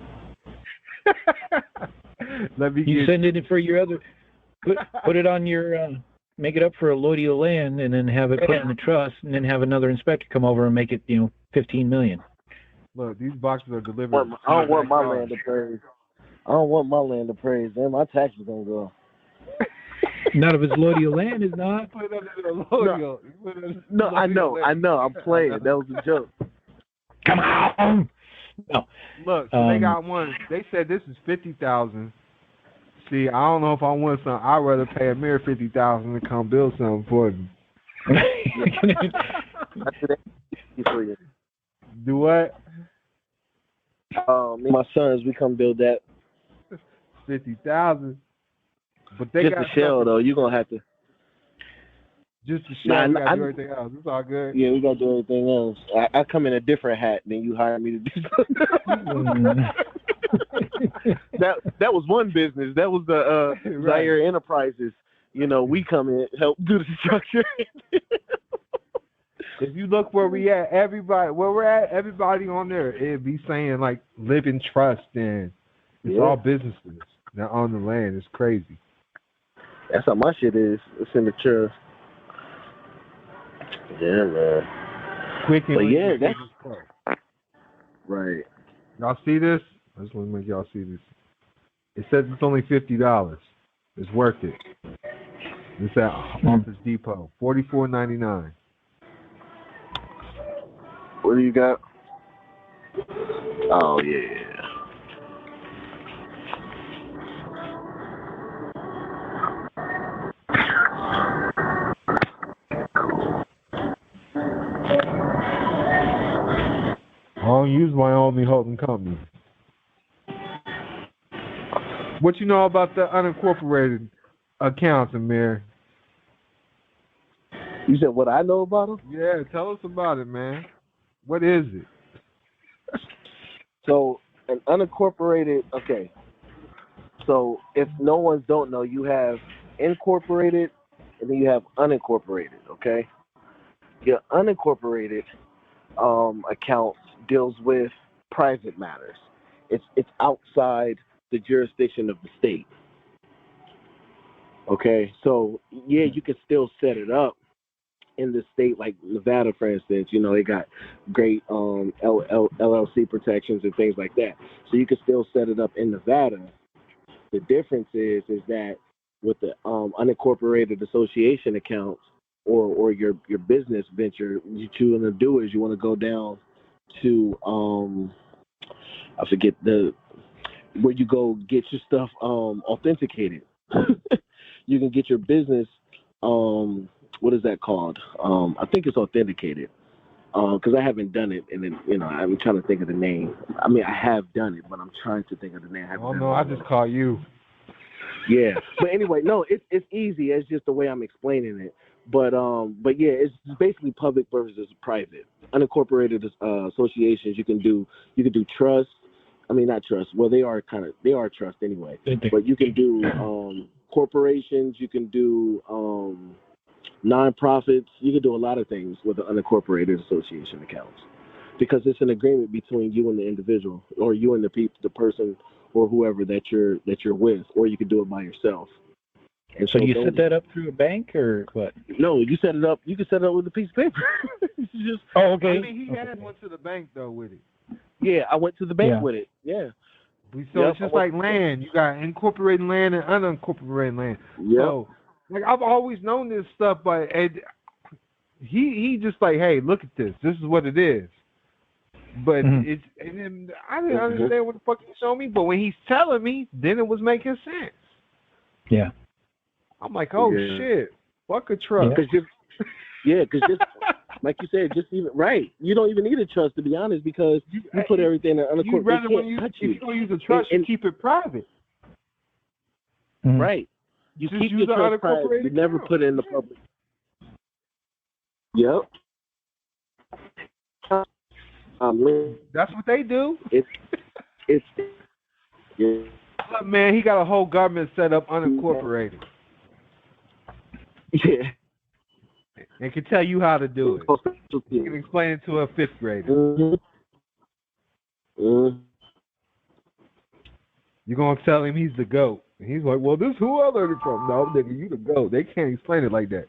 You send it for your other. Put it on your. Make it up for a load of land, and then have it put in the trust, and then have another inspector come over and make it, $15 million. Look, these boxes are delivered. I don't want my land appraised. I don't want my land appraised. Then my taxes gonna go. Not if it's Lodio land, is not. No, I know. I'm playing. That was a joke. Come on. No. Look, so they got one. They said this is 50,000. See, I don't know if I want something. I'd rather pay a mere 50,000 to come build something for me. Do what? Me and my sons, we come build that. 50,000. But they just got the shell though. You gonna have to. Just the shell. We gotta do everything else. It's all good. Yeah, we gotta do everything else. I come in a different hat than you hired me to do. that was one business. That was the Zaire Enterprises. We come in help do the structure. If you look where we're at, everybody on there, it'd be saying like living trust and it's all businesses that on the land. It's crazy. That's how my shit is. It's in the trust. Yeah, man. Quick and that's right. Y'all see this? I just want to make y'all see this. It says it's only $50. It's worth it. It's at Office Depot, $44.99. What do you got? Oh yeah. I don't use my own holding company. What you know about the unincorporated accounts, Amir? You said what I know about them? Yeah, tell us about it, man. What is it? So, an unincorporated, okay. So, if no one's don't know, you have incorporated and then you have unincorporated, okay? Your unincorporated accounts deals with private matters. It's outside the jurisdiction of the state. Okay, so yeah, you can still set it up in the state, like Nevada, for instance. They got great LLC protections and things like that. So you can still set it up in Nevada. The difference is that with the unincorporated association accounts or your business venture, what you want to do is you want to go down to I forget where you go get your stuff authenticated. You can get your business what is that called? I think it's authenticated. Because I haven't done it, and then I'm trying to think of the name. I mean, I have done it, but I'm trying to think of the name. I just call you. Yeah, but anyway, no, it's easy. It's just the way I'm explaining it. But yeah, it's basically public versus private. Unincorporated associations, you can do trust. I mean, not trust. Well, they are trust anyway. But you can do corporations. You can do nonprofits. You can do a lot of things with the unincorporated association accounts because it's an agreement between you and the individual, or you and the person, or whoever that you're with, or you can do it by yourself. And So you don't- set that up through a bank or what? No, you set it up. You can set it up with a piece of paper. It's just Oh, okay. I mean, he had went to the bank though with it. yeah. I went to the bank Yeah. with it. Yeah. So Yep, it's just I like went- land. You got incorporated land and unincorporated land. Yep. So, like I've always known this stuff, but he just like, hey, look at this. This is what it is. But it's and then I didn't understand what the fuck he showed me. But when he's telling me, then it was making sense. Yeah. I'm like, oh Yeah. shit, fuck a trust. Because just like you said, just even right. You don't even need a trust, to be honest, because you put everything in unincorporated. You'd rather They when can't you touch if you don't use a trust, you keep it private. Right. You Just keep use your the trust private. You unincorporated never account. put it in the public. Yep. That's what they do. It's yeah. Look, man, he got a whole government set up unincorporated. Yeah. And can tell you how to do it. You can explain it to a fifth grader. You're gonna tell him he's the GOAT. And he's like, well, this who I learned it from. No, nigga, you the GOAT. They can't explain it like that.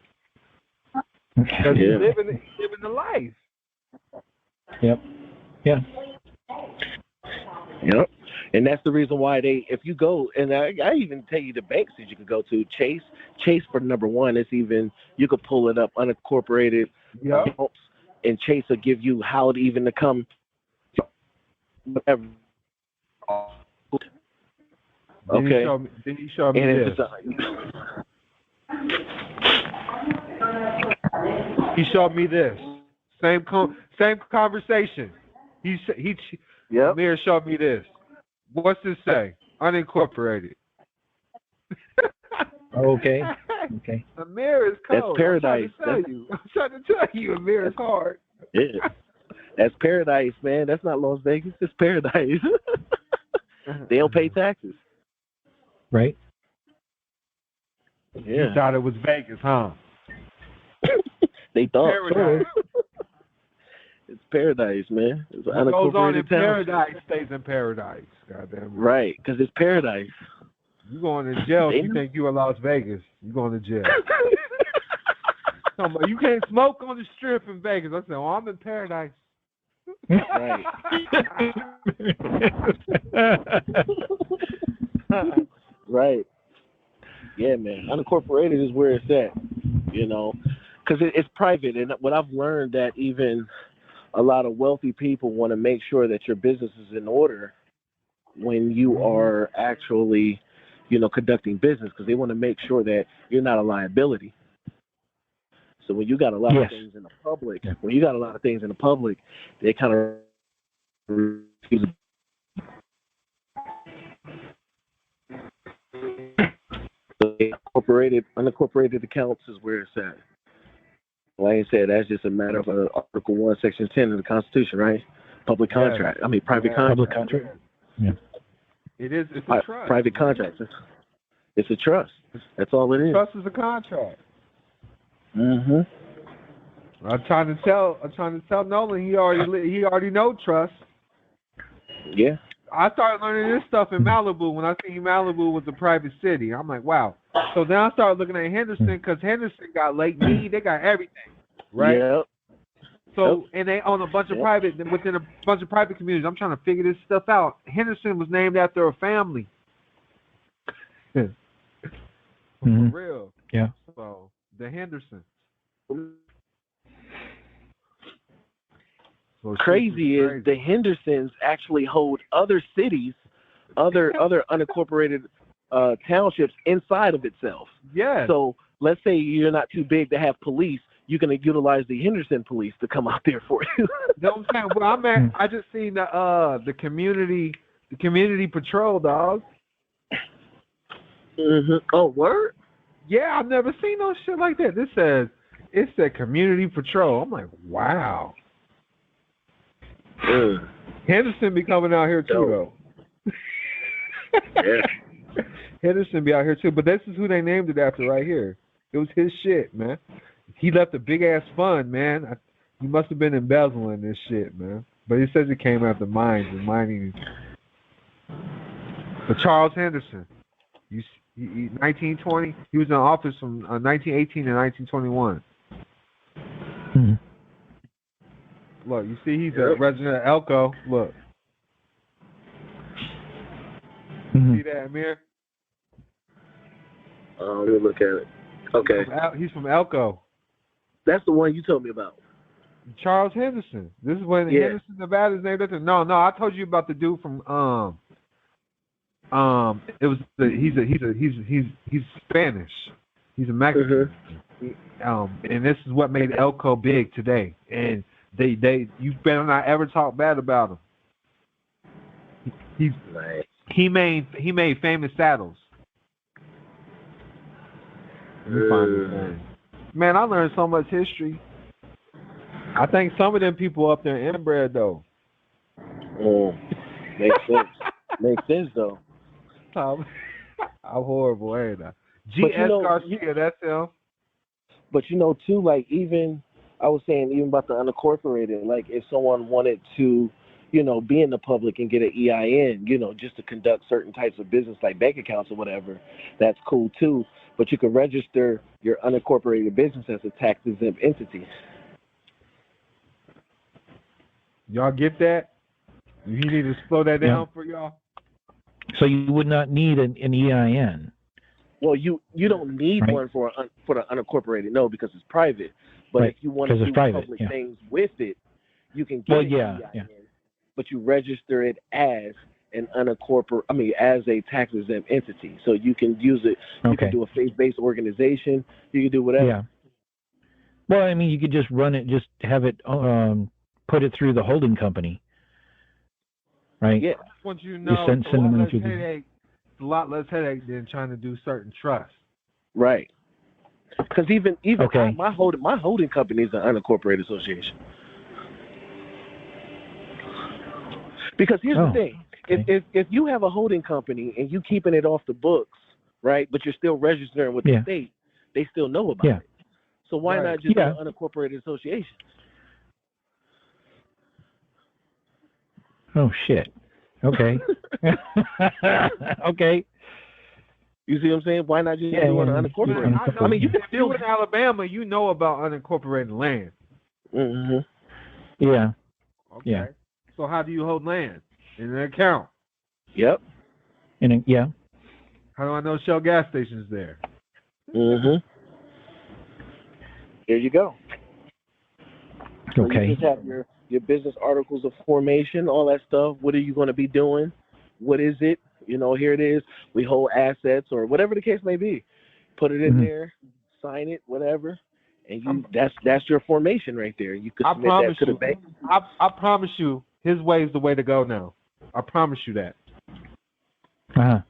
Because he's living the life. Yep. Yeah. Yep. And that's the reason why if you go, and I even tell you the banks that you could go to, Chase for number one, it's even, you could pull it up, unincorporated accounts, and Chase will give you how to even to come, whatever. Okay. Then he showed me And this. He showed me this. Same conversation. Amir showed me this. What's this say? Unincorporated. Okay. Okay. Amir is cold. That's paradise. I'm trying to tell you, Amir is hard. Yeah. That's paradise, man. That's not Las Vegas. It's paradise. They don't pay taxes. Right. Yeah. You thought it was Vegas, huh? They thought. Paradise. It's paradise, man. It's What goes on in unincorporated town. paradise stays in paradise. Goddamn. Right, because it's paradise. You going to jail if you think you in Las Vegas. You going to jail. You can't smoke on the strip in Vegas. I said, oh, I'm in paradise. Right. Right. Yeah, man. Unincorporated is where it's at, because it's private. And what I've learned that even a lot of wealthy people want to make sure that your business is in order when you are actually, conducting business, because they want to make sure that you're not a liability. So when you got a lot of things in the public, they kind of refuse. Unincorporated accounts is where it's at. Like I said, that's just a matter of Article 1, Section 10 of the Constitution, right? Public contract. I mean, private contract. Public contract. Yeah. It is. It's a trust. Private contract. It's a trust. That's all it is. Trust is a contract. Mm-hmm. I'm trying to tell Nolan he already know trust. Yeah. I started learning this stuff in Malibu when I seen Malibu was a private city. I'm like, wow. So then I started looking at Henderson, because Henderson got Lake Mead, they got everything, right? Yep. So and they own a bunch of private within a bunch of private communities. I'm trying to figure this stuff out. Henderson was named after a family. For real. Yeah. So the Hendersons. So crazy is the Hendersons actually hold other cities, other unincorporated townships inside of itself. Yeah. So let's say you're not too big to have police, you're going to utilize the Henderson police to come out there for you. No, I'm saying, well, I just seen the community patrol, dog. Mm-hmm. Oh, word? Yeah, I've never seen no shit like that. It said community patrol. I'm like, wow. Henderson be coming out here too, though. Yeah. Henderson be out here too, but this is who they named it after right here. It was his shit, man. He left a big ass fund, man. He must have been embezzling this shit, man. But it says it came out the mines and mining. But Charles Henderson, 1920. He was in office from 1918 to 1921. Hmm. Look, you see, he's a resident of Elko. Look. Mm-hmm. See that, Amir? Let me look at it. Okay. He's from Elko. That's the one you told me about. Charles Henderson. This is when Henderson, Nevada is named after. No, I told you about the dude from it was he's Spanish. He's a Mexican. And this is what made Elko big today. And you better not ever talk bad about him. He made famous saddles. Man, I learned so much history. I think some of them people up there inbred though. Makes sense. Makes sense though. I'm horrible, ain't I? G.S. Garcia, that's him. But you know too, like even I was saying even about the unincorporated, like if someone wanted to, you know, be in the public and get an EIN, you know, just to conduct certain types of business like bank accounts or whatever, that's cool too. But you can register your unincorporated business as a tax exempt entity. Y'all get that? You need to slow that down for y'all. So you would not need an EIN. Well, you don't need one for the unincorporated, no, because it's private. But if you want to do public things with it, you can get an EIN. But you register it as an as a tax exempt entity. So you can use it. You can do a faith-based organization. You can do whatever. Yeah. Well, I mean, you could just run it, just have it, put it through the holding company. Right? Yeah. Once you know, it's a lot less headache than trying to do certain trusts. Right. Because even my holding company is an unincorporated association. Because here's the thing: if you have a holding company and you keeping it off the books, right, but you're still registering with the state, they still know about it. So why not just an unincorporated association? Oh shit. Okay. Okay. You see what I'm saying? Why not just do an unincorporated? I mean, if you're in Alabama, you know about unincorporated land. Mm-hmm. Yeah. Okay. Yeah. So how do you hold land in an account? Yep. How do I know Shell gas station's there? Mm-hmm. Here you go. So okay. You just have your business articles of formation, all that stuff. What are you going to be doing? What is it? You know, here it is. We hold assets or whatever the case may be. Put it in there, sign it, whatever. And that's your formation right there. You could submit that to the bank. I promise you, his way is the way to go now. I promise you that. Uh-huh.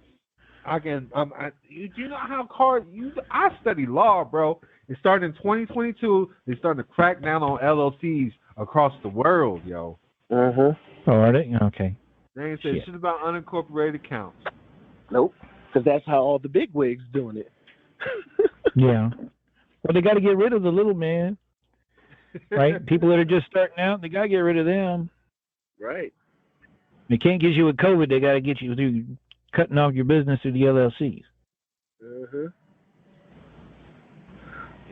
You know how hard I study law, bro. It started in 2022. They're starting to crack down on LLCs across the world, yo. Mm-hmm. Oh, are they? Okay. They ain't say shit about unincorporated accounts. Nope. Because that's how all the big wigs doing it. Yeah. Well, they got to get rid of the little man, right? People that are just starting out, they got to get rid of them. Right. They can't get you with COVID. They got to get you through cutting off your business through the LLCs. Mm-hmm.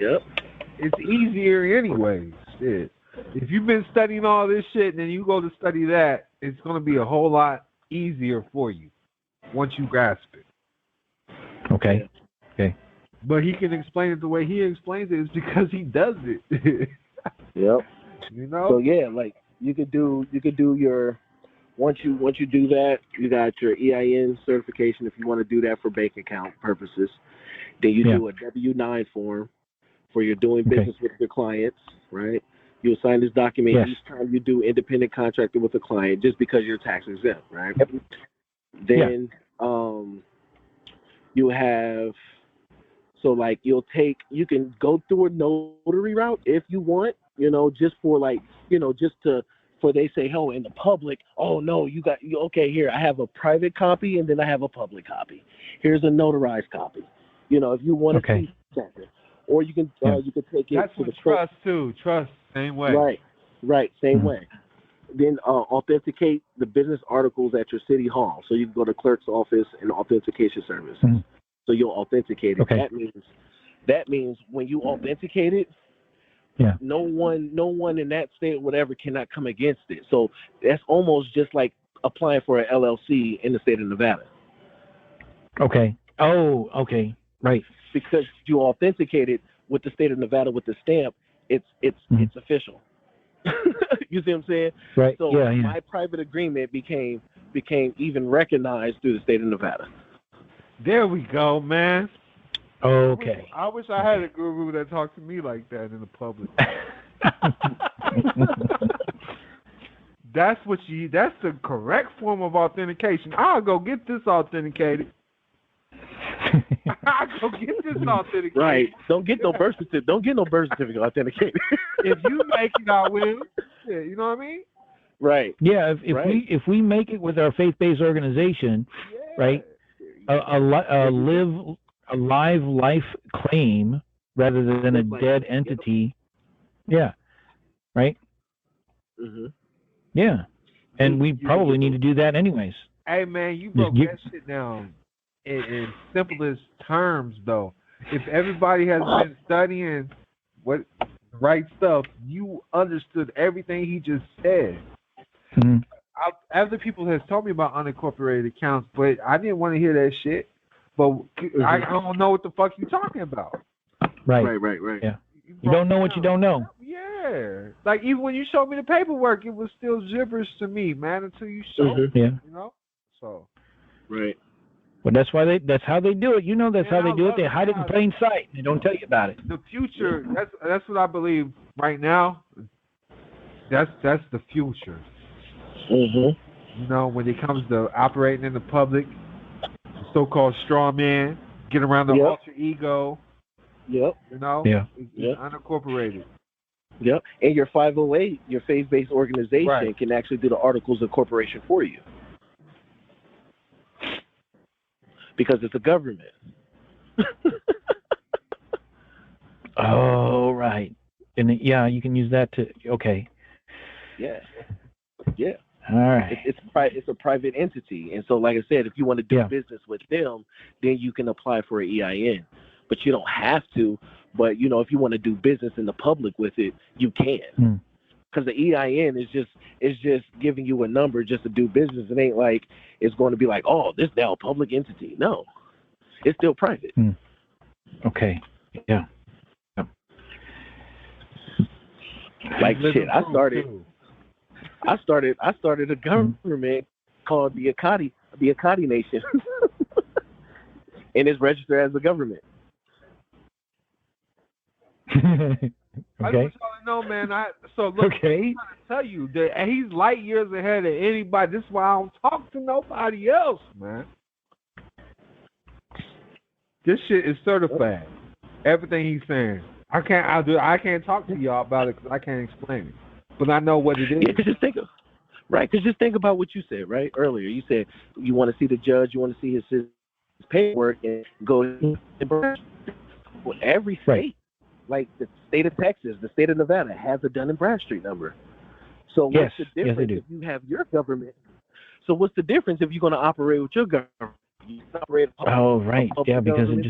Yep. It's easier anyways. Shit. If you've been studying all this shit and then you go to study that, it's going to be a whole lot easier for you once you grasp it. Okay. Okay. But he can explain it the way he explains it is because he does it. Yep. You know? So yeah, like you could do your once you do that, you got your EIN certification if you want to do that for bank account purposes. Then you do a W-9 form for your doing business with your clients, right? You'll sign this document each time you do independent contracting with a client just because you're tax exempt, right? Yep. Then you have you can go through a notary route if you want, just for they say, oh, in the public, oh no, here, I have a private copy and then I have a public copy. Here's a notarized copy. If you want to see something. Or you can take it That's to with the trust too. Trust, same way. Right, same way. Then authenticate the business articles at your city hall. So you can go to clerk's office and authentication service. Mhm. So you'll authenticate it. Okay. That means when you authenticate it, Yeah. no one in that state or whatever cannot come against it. So that's almost just like applying for an LLC in the state of Nevada. Okay. Oh, okay. Right. Because you authenticate it with the state of Nevada with the stamp, it's official. You see what I'm saying? Right. So Yeah. my private agreement became even recognized through the state of Nevada. There we go, man. Okay. I wish I had a guru that talked to me like that in the public. That's the correct form of authentication. I'll go get this authenticated. I'll go get this authenticated. Right. Don't get no birth certificate authenticated. If you make it, I will. Yeah, you know what I mean? Right. Yeah. If Right. if we make it with our faith-based organization, right? A live life claim rather than a dead entity. Yeah. Right. Mm-hmm. Yeah. And we probably need to do that anyways. Hey, man, you broke that shit down in simplest terms, though. If everybody has been studying what right stuff, you understood everything he just said. Mm-hmm. Other people has told me about unincorporated accounts, but I didn't want to hear that shit. But I don't know what the fuck you're talking about. Right. Right. Yeah. You don't know what you don't know. Yeah. Like, even when you showed me the paperwork, it was still gibberish to me, man, until you showed me, Yeah. you know? So. Right. But that's how they do it. You know, that's how they do it. They hide it in plain sight. They don't tell you about it. The future, that's what I believe right now. That's the future. Mm-hmm. You know, when it comes to operating in the public, the so-called straw man, get around the alter ego. Yep. You know? Yeah. It's unincorporated. Yep. And your 508, your faith-based organization, can actually do the articles of corporation for you. Because it's a government. Oh, right. And you can use that to. Okay. Yeah. All right. It's a private entity, and so, like I said, if you want to do business with them, then you can apply for an EIN. But you don't have to. But if you want to do business in the public with it, you can. Because the EIN is just giving you a number just to do business. It ain't like it's going to be like, oh, this now a public entity. No, it's still private. Okay. Yeah. Like shit, I started a government called the Akati Nation, and it's registered as a government. I just want y'all to know, man. Look, I'm trying to tell you that he's light years ahead of anybody. This is why I don't talk to nobody else, man. This shit is certified. Everything he's saying. I can't talk to y'all about it because I can't explain it. But I know what it is. Yeah, because just think about what you said, right? Earlier, you said you want to see the judge, you want to see his paperwork, and go. Every state, like the state of Texas, the state of Nevada, has a Dun and Bradstreet number. So what's the difference if you have your government? So what's the difference if you're going to operate with your government? You operate right. Yeah, because it'd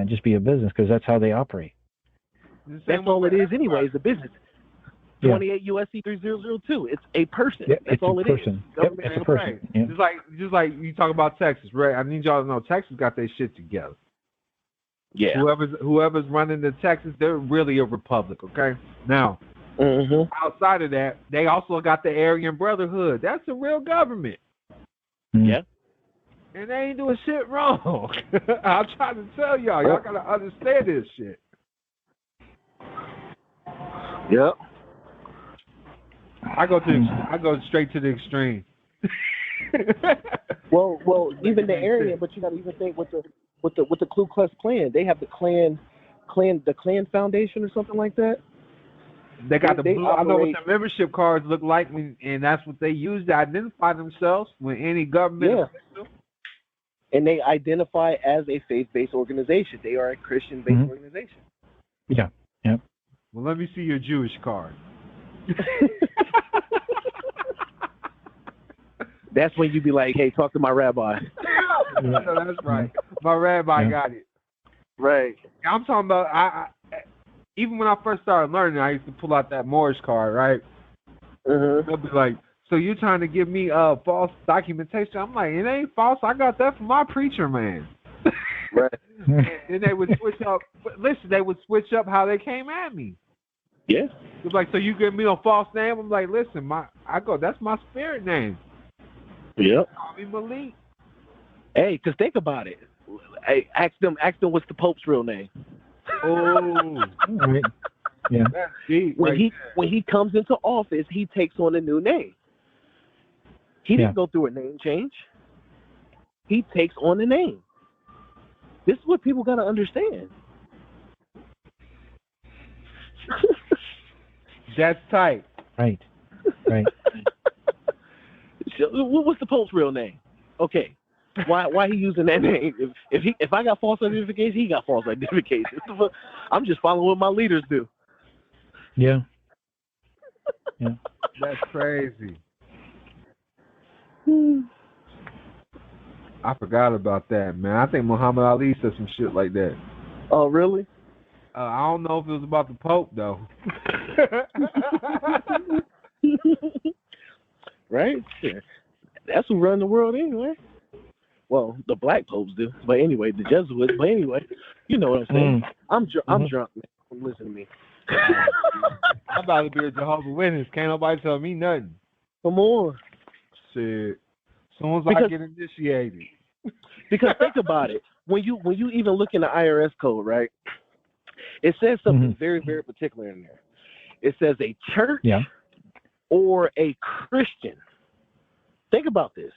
just be a business because that's how they operate. That's all it is anyway, is a business. 28 U.S.C. 3002. It's a person. Yep, That's all it is. It's a person. Yeah. Just like you talk about Texas, right? I need y'all to know Texas got their shit together. Yeah. Whoever's running the Texas, they're really a republic, okay? Now, outside of that, they also got the Aryan Brotherhood. That's a real government. Yeah. And they ain't doing shit wrong. I'm trying to tell y'all. Y'all got to understand this shit. Yep. I go straight to the extreme. well, even the Aryan, but you got to even think with the Ku Klux Klan. They have the Klan Foundation or something like that. They got I know what the membership cards look like, and that's what they use to identify themselves with any government. Yeah. And they identify as a faith-based organization. They are a Christian-based organization. Yeah. Yep. Well, let me see your Jewish card. That's when you be like, hey, talk to my rabbi. No, that's right. My rabbi got it. Right. I'm talking about, I even when I first started learning, I used to pull out that Morse card, right? They'll be like, so you're trying to give me false documentation? I'm like, it ain't false. I got that from my preacher, man. Right. And they would switch up. Listen, they would switch up how they came at me. Yeah. It's like, so you give me a false name? I'm like, listen, that's my spirit name. Yep. Call me Malik. Hey, because think about it. Hey, ask them what's the Pope's real name. Oh. Right. Yeah. That's deep. When right when he comes into office, he takes on a new name. He didn't go through a name change. He takes on a name. This is what people got to understand. That's tight. Right. Right. So, what's the Pope's real name? Okay. Why he using that name? If I got false identification, he got false identification. I'm just following what my leaders do. Yeah. Yeah. That's crazy. I forgot about that, man. I think Muhammad Ali said some shit like that. Oh, really? I don't know if it was about the Pope, though. Right? Yeah. That's who run the world anyway. Well, the black popes do. But anyway, the Jesuits. But anyway, you know what I'm saying. I'm drunk, man. Listen to me. I'm about to be a Jehovah's Witness. Can't nobody tell me nothing. Come on. Shit. As soon as I get initiated. Because think about it. When you even look in the IRS code, right? It says something very, very particular in there. It says a church or a Christian. Think about this.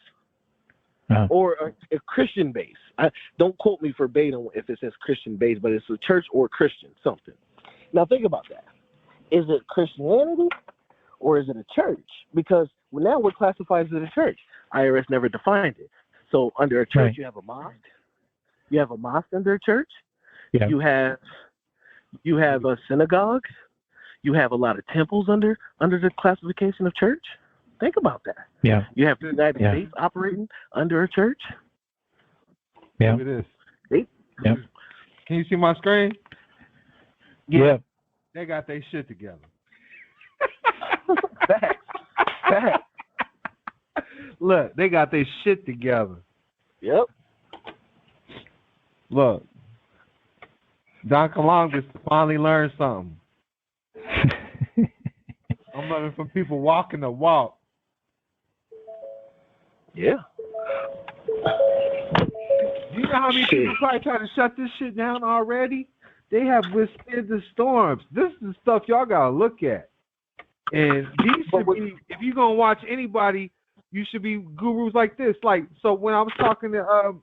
Or a Christian base. Don't quote me verbatim if it says Christian base, but it's a church or Christian something. Now think about that. Is it Christianity or is it a church? Because now we're classified as a church. IRS never defined it. So under a church, you have a mosque. You have a mosque under a church. Yeah. You have a synagogue. You have a lot of temples under the classification of church. Think about that. Yeah. You have the United States operating under a church. Yeah. Look at this. Yeah. Can you see my screen? Yeah. They got their shit together. Facts. Look, they got their shit together. Yep. Look. Don Kilam just finally learned something. I'm learning from people walking the walk. Yeah. You know how many people probably trying to shut this shit down already? They have withstood the storms. This is the stuff y'all gotta look at. And these should be, if you're gonna watch anybody, you should be gurus like this. Like, so when I was talking to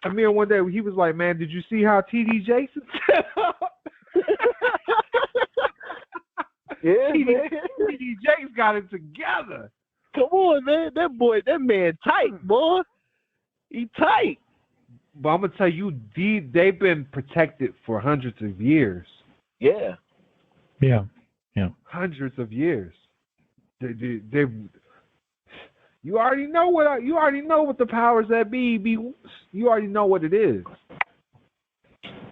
Amir one day, he was like, "Man, did you see how TD Jason set up?" Yeah, TD Jason got it together. Come on, man. That man tight, boy. He tight. But I'm gonna tell you, they've been protected for hundreds of years. Yeah. Yeah. Yeah. Hundreds of years. They you already know what the powers that be. You already know what it is.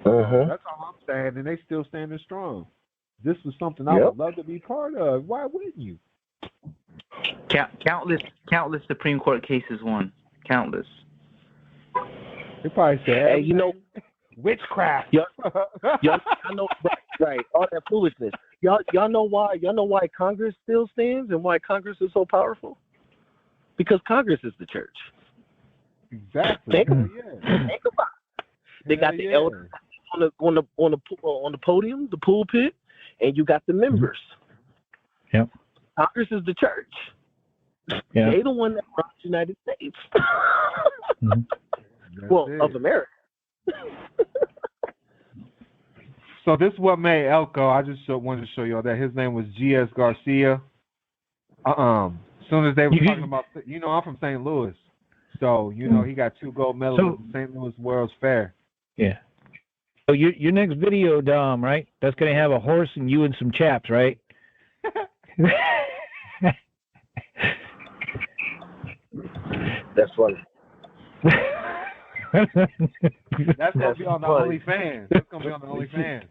That's all I'm saying, and they still standing strong. This was something I would love to be part of. Why wouldn't you? Countless Supreme Court cases won. Countless. They probably said, "Hey, you know, witchcraft." Y'all know, right? All that foolishness. Y'all know why? Y'all know why Congress still stands and why Congress is so powerful? Because Congress is the church. Exactly. Think about it. They got the elders on the podium, the pulpit, and you got the members. Yep. Congress is the church. Yeah. They the one that runs the United States. Well, of America. So this is what made Elko. I just wanted to show y'all that his name was G.S. Garcia. As soon as they were talking about, I'm from St. Louis, so he got 2 gold medals at the St. Louis World's Fair. Yeah. So your next video, Dom, right? That's gonna have a horse and you and some chaps, right? That's funny. That's gonna be on the OnlyFans. That's gonna be on the OnlyFans.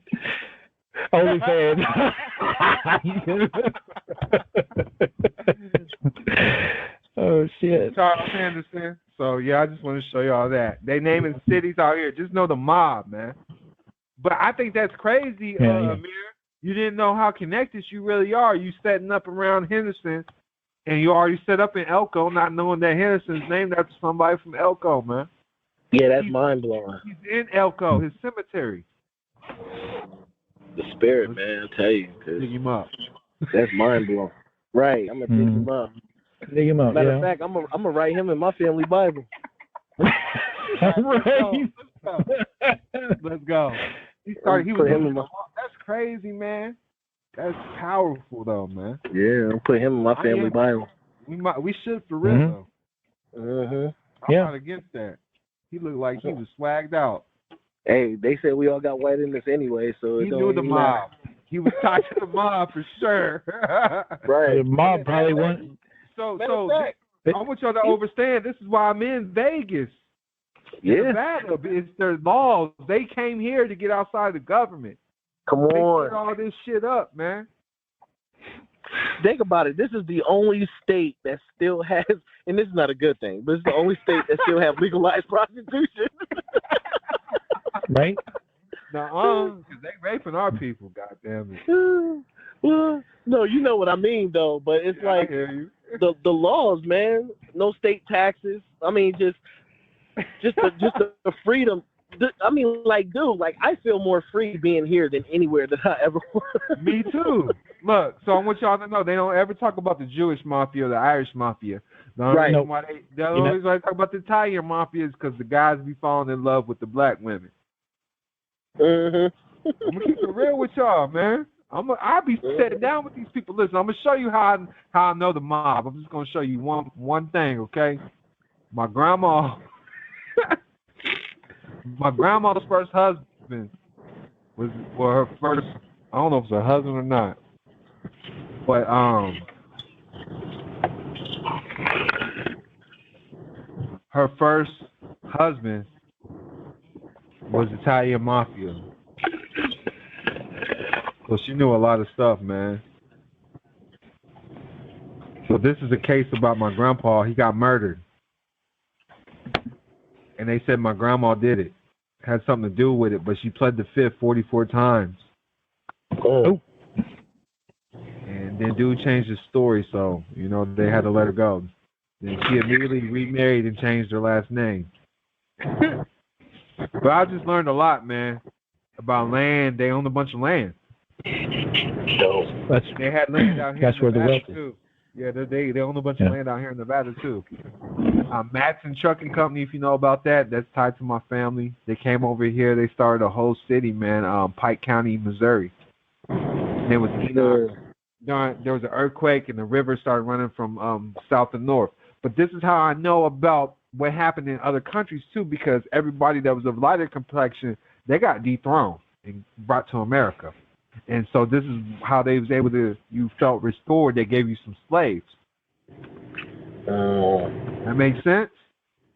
Oh shit. Charles Anderson. So yeah, I just want to show y'all that. They naming cities out here. Just know the mob, man. But I think that's crazy, Amir. You didn't know how connected you really are. You setting up around Henderson, and you already set up in Elko, not knowing that Henderson's named after somebody from Elko, man. Yeah, that's mind blowing. He's in Elko, his cemetery. The spirit, man, I tell you. Dig him up. That's mind blowing. Right, I'm gonna dig him up. Dig him up. Matter of fact, I'm gonna write him in my family Bible. Right. Let's go. He started. He was. That's crazy, man. That's powerful, though, man. Yeah, I'll put him in my family Bible. We should for real though. I'm not against that. He looked like he was swagged out. Hey, they said we all got white in this anyway, so he knew the mob. He was tied to the mob for sure. Right. The mob probably won. So I want y'all to understand. This is why I'm in Vegas. Yeah. Nevada, it's their laws. They came here to get outside the government. Come on. They set all this shit up, man. Think about it. This is the only state that still has, and this is not a good thing, but it's the only state that still have legalized prostitution. Right? No, because they raping our people, goddamn it. Well, no, you know what I mean, though. But it's like the laws, man. No state taxes. I mean, just the freedom. I mean, like, dude, like, I feel more free being here than anywhere that I ever was. Me too. Look, so I want y'all to know they don't ever talk about the Jewish mafia or the Irish mafia. The only reason why they always like talk about the Italian mafia is because the guys be falling in love with the black women. Mm-hmm. I'm gonna keep it real with y'all, man. I'll be sitting down with these people. Listen, I'm gonna show you how I know the mob. I'm just gonna show you one thing, okay? My grandma's first husband was her first. I don't know if it's her husband or not, but her first husband was Italian mafia. So she knew a lot of stuff, man. So this is a case about my grandpa. He got murdered. And they said my grandma did it. Had something to do with it, but she pled the fifth 44 times. Oh. And then dude changed his story, so, you know, they had to let her go. Then she immediately remarried and changed her last name. But I just learned a lot, man, about land. They own a bunch of land. They had land out here. That's where the wealth is. Too. Yeah, they own a bunch of land out here in Nevada too. Matson Trucking Company, if you know about that, that's tied to my family. They came over here. They started a whole city, man. Pike County, Missouri. And it was there was an earthquake and the river started running from south to north. But this is how I know about what happened in other countries too, because everybody that was of lighter complexion, they got dethroned and brought to America. And so this is how they was able to, you felt restored. They gave you some slaves. That makes sense?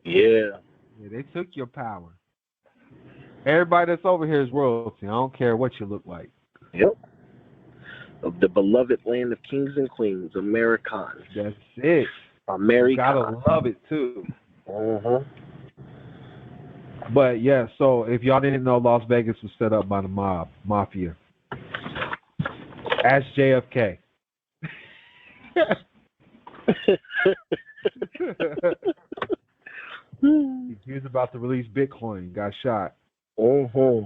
Yeah. They took your power. Everybody that's over here is royalty. I don't care what you look like. Yep. Of the beloved land of kings and queens, Americans. That's it. America. You gotta love it too. Uh-huh. But yeah, so if y'all didn't know, Las Vegas was set up by the mafia. Ask JFK. He was about to release Bitcoin, got shot. Uh-huh.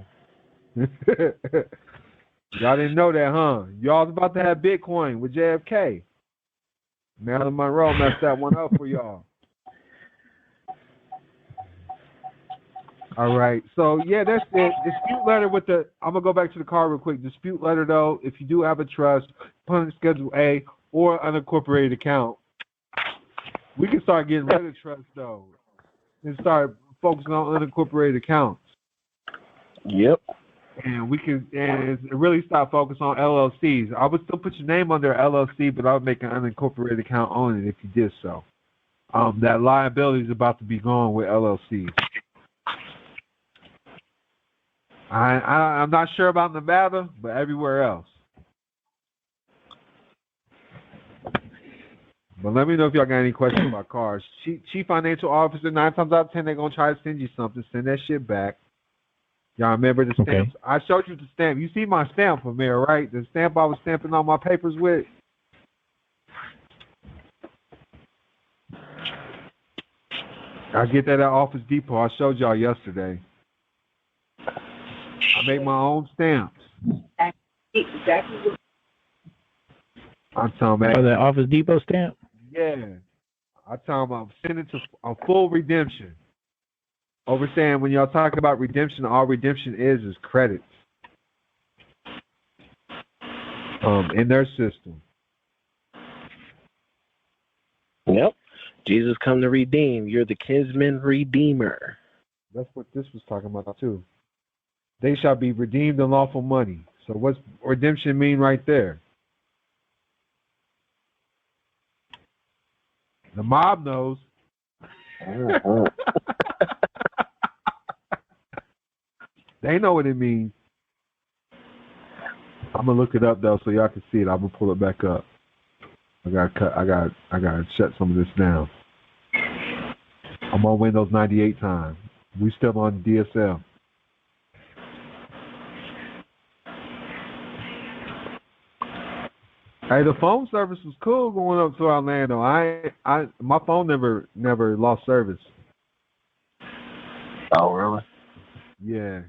Y'all didn't know that, huh? Y'all was about to have Bitcoin with JFK. Marilyn Monroe messed that one up for y'all. All right. So, yeah, that's it. Dispute letter with the... I'm going to go back to the card real quick. Dispute letter, though, if you do have a trust, put on Schedule A or unincorporated account. We can start getting rid of trust, though, and start focusing on unincorporated accounts. Yep. And we can really stop focusing on LLCs. I would still put your name under LLC, but I would make an unincorporated account on it if you did so. that liability is about to be gone with LLCs. I'm not sure about Nevada, but everywhere else. But let me know if y'all got any questions about cars. Chief financial officer, 9 times out of 10, they're going to try to send you something. Send that shit back. Y'all remember the stamps? I showed you the stamp. You see my stamp, Amir, right? The stamp I was stamping all my papers with. I get that at Office Depot. I showed y'all yesterday. I make my own stamps. Exactly. I'm talking about. Oh, the Office Depot stamp? Yeah. I'm talking about sending to a full redemption. Over saying when y'all talk about redemption, all redemption is credits. In their system. Yep. Jesus come to redeem. You're the kinsman redeemer. That's what this was talking about too. They shall be redeemed in lawful money. So what's redemption mean right there? The mob knows. They know what it means. I'm gonna look it up though, so y'all can see it. I'm gonna pull it back up. I gotta shut some of this down. I'm on Windows 98 time. We still on DSL. Hey, the phone service was cool going up to Orlando. My phone never lost service. Oh, really? Yeah.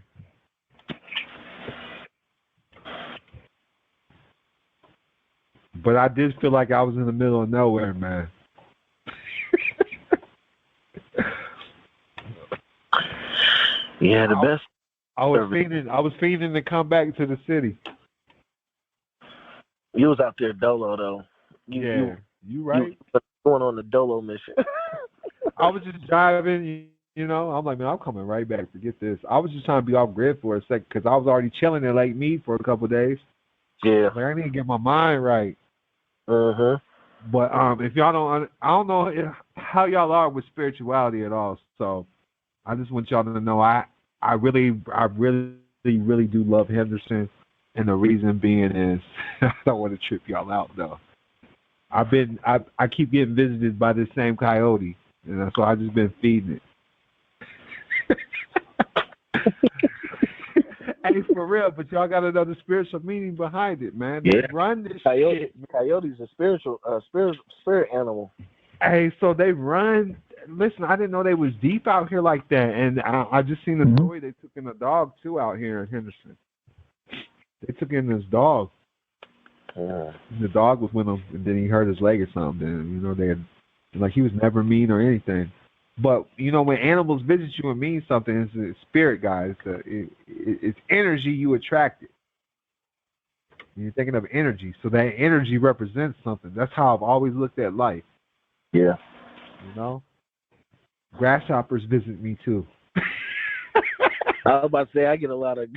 But I did feel like I was in the middle of nowhere, man. Yeah, the best. I was feeding to come back to the city. You was out there dolo though. You right. You going on the dolo mission. I was just driving, you know. I'm like, man, I'm coming right back. Forget this. I was just trying to be off grid for a second because I was already chilling at Lake Mead for a couple of days. Yeah. Like, I need to get my mind right. Uh-huh. But if y'all don't, I don't know how y'all are with spirituality at all. So I just want y'all to know I really do love Henderson, and the reason being is I don't want to trip y'all out though. I keep getting visited by this same coyote, and so I just been feeding it. Hey, for real, but y'all got to know the spiritual meaning behind it, man. They run this shit. Coyote's a spirit animal. Hey, so they run. Listen, I didn't know they was deep out here like that, and I just seen the story they took in a dog too out here in Henderson. They took in this dog. Yeah. The dog was with him, and then he hurt his leg or something. And, you know, they had, like, he was never mean or anything. But, you know, when animals visit you and mean something, it's a spirit, guys. It's energy you attracted. You're thinking of energy. So that energy represents something. That's how I've always looked at life. Yeah. You know? Grasshoppers visit me, too. I was about to say, I get a lot of...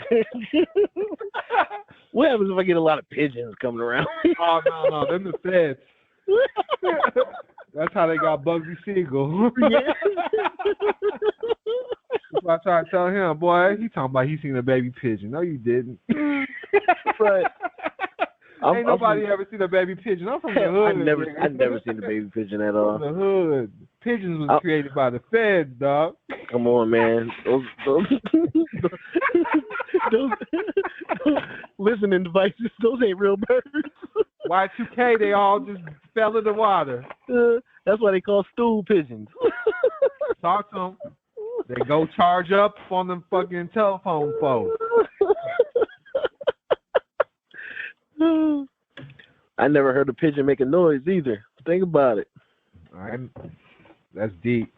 What happens if I get a lot of pigeons coming around? Oh, no. Them the feds. That's how they got Bugsy Siegel. Yeah. That's why I tried to tell him, boy, he talking about he seen a baby pigeon. No, you didn't. Right. Ain't nobody ever seen a baby pigeon. I'm from the hood. I've never seen a baby pigeon at all. From the hood. Pigeons was created by the feds, dog. Come on, man. Those listening devices, those ain't real birds. Y2K, they all just fell in the water. That's why they call stool pigeons. Talk to them. They go charge up on them fucking telephone phones. I never heard a pigeon make a noise either. Think about it. That's deep.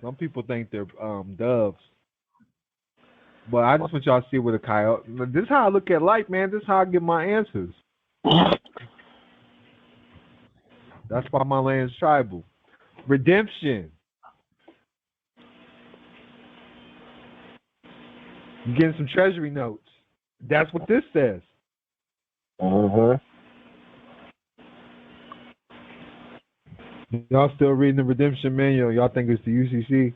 Some people think they're doves. But I just want y'all to see what a coyote. This is how I look at life, man. This is how I get my answers. That's why my land's tribal. Redemption. You're getting some treasury notes. That's what this says. Uh-huh. Y'all still reading the Redemption Manual? Y'all think it's the UCC?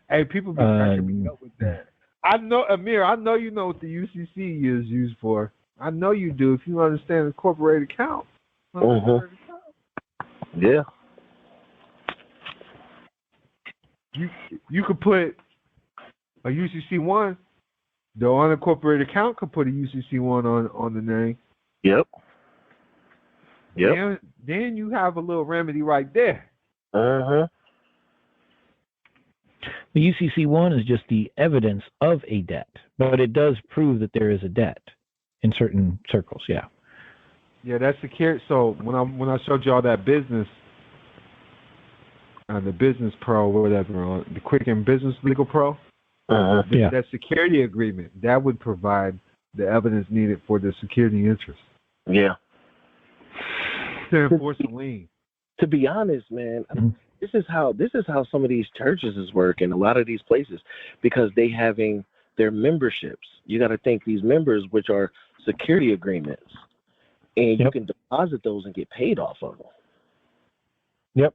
Hey, people be cracking me up with that. I know, Amir, I know you know what the UCC is used for. I know you do if you understand the corporate account. Yeah. You could put a UCC one. The unincorporated account could put a UCC one on the name. Yep. Then you have a little remedy right there. The UCC1 is just the evidence of a debt, but it does prove that there is a debt in certain circles. Yeah. Yeah, that's secure. So when I showed y'all that business, the Business Pro, whatever, the Quicken Business Legal Pro, that security agreement that would provide the evidence needed for the security interest. Yeah. To enforce a lien. To be honest, man, this is how some of these churches is working. A lot of these places, because they having their memberships. You got to think these members, which are security agreements, and you can deposit those and get paid off of them. Yep.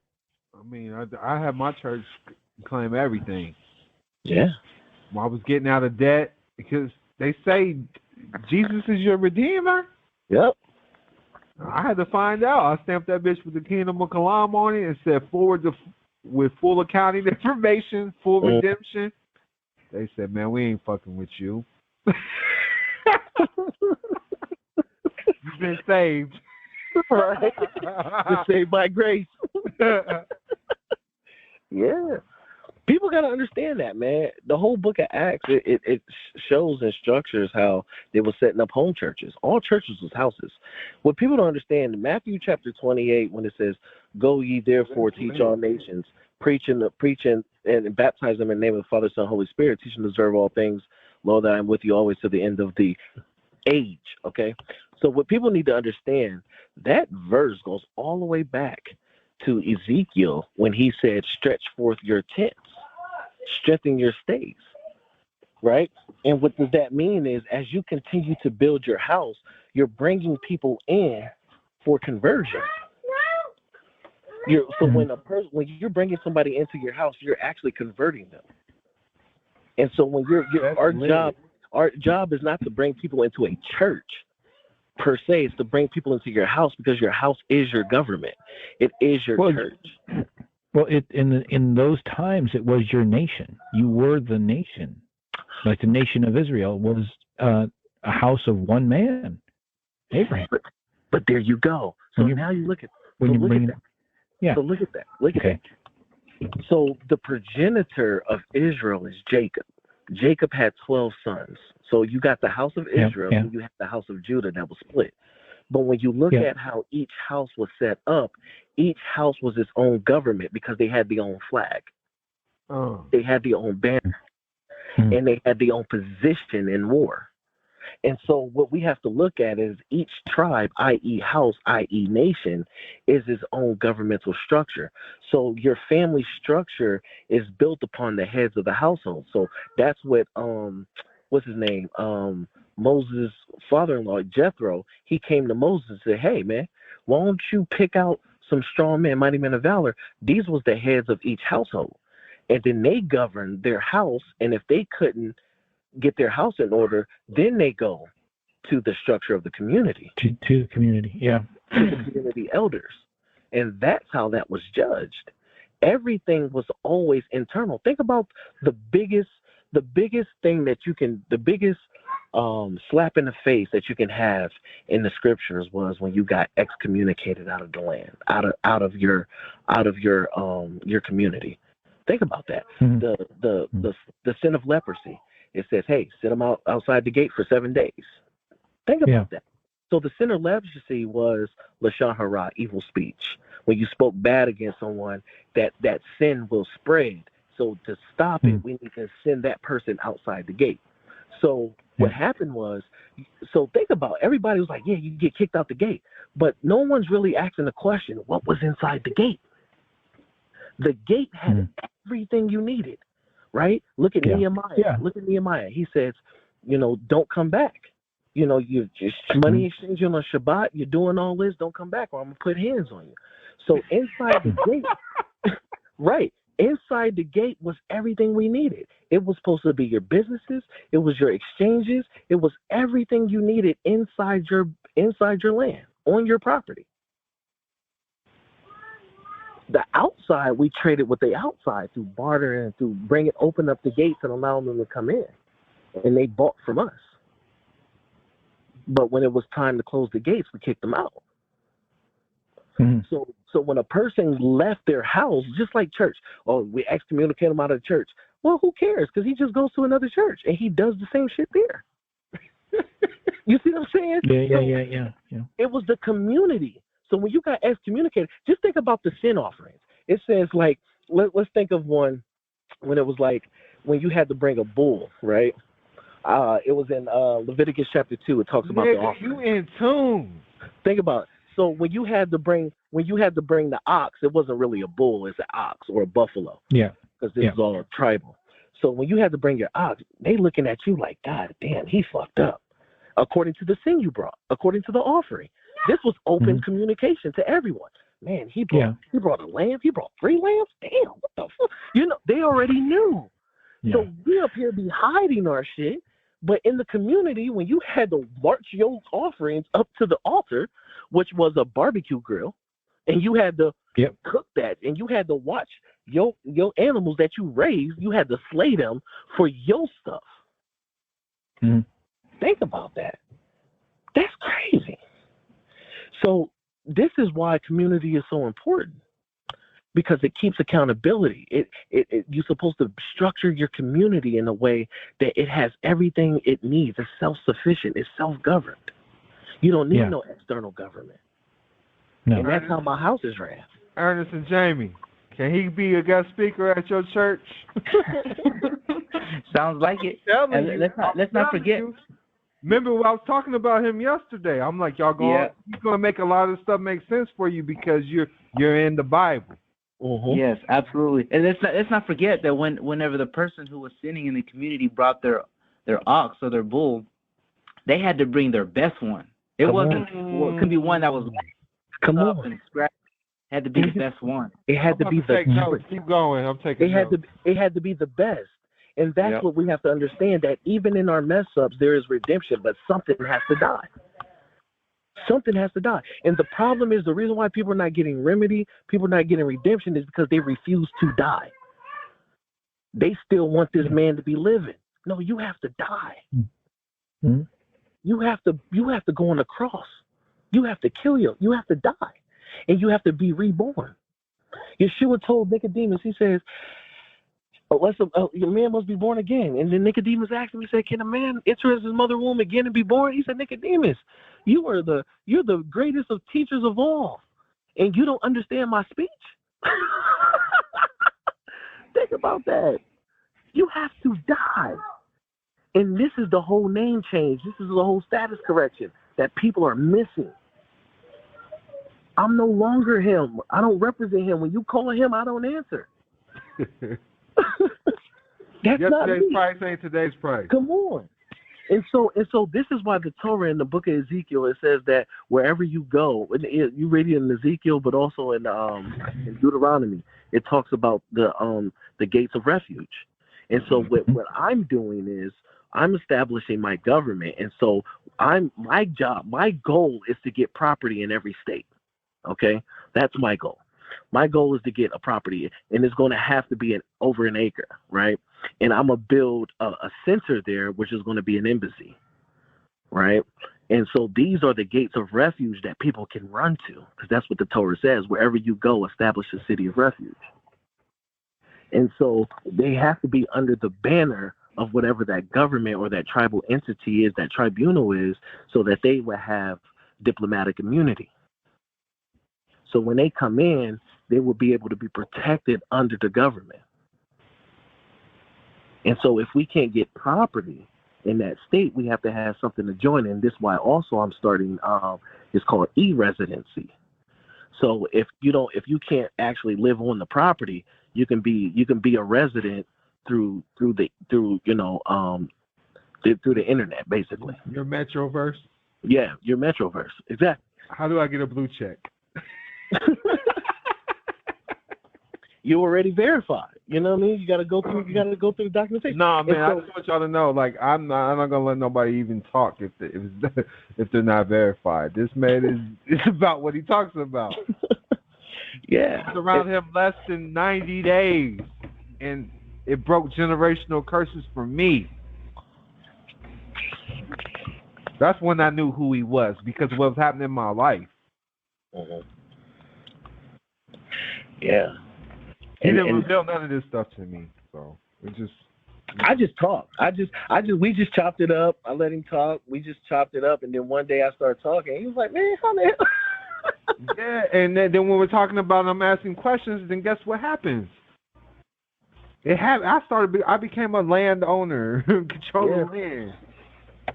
I mean, I have my church claim everything. Yeah. When I was getting out of debt, because they say Jesus is your redeemer. Yep. I had to find out. I stamped that bitch with the Kingdom of Kilam on it and said forward with full accounting information, full redemption. They said, man, we ain't fucking with you. You've been saved. Right. Just saved by grace. Yeah. People got to understand that, man. The whole book of Acts, it shows and structures how they were setting up home churches. All churches was houses. What people don't understand, in Matthew chapter 28, when it says, go ye therefore, teach all nations, preaching and baptize them in the name of the Father, Son, Holy Spirit, teaching to observe all things. Lo, that I am with you always to the end of the age, okay? So what people need to understand, that verse goes all the way back to Ezekiel when he said, stretch forth your tents, strengthen your stays, right? And what does that mean is as you continue to build your house, you're bringing people in for conversion. When you're bringing somebody into your house, you're actually converting them. And so when our job is not to bring people into a church per se, it's to bring people into your house because your house is your government. It is your church. Well, in those times, it was your nation. You were the nation. Like the nation of Israel was a house of one man, Abraham. But there you go. So now you look at that. Yeah. So look at that. Look at that. So the progenitor of Israel is Jacob. Jacob had 12 sons. So you got the house of Israel and you have the house of Judah that was split. But when you look at how each house was set up, each house was its own government because they had their own flag. They had their own banner. And they had their own position in war. And so what we have to look at is each tribe, i.e. house, i.e. nation, is its own governmental structure. So your family structure is built upon the heads of the household. So that's what, what's his name? Moses' father-in-law, Jethro, he came to Moses and said, hey, man, why don't you pick out some strong men, mighty men of valor? These was the heads of each household. And then they governed their house, and if they couldn't get their house in order, then they go to the structure of the community. To the community, yeah. To the community elders. And that's how that was judged. Everything was always internal. Think about the biggest thing that you can, the biggest slap in the face that you can have in the scriptures was when you got excommunicated out of the land, out of your community. Think about that. The sin of leprosy. It says, hey, sit them outside the gate for 7 days. Think about that. So the sin of leprosy was lashon hara, evil speech. When you spoke bad against someone, that sin will spread. So to stop it, we need to send that person outside the gate. So what happened was, so think about it. Everybody was like, yeah, you get kicked out the gate. But no one's really asking the question, what was inside the gate? The gate had everything you needed. Right? Look at Nehemiah. Yeah. Look at Nehemiah. He says, don't come back. You just money exchanging on Shabbat. You're doing all this. Don't come back or I'm going to put hands on you. So inside the gate, right, inside the gate was everything we needed. It was supposed to be your businesses. It was your exchanges. It was everything you needed inside your land, on your property. The outside, we traded with the outside through barter and through open up the gates and allow them to come in. And they bought from us. But when it was time to close the gates, we kicked them out. So when a person left their house, just like church, we excommunicate him out of the church. Well, who cares? Because he just goes to another church and he does the same shit there. You see what I'm saying? Yeah. It was the community. So when you got excommunicated, just think about the sin offerings. It says, like, let's think of one when it was like when you had to bring a bull, right? It was in Leviticus chapter 2. It talks about the offering. You in tune. Think about it. So when you had to bring the ox, it wasn't really a bull, it's an ox or a buffalo. Yeah. Because this is all tribal. So when you had to bring your ox, they looking at you like, God damn, he fucked up. According to the sin you brought, according to the offering. This was open communication to everyone. Man, he brought a lamb. He brought 3 lambs. Damn, what the fuck? They already knew. Yeah. So we up here be hiding our shit. But in the community, when you had to march your offerings up to the altar, which was a barbecue grill, and you had to cook that, and you had to watch your animals that you raised, you had to slay them for your stuff. Think about that. That's crazy. So this is why community is so important, because it keeps accountability. You're supposed to structure your community in a way that it has everything it needs. It's self-sufficient. It's self-governed. You don't need no external government. No. And that's how my house is ran. Ernest and Jamie, can he be a guest speaker at your church? Sounds like it. And let's not forget. Remember, I was talking about him yesterday. I'm like, he's gonna make a lot of stuff make sense for you because you're in the Bible. Yes, absolutely. And let's not forget that whenever the person who was sinning in the community brought their ox or their bull, they had to bring their best one. It couldn't be one that was up and scratched. It had to be the best one. It had to be the keep going. I'm taking notes. It had to be the best. And that's what we have to understand, that even in our mess ups, there is redemption, but something has to die. Something has to die. And the problem is, the reason why people are not getting remedy, people are not getting redemption, is because they refuse to die. They still want this man to be living. No, you have to die. Mm-hmm. You have to go on the cross. You have to kill you. You have to die. And you have to be reborn. Yeshua told Nicodemus, he says, your man must be born again. And then Nicodemus asked him, he said, can a man enter his mother womb again and be born? He said, Nicodemus, you're the greatest of teachers of all, and you don't understand my speech? Think about that. You have to die. And this is the whole name change. This is the whole status correction that people are missing. I'm no longer him. I don't represent him. When you call him, I don't answer. That's not yesterday's me. price ain't today's price. Come on. And so this is why the Torah in the book of Ezekiel, it says that wherever you go, you read it in Ezekiel, but also in Deuteronomy, it talks about the gates of refuge. And so what I'm doing is I'm establishing my government. And so my goal is to get property in every state. Okay? That's my goal. My goal is to get a property, and it's going to have to be over an acre, right? And I'm going to build a center there, which is going to be an embassy, right? And so these are the gates of refuge that people can run to, because that's what the Torah says. Wherever you go, establish a city of refuge. And so they have to be under the banner of whatever that government or that tribal entity is, that tribunal is, so that they will have diplomatic immunity. So when they come in, they will be able to be protected under the government. And so if we can't get property in that state, we have to have something to join in. This is why also I'm starting, it's called e-residency. So if you can't actually live on the property, you can be a resident through the internet, basically. Your Metroverse? Yeah, your Metroverse. Exactly. How do I get a blue check? you already verified. You know what I mean? You got to go through the documentation. No, man, I So, just want y'all to know, like, I'm not gonna let nobody even talk if they're not verified. This man it's about what he talks about. yeah, It's around him less than 90 days, and it broke generational curses for me. That's when I knew who he was, because of what was happening in my life. Yeah. He didn't reveal none of this stuff to me, so it just. I just talked. We just chopped it up. I let him talk. We just chopped it up, and then one day I started talking. He was like, "Man, how the hell?" Yeah, and then when we're talking about I'm asking questions, then guess what happens? I became a landowner, controlling land.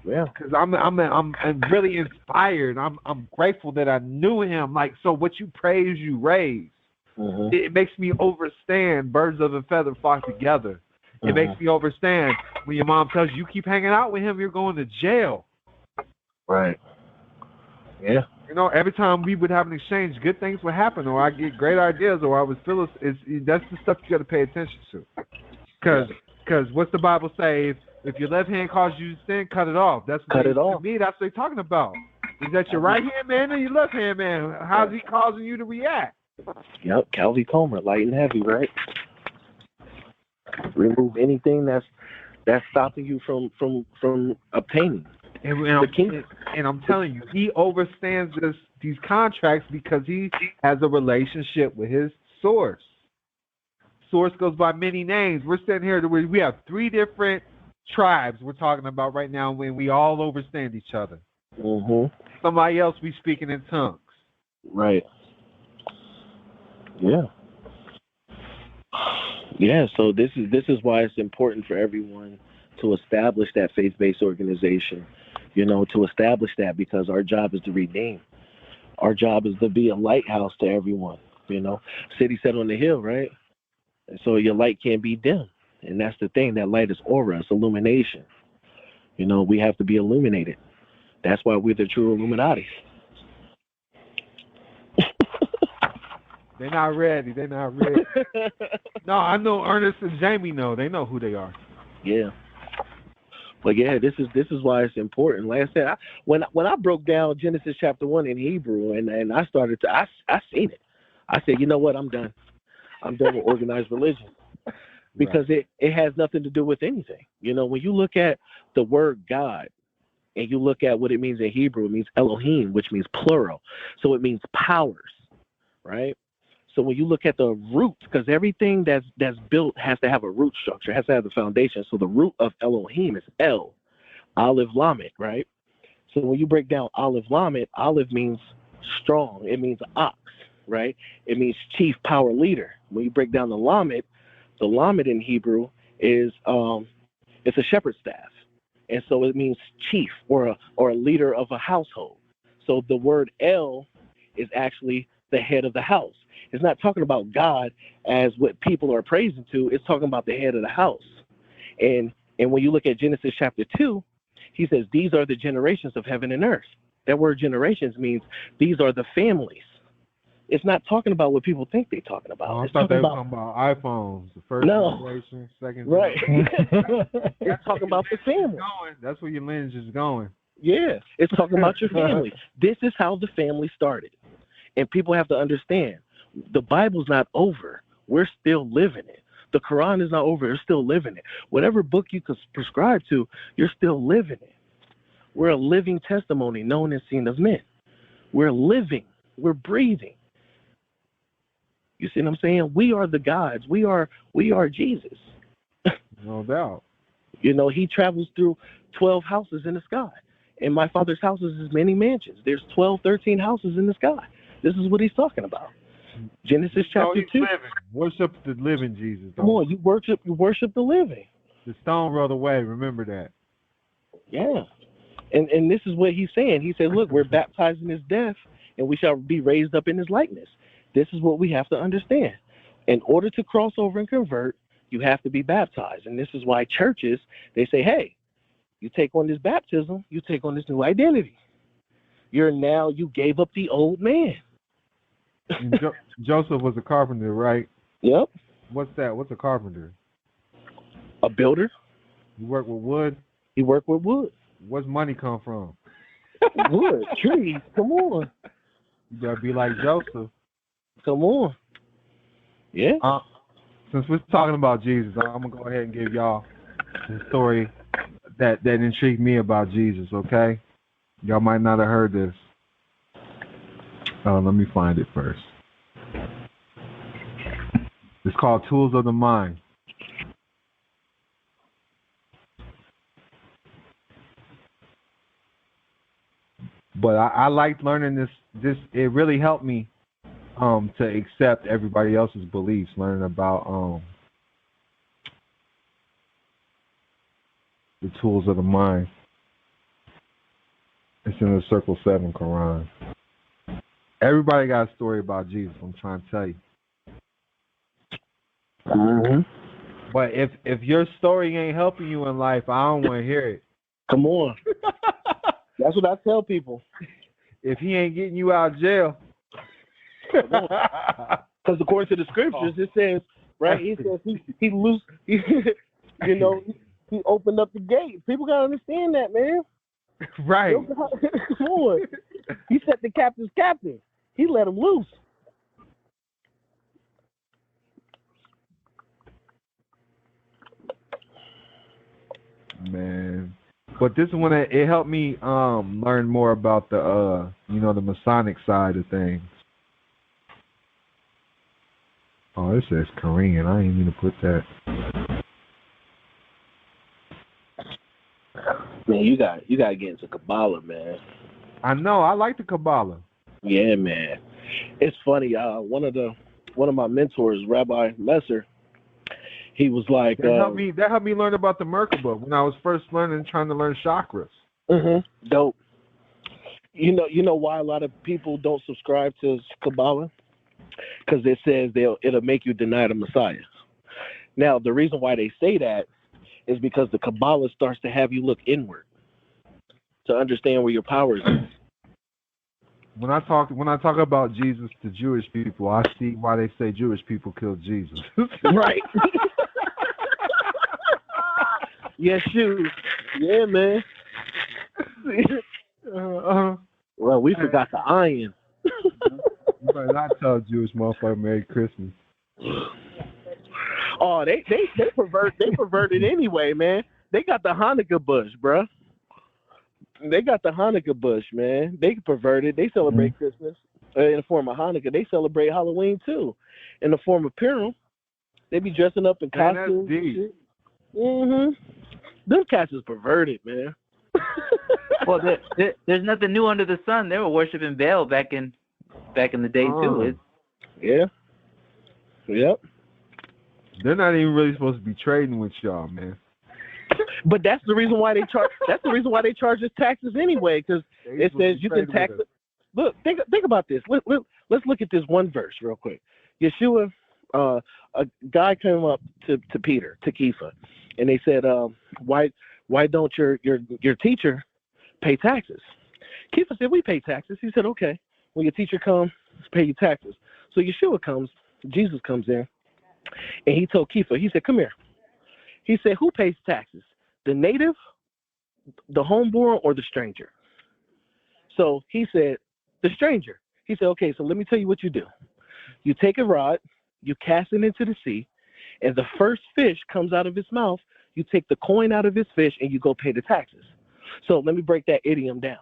Yeah, because I'm really inspired. I'm grateful that I knew him. Like, so what you praise, you raise. It makes me understand birds of a feather flock together. It makes me understand when your mom tells you keep hanging out with him, you're going to jail. Right. Yeah. You know, every time we would have an exchange, good things would happen, or I get great ideas, or I was feeling. That's the stuff you got to pay attention to. Because what's the Bible say? If your left hand causes you to sin, cut it off. To me, that's what they're talking about. Is that your right hand man or your left hand man? How's he causing you to react? Yep, Calvin Comer, light and heavy, right? Remove anything that's stopping you from obtaining. And I'm telling you, he understands these contracts because he has a relationship with his source. Source goes by many names. We're sitting here, we have 3 different tribes we're talking about right now when we all understand each other. Somebody else we speaking in tongues. Right. Yeah. Yeah, so this is why it's important for everyone to establish that faith-based organization, to establish that, because our job is to redeem. Our job is to be a lighthouse to everyone, City set on the hill, right? And so your light can't be dim. And that's the thing, that light is aura, it's illumination. We have to be illuminated. That's why we're the true Illuminati. They're not ready. No, I know Ernest and Jamie know. They know who they are. Yeah. But yeah, this is why it's important. Like I said, when I broke down Genesis chapter 1 in Hebrew and I started to I seen it. I said, you know what, I'm done. I'm done with organized religion. Because it has nothing to do with anything. When you look at the word God and you look at what it means in Hebrew, it means Elohim, which means plural. So it means powers, right? So when you look at the roots, because everything that's built has to have a root structure, has to have the foundation. So the root of Elohim is El, Aleph Lamed, right? So when you break down Aleph Lamed, Aleph means strong. It means ox, right? It means chief power leader. When you break down the Lamed in Hebrew is it's a shepherd's staff, and so it means chief or a leader of a household. So the word El is actually the head of the house. It's not talking about God as what people are praising to. It's talking about the head of the house. And when you look at Genesis chapter 2, he says these are the generations of heaven and earth. That word generations means these are the families. It's not talking about what people think they're talking about. I thought they were talking about iPhones, the first generation, second generation. Right. They're talking about the family. That's where your lineage is going. Yeah, it's talking about your family. This is how the family started. And people have to understand, the Bible's not over. We're still living it. The Quran is not over. We're still living it. Whatever book you could prescribe to, you're still living it. We're a living testimony known and seen of men. We're living. We're breathing. You see what I'm saying? We are the gods. We are Jesus. No doubt. He travels through 12 houses in the sky. In my Father's houses is many mansions. There's 12, 13 houses in the sky. This is what he's talking about. Genesis chapter 2. Living. Worship the living Jesus. Come on, you worship the living. The stone rolled away. Remember that. Yeah. And this is what he's saying. He said, look, we're baptized in his death, and we shall be raised up in his likeness. This is what we have to understand. In order to cross over and convert, you have to be baptized. And this is why churches, they say, hey, you take on this baptism, you take on this new identity. You gave up the old man. Joseph was a carpenter, right? Yep. What's that? What's a carpenter? A builder. You work with wood? He work with wood. Where's money come from? Wood, trees. Come on. You gotta be like Joseph. Come on. Yeah. Since we're talking about Jesus, I'm gonna go ahead and give y'all the story that intrigued me about Jesus. Okay, y'all might not have heard this. Let me find it first. It's called Tools of the Mind. But I liked learning this. It really helped me to accept everybody else's beliefs, learning about the tools of the mind. It's in the Circle 7 Quran. Everybody got a story about Jesus, I'm trying to tell you. Mm-hmm. But if your story ain't helping you in life, I don't want to hear it. Come on. That's what I tell people. If he ain't getting you out of jail. Because according to the scriptures, it says, right, he says he loose, he opened up the gate. People got to understand that, man. Right. Come on. He set the captives captive. He let them loose. Man. But this one, it helped me learn more about the the Masonic side of things. Oh, it says Korean. I ain't mean to put that. Man, you got to get into Kabbalah, man. I know. I like the Kabbalah. Yeah, man. It's funny. One of my mentors, Rabbi Messer, he was like, that helped me learn about the Merkaba when I was first trying to learn chakras. Mm-hmm. Dope. You know why a lot of people don't subscribe to Kabbalah? Because it says it'll make you deny the Messiah. Now, the reason why they say that is because the Kabbalah starts to have you look inward to understand where your power is. When I talk about Jesus to Jewish people, I see why they say Jewish people killed Jesus. Right. Yes, shoot. Yeah, man. Well, we forgot the iron. You better not tell a Jewish motherfucker Merry Christmas. Oh, they perverted anyway, man. They got the Hanukkah bush, bruh. They got the Hanukkah bush, man. They perverted. They celebrate Christmas in the form of Hanukkah. They celebrate Halloween too, in the form of Purim. They be dressing up in costumes. That's deep. Them cats is perverted, man. Well, there's nothing new under the sun. They were worshiping Baal back in the day too. Yeah. Yep. They're not even really supposed to be trading with y'all, man. But that's the reason why they charge. That's the reason why they charge us taxes anyway, because it says you can tax it. Look, think about this. Let's look at this one verse real quick. Yeshua, a guy came up to Peter, to Kepha, and they said, why don't your teacher pay taxes? Kepha said, we pay taxes. He said, okay. When your teacher comes, pay your taxes. So Yeshua comes, Jesus comes in, and he told Kepha, he said, come here. He said, who pays taxes? The native, the homeborn, or the stranger? So he said, the stranger. He said, okay, so let me tell you what you do. You take a rod, you cast it into the sea, and the first fish comes out of his mouth, you take the coin out of his fish, and you go pay the taxes. So let me break that idiom down.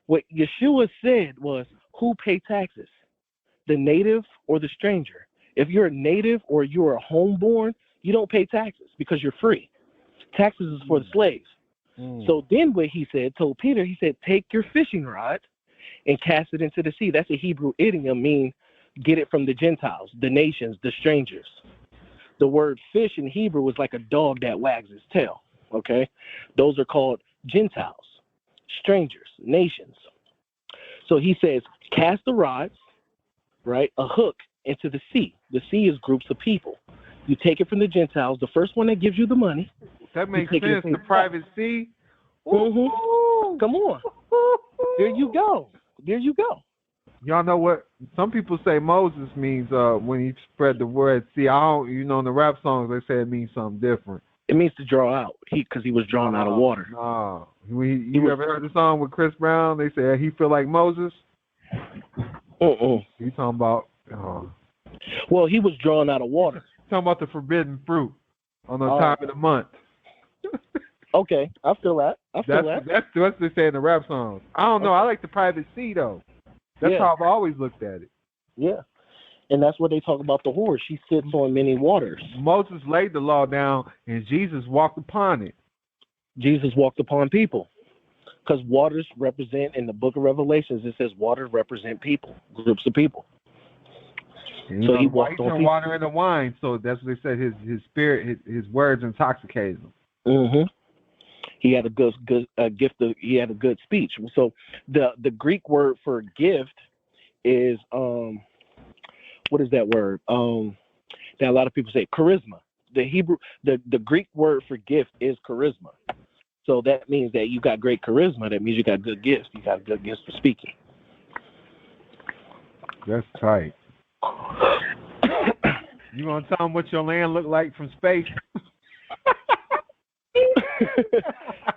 What Yeshua said was, who pay taxes? The native or the stranger? If you're a native or you're a homeborn, you don't pay taxes because you're free. Taxes is for the slaves. So then what he said, told Peter, he said, take your fishing rod and cast it into the sea. That's a Hebrew idiom, mean get it from the Gentiles, the nations, the strangers. The word fish in Hebrew is like a dog that wags its tail, okay? Those are called Gentiles, strangers, nations. So he says, cast the rods, right, a hook into the sea. The sea is groups of people. You take it from the Gentiles, the first one that gives you the money. That makes sense. The private sea. Come on. There you go. Y'all know what? Some people say Moses means when he spread the word. See, I don't. You know, in the rap songs they say it means something different. It means to draw out. Because he was drawn out of water. No. You ever heard the song with Chris Brown? They say he feel like Moses. You talking about? Well, he was drawn out of water. Talking about the forbidden fruit on the time of the month. Okay, I feel that. That's what they say in the rap songs. I don't know. I like the private sea though. That's how I've always looked at it. Yeah. And that's what they talk about the whore. She sits on many waters. Moses laid the law down and Jesus walked upon it. Jesus walked upon people. Because waters represent, in the book of Revelations, it says waters represent people, groups of people. And, so he walked on people. Water into wine, so that's what they said. His spirit, his words intoxicated him. Mm-hmm. He had a good gift. He had a good speech. So the Greek word for gift is what is that word? That a lot of people say charisma. The Greek word for gift is charisma. So that means that you got great charisma. That means you got good gifts. You got good gifts for speaking. That's tight. You want to tell them what your land looked like from space?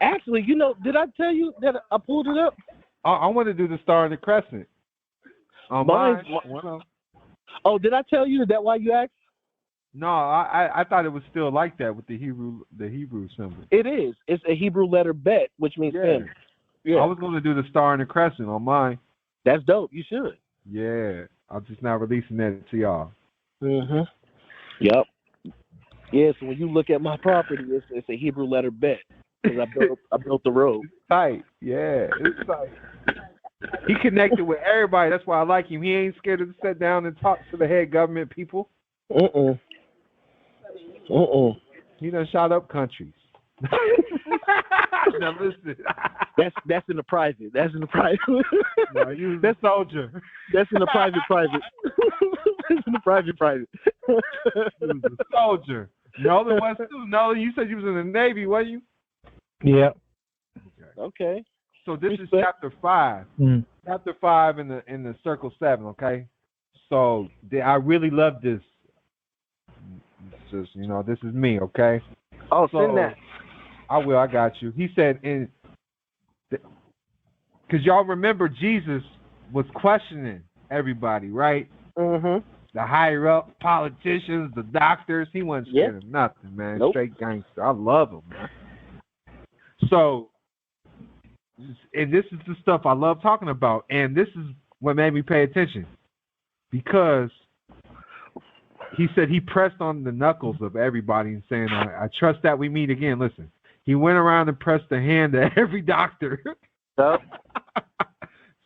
Actually, did I tell you that I pulled it up? I want to do the Star and the Crescent. Oh, did I tell you? Is that why you asked? No, I thought it was still like that with the Hebrew symbol. It is. It's a Hebrew letter bet, which means family. Yeah. I was going to do the Star and the Crescent on mine. That's dope. You should. Yeah. I'm just not releasing that to y'all. Mm-hmm. Yep. Yeah, so when you look at my property, it's a Hebrew letter bet. Because I built the road. It's tight. Yeah, it's tight. He connected with everybody. That's why I like him. He ain't scared to sit down and talk to the head government people. He done shot up countries. Now listen. That's in the private. That's in the private. No, you was a soldier. That's in the private. That's in the private. You was a soldier. Nolan was too. Nolan, you said you was in the Navy, were you? Yeah. Okay. So this is chapter 5. Chapter 5 in the circle 7. Okay. So I really love this. It's just this is me. Okay. Oh, send that. I will. I got you. He said because y'all remember Jesus was questioning everybody, right? Mm-hmm. The higher up politicians, the doctors. He wasn't scared of nothing, man. Nope. Straight gangster. I love him, man. So, and this is the stuff I love talking about, and this is what made me pay attention, because he said he pressed on the knuckles of everybody and saying, I trust that we meet again. Listen, he went around and pressed the hand of every doctor. Yep.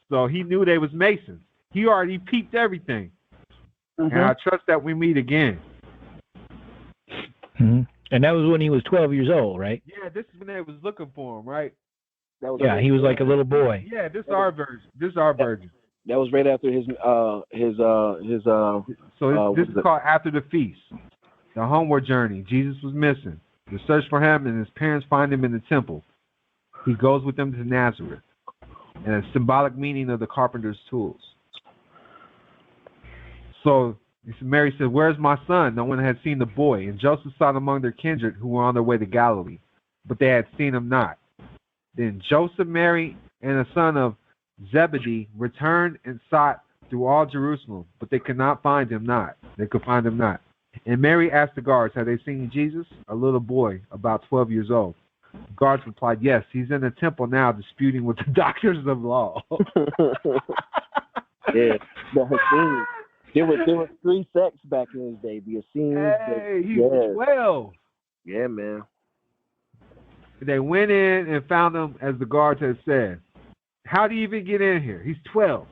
So he knew they was Masons. He already peeped everything. Mm-hmm. And I trust that we meet again. Mm-hmm. And that was when he was 12 years old, right? Yeah, this is when they was looking for him, right? He was like a little boy. Yeah, this is our version. This is our version. That was right after his So this is called After the Feast. The homeward journey. Jesus was missing. The search for him, and his parents find him in the temple. He goes with them to Nazareth, and a symbolic meaning of the carpenter's tools. So Mary said, "Where's my son?" No one had seen the boy, and Joseph sought among their kindred who were on their way to Galilee, but they had seen him not. Then Joseph, Mary, and the son of Zebedee returned and sought through all Jerusalem, but they could not find him not. They could find him not. And Mary asked the guards, "Have they seen Jesus?" A little boy, about 12 years old. The guards replied, "Yes, he's in the temple now, disputing with the doctors of law." Yeah, the Essenes. There was 3 sects back in his day. The Essenes. Hey, he was 12. Yeah, man. They went in and found him as the guards had said. How do you even get in here? He's 12.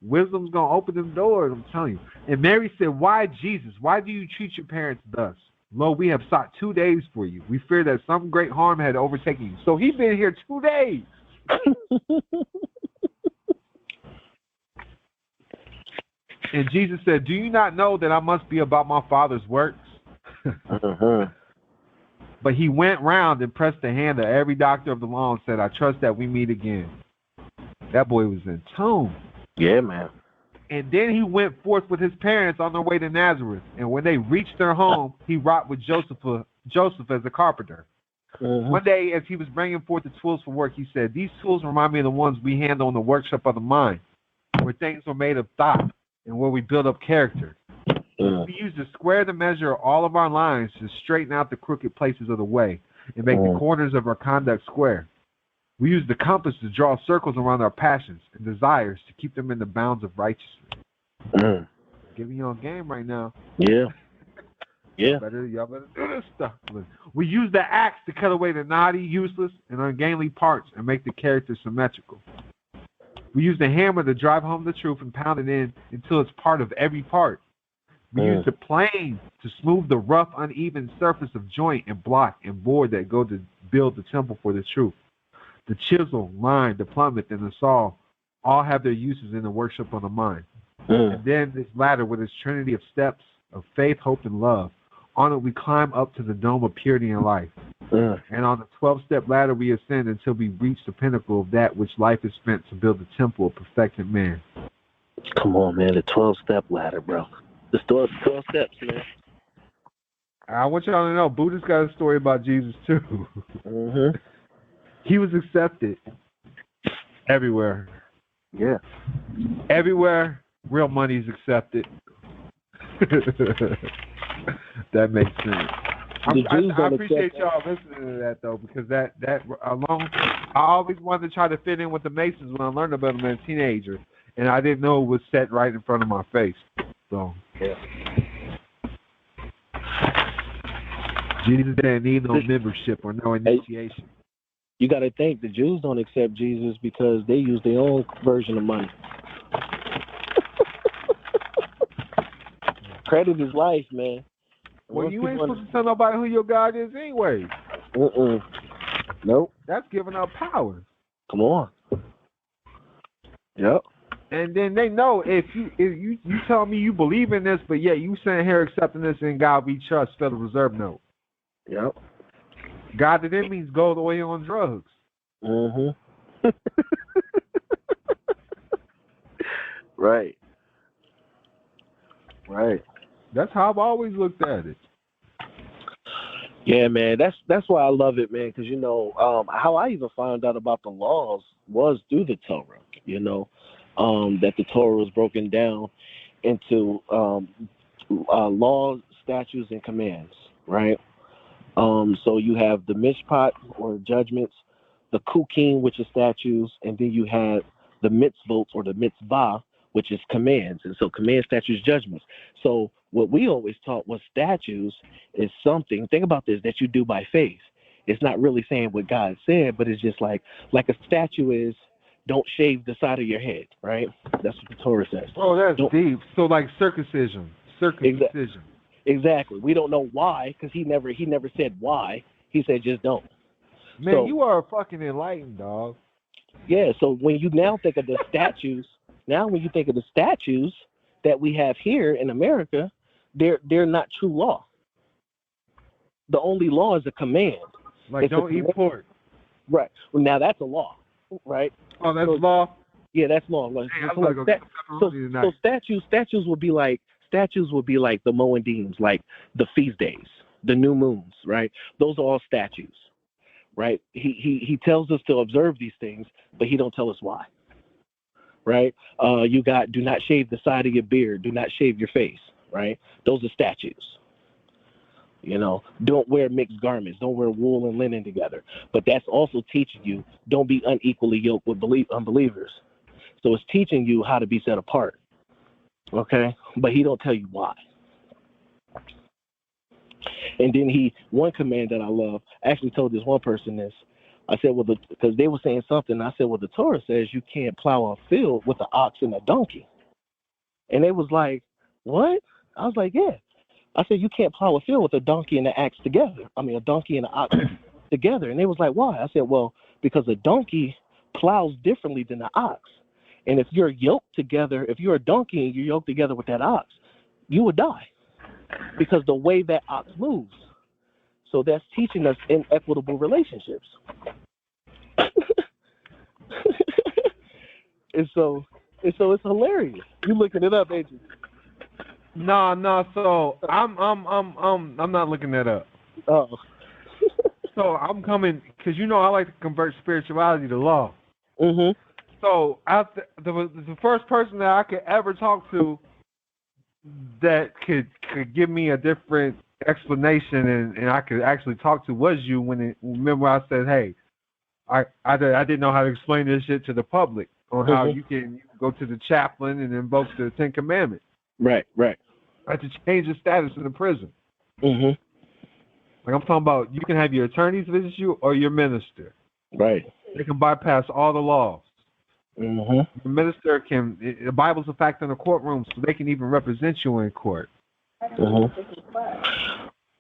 Wisdom's going to open them doors, I'm telling you. And Mary said, "Why, Jesus? Why do you treat your parents thus? Lo, we have sought 2 days for you. We fear that some great harm had overtaken you." So he's been here 2 days. And Jesus said, "Do you not know that I must be about my Father's works?" But he went round and pressed the hand of every doctor of the law and said, "I trust that we meet again." That boy was in tune. Yeah, man. And then he went forth with his parents on their way to Nazareth. And when they reached their home, he wrought with Joseph as a carpenter. Mm-hmm. One day, as he was bringing forth the tools for work, he said, "These tools remind me of the ones we handle in the workshop of the mind, where things are made of thought and where we build up character. We use the square to measure all of our lines to straighten out the crooked places of the way and make the corners of our conduct square. We use the compass to draw circles around our passions and desires to keep them in the bounds of righteousness." Giving you a game right now. Yeah. Yeah. Y'all better do this stuff. We use the axe to cut away the naughty, useless, and ungainly parts and make the character symmetrical. We use the hammer to drive home the truth and pound it in until it's part of every part. We use the plane to smooth the rough, uneven surface of joint and block and board that go to build the temple for the truth. The chisel, line, the plummet, and the saw all have their uses in the worship of the mind. And then this ladder with its trinity of steps of faith, hope, and love. On it we climb up to the dome of purity and life. And on the 12-step ladder we ascend until we reach the pinnacle of that which life is spent to build the temple of perfected man. Come on, man. The 12-step ladder, bro. The 12 steps, man. I want y'all to know, Buddha's got a story about Jesus, too. He was accepted everywhere. Yeah. Everywhere real money is accepted. That makes sense. I appreciate y'all listening to that, though, because that alone, I always wanted to try to fit in with the Masons when I learned about them as a teenager, and I didn't know it was set right in front of my face. So, yeah. Jesus didn't need no membership or no initiation. You got to think the Jews don't accept Jesus because they use their own version of money. Credit is life, man. Well, you ain't supposed to tell nobody who your God is anyway. Nope. That's giving up power. Come on. Yep. And then they know if you tell me you believe in this, but yeah, you sitting here accepting this in God we trust Federal Reserve note. Yep. God to them means gold, oil, and drugs. Right. Right. That's how I've always looked at it. Yeah, man. That's why I love it, man. Because how I even found out about the laws was through the Torah. That the Torah was broken down into laws, statutes, and commands. Right. So you have the mishpat or judgments, the kukim, which is statutes, and then you have the mitzvot or the mitzvah, which is commands. And so command, statutes, judgments. So what we always taught was statutes is something, think about this, that you do by faith. It's not really saying what God said, but it's just like a statue is, don't shave the side of your head, right? That's what the Torah says. Oh, that's deep. So like circumcision. Exactly. We don't know why, because he never said why. He said just don't. Man, so, you are fucking enlightened, dog. Yeah, so when you now think of the statues, that we have here in America, they're not true law. The only law is a command. Like don't eat pork. Right. Well, now that's a law, right? Oh, that's law? Yeah, that's law. So statues would be like the Moedim, like the feast days, the new moons, right? Those are all statues, right? He tells us to observe these things, but he don't tell us why, right? You got do not shave the side of your beard, do not shave your face, right? Those are statues. Don't wear mixed garments, don't wear wool and linen together. But that's also teaching you don't be unequally yoked with unbelievers. So it's teaching you how to be set apart. Okay, but he don't tell you why. And then one command that I love, I actually told this one person this. I said, because they were saying something. I said, the Torah says you can't plow a field with an ox and a donkey. And they was like, what? I was like, yeah. I said, you can't plow a field with a donkey and an axe together. A donkey and an ox together. And they was like, why? I said, well, because a donkey plows differently than an ox. And if you're yoked together, if you're a donkey and you're yoked together with that ox, you would die because the way that ox moves. So that's teaching us inequitable relationships. And so And so it's hilarious. You looking it up, ain't you? No. So I'm not looking that up. Oh. So I'm coming because I like to convert spirituality to law. Mhm. So the first person that I could ever talk to that could give me a different explanation and I could actually talk to was you. Remember I said, hey, I didn't know how to explain this shit to the public on how you can go to the chaplain and invoke the Ten Commandments. Right. I had to change the status in the prison. Mhm. Like I'm talking about, you can have your attorneys visit you or your minister. Right. They can bypass all the laws. Mhm. The minister the Bible's a fact in the courtroom, so they can even represent you in court. Mhm.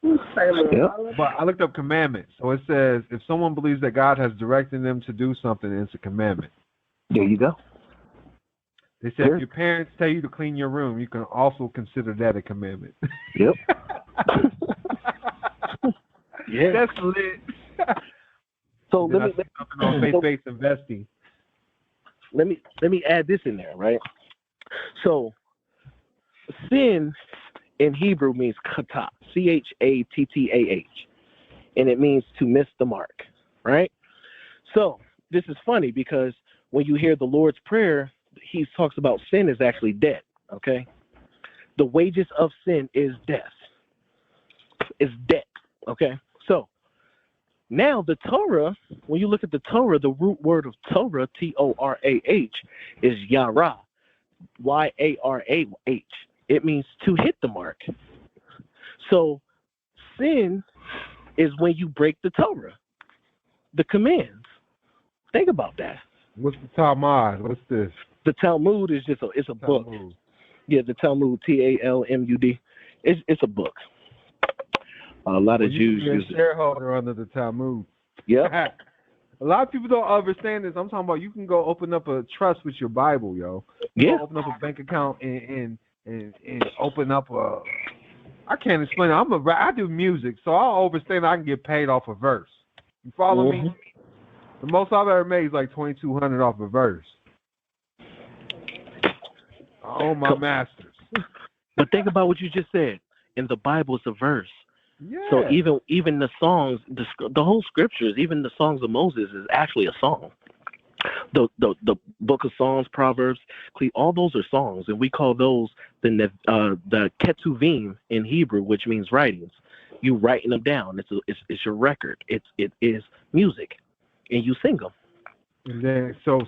Yep. But I looked up commandments. So it says if someone believes that God has directed them to do something, it's a commandment. There you go. They said if your parents tell you to clean your room, you can also consider that a commandment. Yep. Yeah. That's lit. So let me on faith-based investing. Let me add this in there, right? So sin in Hebrew means khatah, CHATTAH, and it means to miss the mark, right? So this is funny because when you hear the Lord's Prayer, he talks about sin is actually death, okay? The wages of sin is death. It's death, okay? So now the Torah, when you look at the Torah, the root word of Torah, Torah, is Yarah, Yarah. It means to hit the mark. So sin is when you break the Torah, the commands. Think about that. What's the Talmud? What's this? The Talmud is just a book. Yeah, the Talmud, Talmud. It's a book. A lot of Jews use a shareholder under the Talmud. Yeah. A lot of people don't understand this. I'm talking about you can go open up a trust with your Bible, yo. Yeah. Open up a bank account and open up a. I can't explain it. I do music, so I'll overstand I can get paid off a verse. You follow me? The most I've ever made is like $2,200 off a verse. I own my masters. But think about what you just said. In the Bible, it's a verse. Yeah. So even the songs, the whole scriptures, even the songs of Moses is actually a song. The book of Psalms, Proverbs, all those are songs, and we call those the ketuvim in Hebrew, which means writings. You writing them down. It's your record. It is music, and you sing them. And then so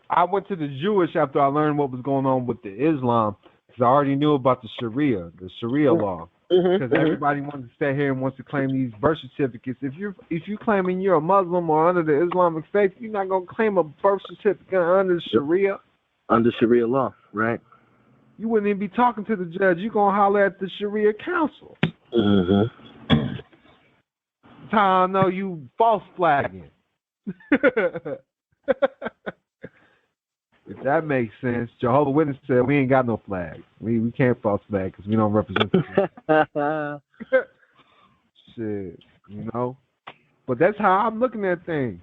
I went to the Jewish after I learned what was going on with the Islam, because I already knew about the Sharia law. Because everybody wants to stay here and wants to claim these birth certificates. If you claiming you're a Muslim or under the Islamic faith, you're not gonna claim a birth certificate under Sharia. Under Sharia law, right? You wouldn't even be talking to the judge. You're gonna holler at the Sharia council. Mm-hmm. That's how I know you false flagging. If that makes sense, Jehovah Witness said we ain't got no flag. We can't false flag because we don't represent the shit, you know. But that's how I'm looking at things.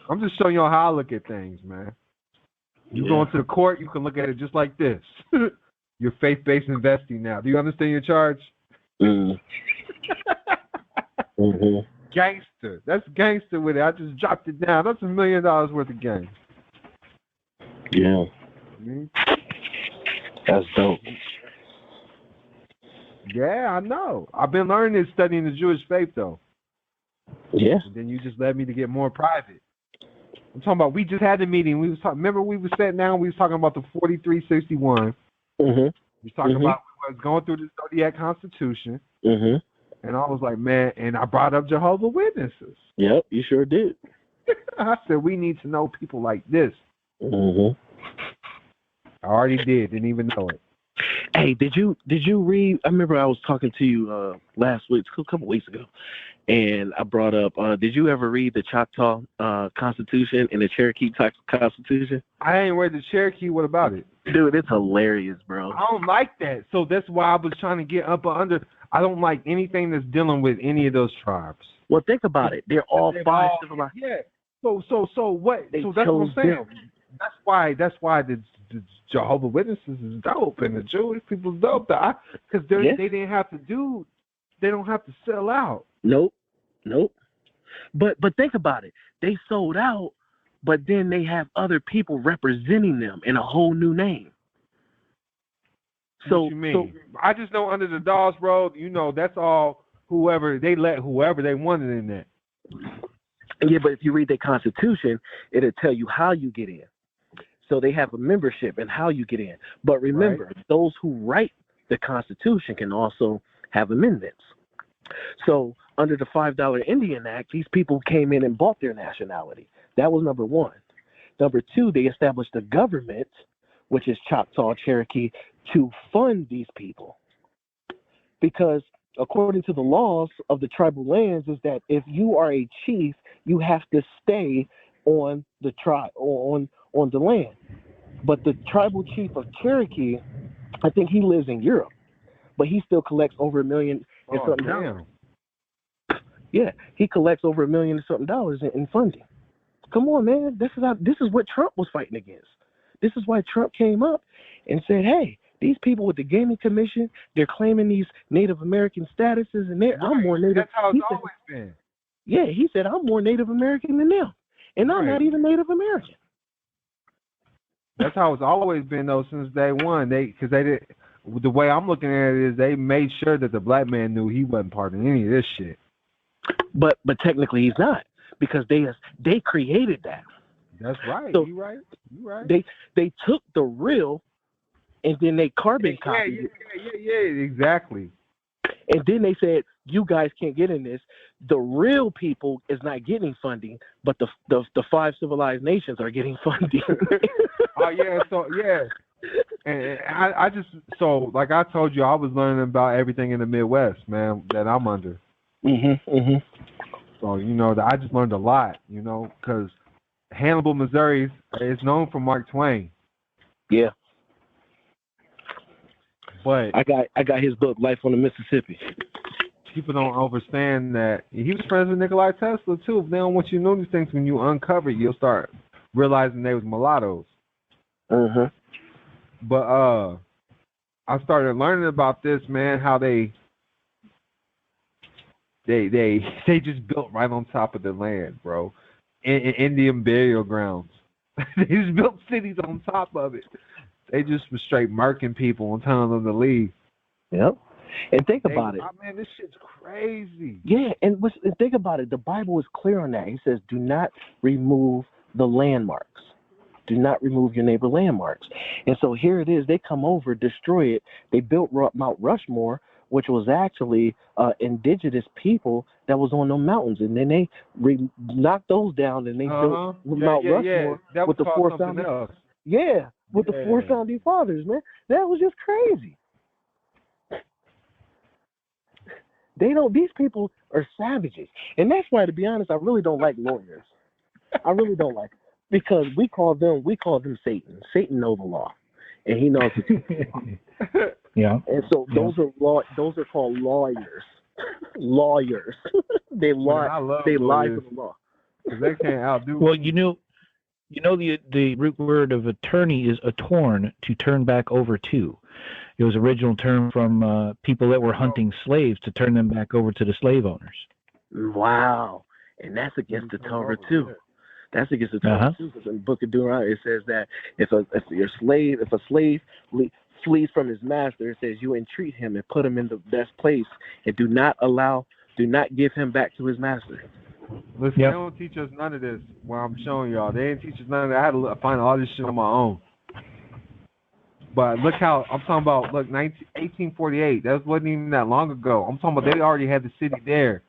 I'm just showing you how I look at things, man. You go into the court, you can look at it just like this. You're faith-based investing now. Do you understand your charge? Gangster. That's gangster with it. I just dropped it down. That's $1 million worth of game. Yeah. That's dope. Yeah, I know. I've been learning this studying the Jewish faith, though. Yeah. And then you just led me to get more private. I'm talking about, we just had the meeting. We was talking. Remember, we were sitting down. We was talking about the 4361. We was talking about we was going through the Zodiac Constitution. And I was like, man, and I brought up Jehovah Witnesses. Yep, you sure did. I said, we need to know people like this. I already did. Didn't even know it. Hey, did you read? I remember I was talking to you last week, a couple weeks ago, and I brought up. Did you ever read the Choctaw Constitution and the Cherokee Constitution? I ain't read the Cherokee. What about it? Dude, it's hilarious, bro. I don't like that. So that's why I was trying to get up or under. I don't like anything that's dealing with any of those tribes. Well, think about it. They're all civilized. Yeah. So what? They so that's what I'm saying. them. That's why the the Jehovah Witnesses is dope, and the Jewish people's dope. Because they didn't have to do. They don't have to sell out. Nope. But think about it. They sold out, but then they have other people representing them in a whole new name. So what you mean? I just know under the Dawes Road, that's all whoever they wanted in that. Yeah, but if you read their Constitution, it'll tell you how you get in. So they have a membership and how you get in. But remember, those who write the Constitution can also have amendments. So under the $5 Indian Act, these people came in and bought their nationality. That was number one. Number two, they established a government, which is Choctaw Cherokee, to fund these people. Because according to the laws of the tribal lands is that if you are a chief, you have to stay on the on the land. But the tribal chief of Cherokee, I think he lives in Europe, but he still collects over $1 million and something dollars. Yeah, he collects over $1 million and something dollars in funding. Come on, man. This is what Trump was fighting against. This is why Trump came up and said, hey, these people with the Gaming Commission, they're claiming these Native American statuses, and I'm more Native. That's how it's always been. Yeah, he said, I'm more Native American than them, and I'm not even Native American. That's how it's always been, though, since day one. Because they did. The way I'm looking at it is they made sure that the black man knew he wasn't part of any of this shit. But technically he's not, because they created that. That's right. So you right. They took the real, and then they carbon copied it. Yeah, exactly. And then they said, you guys can't get in this. The real people is not getting funding, but the 5 civilized nations are getting funding. And I just, like I told you, I was learning about everything in the Midwest, man, that I'm under. So, I just learned a lot, because Hannibal, Missouri is known for Mark Twain. Yeah. But I got his book, Life on the Mississippi. People don't understand that he was friends with Nikola Tesla too. But they don't want you to know these things. When you uncover it, you'll start realizing they was mulattoes. But I started learning about this, man. How they just built right on top of the land, bro. In Indian burial grounds. They just built cities on top of it. They just was straight murking people and telling them to leave. Yep. And think about it. Man, this shit's crazy. Yeah, and think about it. The Bible is clear on that. He says, do not remove the landmarks. Do not remove your neighbor landmarks. And so here it is. They come over, destroy it. They built Mount Rushmore, which was actually indigenous people that was on the mountains. And then they knocked those down, and they built Mount Rushmore with the 4 founding. Yeah, with the 4 founding fathers, man. That was just crazy. These people are savages. And that's why, to be honest, I really don't like lawyers. I really don't like them. Because we call them Satan. Satan knows the law. And he knows the law. Yeah. And so those are called lawyers. Lawyers. They lie for the law. They can't outdo. Well, the root word of attorney is atorn, to turn back over to. It was original term from people that were hunting slaves to turn them back over to the slave owners. Wow. And that's against the Torah too. That's against the Torah too. Because in the book of Deuteronomy it says that if a slave flees from his master, it says you entreat him and put him in the best place, and do not give him back to his master. Listen, they don't teach us none of this. While I'm showing y'all, they didn't teach us none of that. I had to find all this shit on my own. But look how I'm talking about. Look, 1848. That wasn't even that long ago. I'm talking about they already had the city there,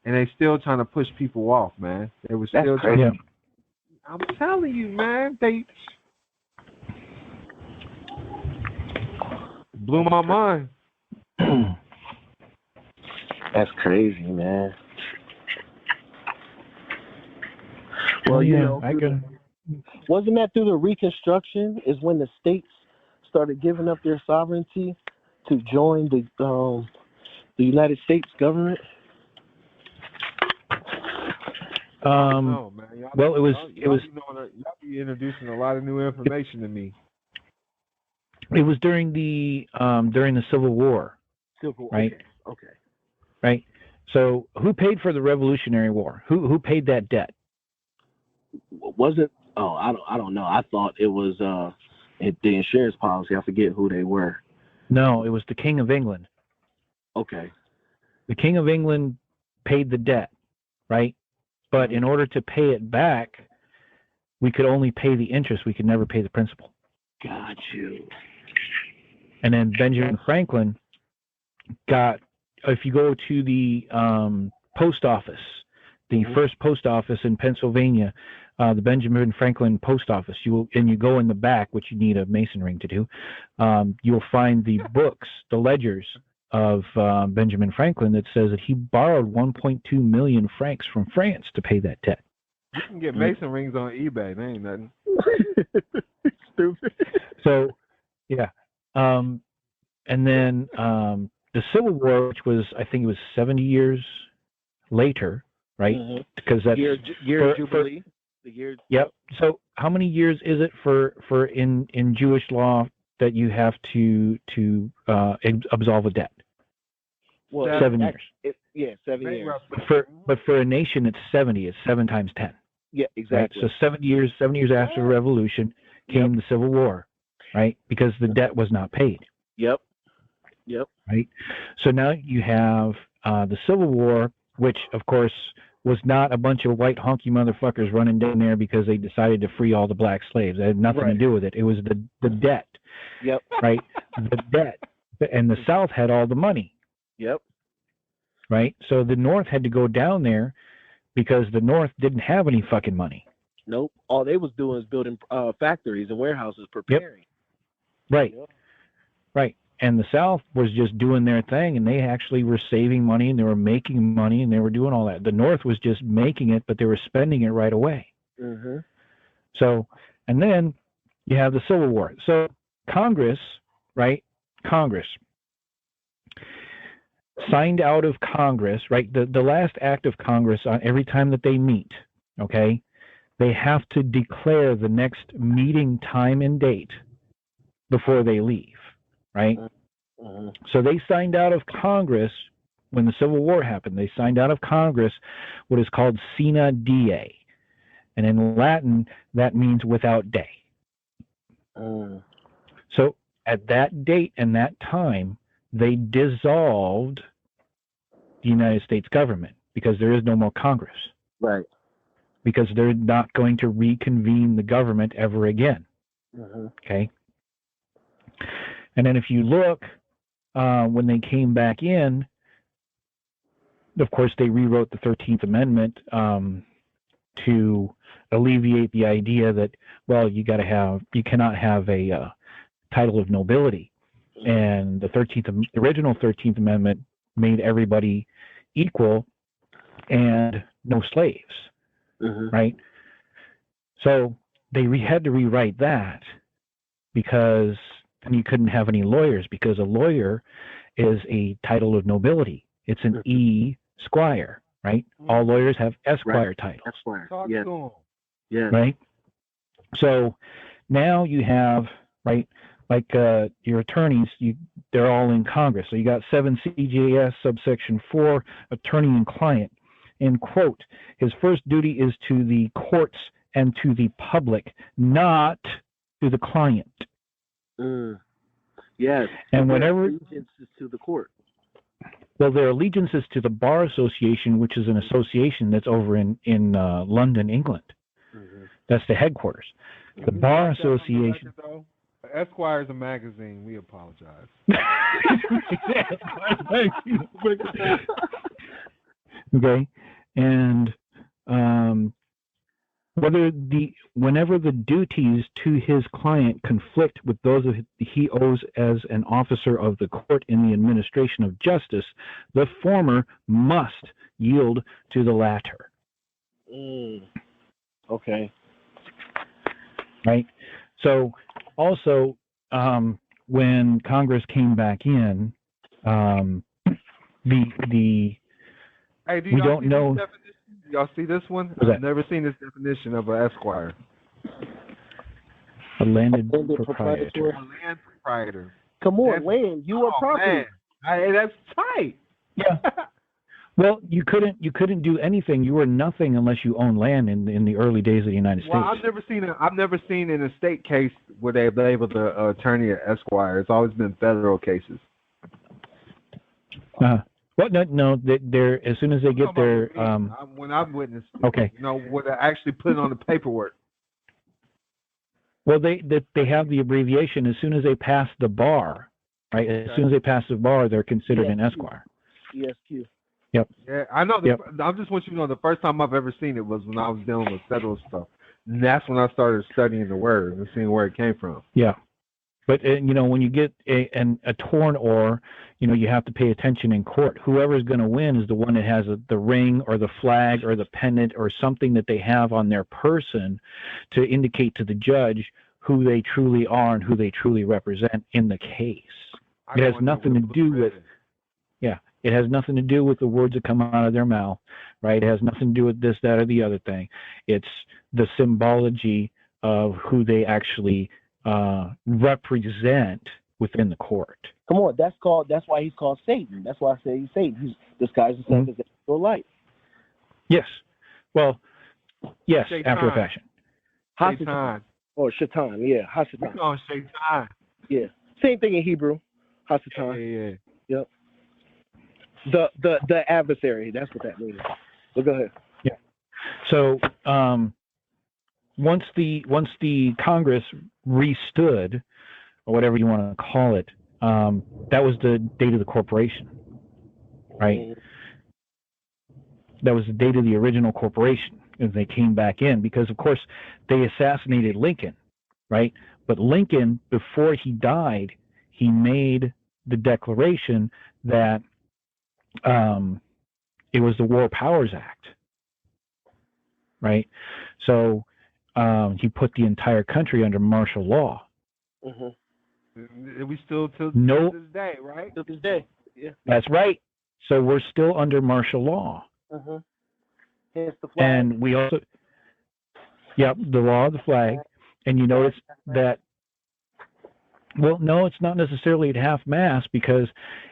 and they still trying to push people off, man. They were still trying. Yeah. I'm telling you, man. They blew my mind. That's crazy, man. Well, wasn't that through the Reconstruction is when the states started giving up their sovereignty to join the United States government? No, man. Well, it was. Y'all be introducing a lot of new information to me. It was during the Civil War. Civil War. Right. Okay. Right. So who paid for the Revolutionary War? Who paid that debt? Was it? Oh, I don't know. I thought it was the insurance policy. I forget who they were. No, it was the King of England. Okay. The King of England paid the debt, right? But in order to pay it back, we could only pay the interest. We could never pay the principal. Got you. And then Benjamin Franklin got, if you go to the post office, the first post office in Pennsylvania, the Benjamin Franklin post office, you go in the back, which you need a Mason ring to do, you'll find the books, the ledgers of Benjamin Franklin that says that he borrowed 1.2 million francs from France to pay that debt. You can get Mason rings on eBay. They ain't nothing. Stupid. So, yeah. And then the Civil War, which was, I think it was 70 years later, right? Because that's year Jubilee. The year. Yep. So how many years is it for in Jewish law that you have to absolve a debt? Well, 7 years. 7 years. But for a nation, it's 70. It's 7 times 10. Yeah, exactly. Right? So 7 years after the Revolution came the Civil War, right? Because the debt was not paid. Yep. Right. So now you have the Civil War, which of course was not a bunch of white honky motherfuckers running down there because they decided to free all the black slaves. It had nothing to do with it. It was the debt. Yep. Right. The debt, and the South had all the money. Yep. Right. So the North had to go down there because the North didn't have any fucking money. Nope. All they was doing is building factories and warehouses, preparing. Right. Right. And the South was just doing their thing, and they actually were saving money, and they were making money, and they were doing all that. The North was just making it, but they were spending it right away. Mm-hmm. So, and then you have the Civil War. So Congress, right? Congress signed out of Congress, right? The last act of Congress, on every time that they meet, okay, they have to declare the next meeting time and date before they leave, right? Mm-hmm. So they signed out of Congress when the Civil War happened. They signed out of Congress what is called sine die. And in Latin, that means without day. So at that date and that time, they dissolved the United States government because there is no more Congress. Right. Because they're not going to reconvene the government ever again. Mm-hmm. Okay. And then if you look, when they came back in, of course, they rewrote the 13th Amendment to alleviate the idea that, well, you cannot have a title of nobility. And the original 13th Amendment made everybody equal and no slaves, right? So they had to rewrite that because and you couldn't have any lawyers because a lawyer is a title of nobility. It's an E squire, right? All lawyers have esquire titles. Esquire. Yeah. Right? So now you have, right, like your attorneys, they're all in Congress. So you got 7 CJS subsection 4, attorney and client. In quote, his first duty is to the courts and to the public, not to the client. Yes. And whenever allegiance is to the court. Well, their allegiance is to the Bar Association, which is an association that's over in London, England. That's the headquarters. The Bar Association. Esquire's a magazine. We apologize. Okay, and whenever the duties to his client conflict with those he owes as an officer of the court in the administration of justice, the former must yield to the latter. Okay. Right. So also, when Congress came back in, Hey, do we don't know. Y'all see this one? What's that? I've never seen this definition of an esquire. A landed proprietor. proprietor. Come on, That's- land. You are property. Man. That's tight. Yeah. Well, you couldn't do anything. You were nothing unless you owned land in the early days of the United Well, States. I've never seen an estate case where they've been able to attorney an esquire. It's always been federal cases. What? No. They're as soon as they get their when I've witnessed, okay. Where they actually put it on the paperwork. Well, they have the abbreviation as soon as they pass the bar, right? As soon as they pass the bar, they're considered an esquire. ESQ. Yep. Yeah, I know. I just want you to know the first time I've ever seen it was when I was dealing with federal stuff. And that's when I started studying the word and seeing where it came from. Yeah. But, when you get a torn oar, you have to pay attention in court. Whoever's going to win is the one that has the ring or the flag or the pendant or something that they have on their person to indicate to the judge who they truly are and who they truly represent in the case. It has nothing to do with, it has nothing to do with the words that come out of their mouth, right? It has nothing to do with this, that, or the other thing. It's the symbology of who they actually represent within the court. Come on, that's why he's called Satan. That's why I say he's Satan. He's disguised himself as a light. Yes. Well, yes, Shaitan. after a fashion. Shaitan. Or Shaitan, yeah. Hasatan. Oh, Shaitan. Yeah. Same thing in Hebrew. Hasatan. Yeah. Yep. The adversary, that's what that means. So go ahead. Yeah. So once the Congress restood, or whatever you want to call it, that was the date of the corporation, right? That was the date of the original corporation as they came back in, because of course they assassinated Lincoln, right? But Lincoln, before he died, he made the declaration that it was the War Powers Act, right? So he put the entire country under martial law. Mm-hmm. We still to this day, right? To this day, yeah. That's right. So we're still under martial law. Mm-hmm. Here's the flag. And we also, the law of the flag. And you notice that, well, no, it's not necessarily at half mast, because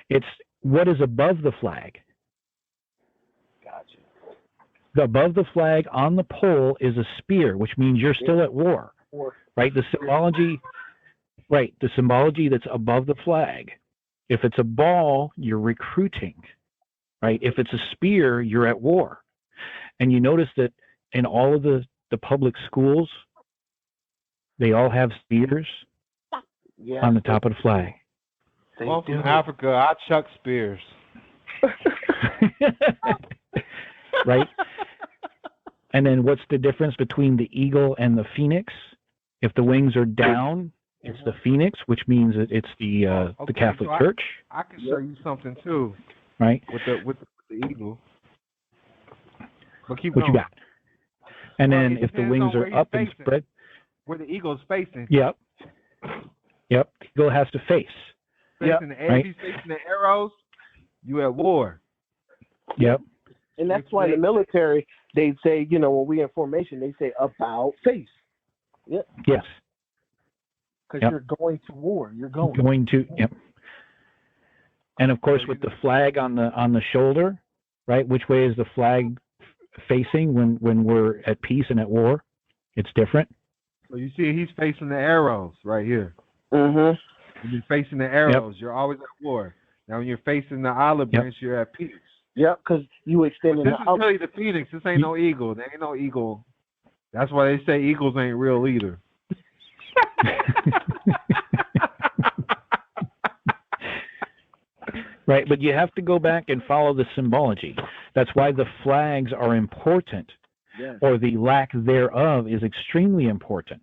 it's what is above the flag. Gotcha. Above the flag on the pole is a spear, which means you're still at war, right? The symbology, right? The symbology that's above the flag. If it's a ball, you're recruiting, right? If it's a spear, you're at war. And you notice that in all of the public schools, they all have spears on the top of the flag. Well, from Africa, I chuck spears. Right? And then what's the difference between the eagle and the phoenix? If the wings are down, it's the phoenix, which means that it's the Catholic Church. I can show you something too. Right? With the eagle. But keep what going. You got? And then if the wings are up and spread, where the eagle's facing. Yep. The eagle has to face. Facing the edge, facing the arrows, you at war. Yep. And that's why in the military they say, when we in formation, they say about face. Yep. Yes. Because you're going to war. You're going to. Yep. And of course, with the flag on the shoulder, right? Which way is the flag facing when we're at peace and at war? It's different. So you see, he's facing the arrows right here. Mm-hmm. When you're facing the arrows, you're always at war. Now, when you're facing the olive branch, you're at peace. Yep, because you extended this is really the phoenix. This ain't no eagle. There ain't no eagle. That's why they say eagles ain't real either. Right, but you have to go back and follow the symbology. That's why the flags are important, or the lack thereof is extremely important,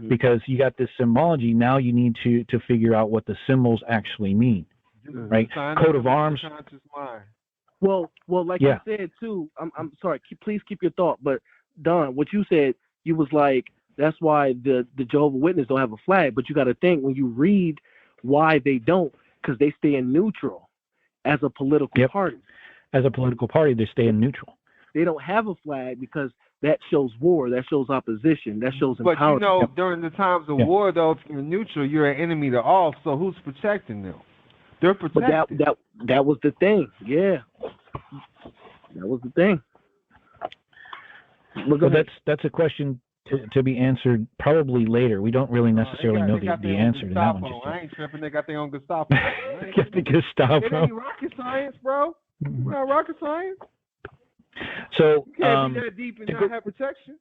because you got this symbology. Now you need to figure out what the symbols actually mean, right? Coat of arms. Well, like you said too. I'm sorry. Please keep your thought. But Don, what you said, you was like, that's why the Jehovah Witness don't have a flag. But you got to think when you read why they don't, because they stay in neutral as a political party. As a political party, they stay in neutral. They don't have a flag because that shows war. That shows opposition. That shows But empowerment. you know, during the times of war, though, if you're neutral, you're an enemy to all. So who's protecting them? They're protected. But that was the thing. Yeah, that was the thing. Well, that's a question to be answered probably later. We don't really necessarily know the answer to that one. Just I ain't tripping. They got their own Gestapo. Get the Gestapo. It ain't rocket science, bro. It's not rocket science. So you can't be that deep and not have protection.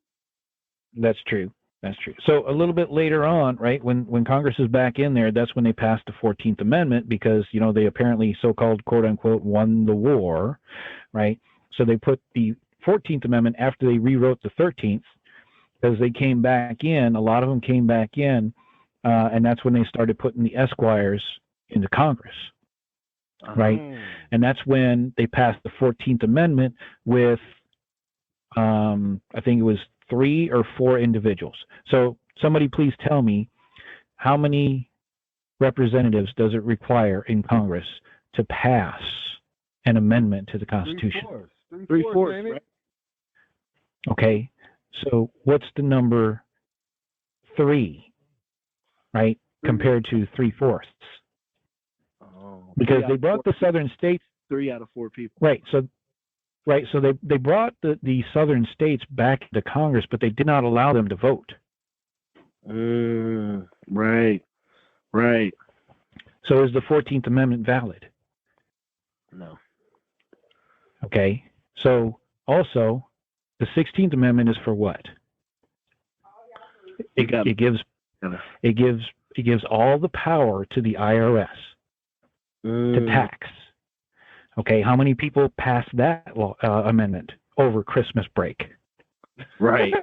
That's true. That's true. So a little bit later on, right, when Congress is back in there, that's when they passed the 14th Amendment because, you know, they apparently so-called, quote-unquote, won the war, right? So they put the 14th Amendment after they rewrote the 13th because they came back in, a lot of them came back in, and that's when they started putting the Esquires into Congress, right? And that's when they passed the 14th Amendment with, I think it was 3 or 4 individuals. So somebody please tell me how many representatives does it require in Congress to pass an amendment to the Constitution? 3/4, right? Okay, so what's the number 3, right, compared to 3/4? Because they brought the southern states. 3 out of 4 people. Right, so they brought the southern states back to Congress, but they did not allow them to vote. Right. So is the 14th Amendment valid? No. Okay, so also the 16th Amendment is for what? It gives all the power to the IRS to tax. Okay, how many people passed that amendment over Christmas break? Right.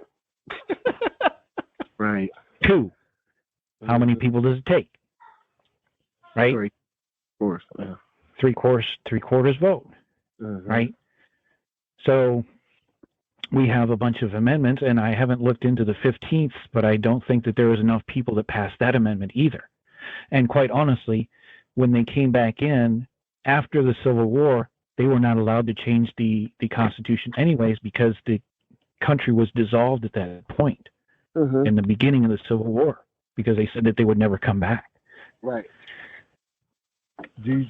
Right. 2. How many people does it take? Right. 3/4. Yeah. 3/4 vote. Right. So we have a bunch of amendments, and I haven't looked into the 15th, but I don't think that there was enough people that passed that amendment either. And quite honestly, when they came back in after the Civil War, they were not allowed to change the Constitution anyways because the country was dissolved at that point in the beginning of the Civil War because they said that they would never come back. Right. Do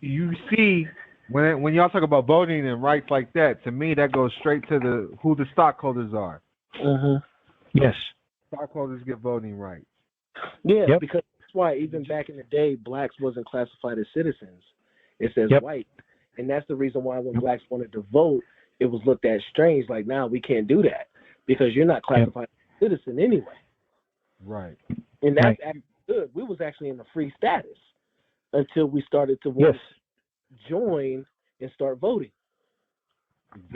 you see when y'all talk about voting and rights like that? To me, that goes straight to who the stockholders are. Yes. Stockholders get voting rights. Yeah, because that's why even back in the day, blacks wasn't classified as citizens. It says white. And that's the reason why when blacks wanted to vote, it was looked at strange, like, now we can't do that because you're not classified as a citizen anyway. Right. And that's actually good. We was actually in a free status until we started to want to join and start voting.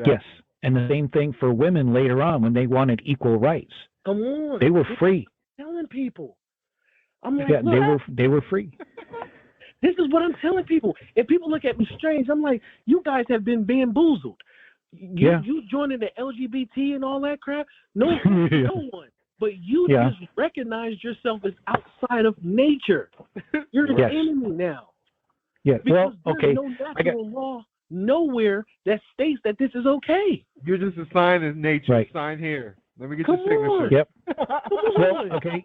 Yes. And the same thing for women later on when they wanted equal rights. Come on. They were free. Telling people. I'm like, they were free. This is what I'm telling people. If people look at me strange, I'm like, you guys have been bamboozled. You joining the LGBT and all that crap? No, no one. But you just recognized yourself as outside of nature. You're an enemy now. Yeah. Because there's no natural law nowhere that states that this is okay. You're just a sign of nature. Right. Sign here. Let me get your signature. Yep. Well, okay.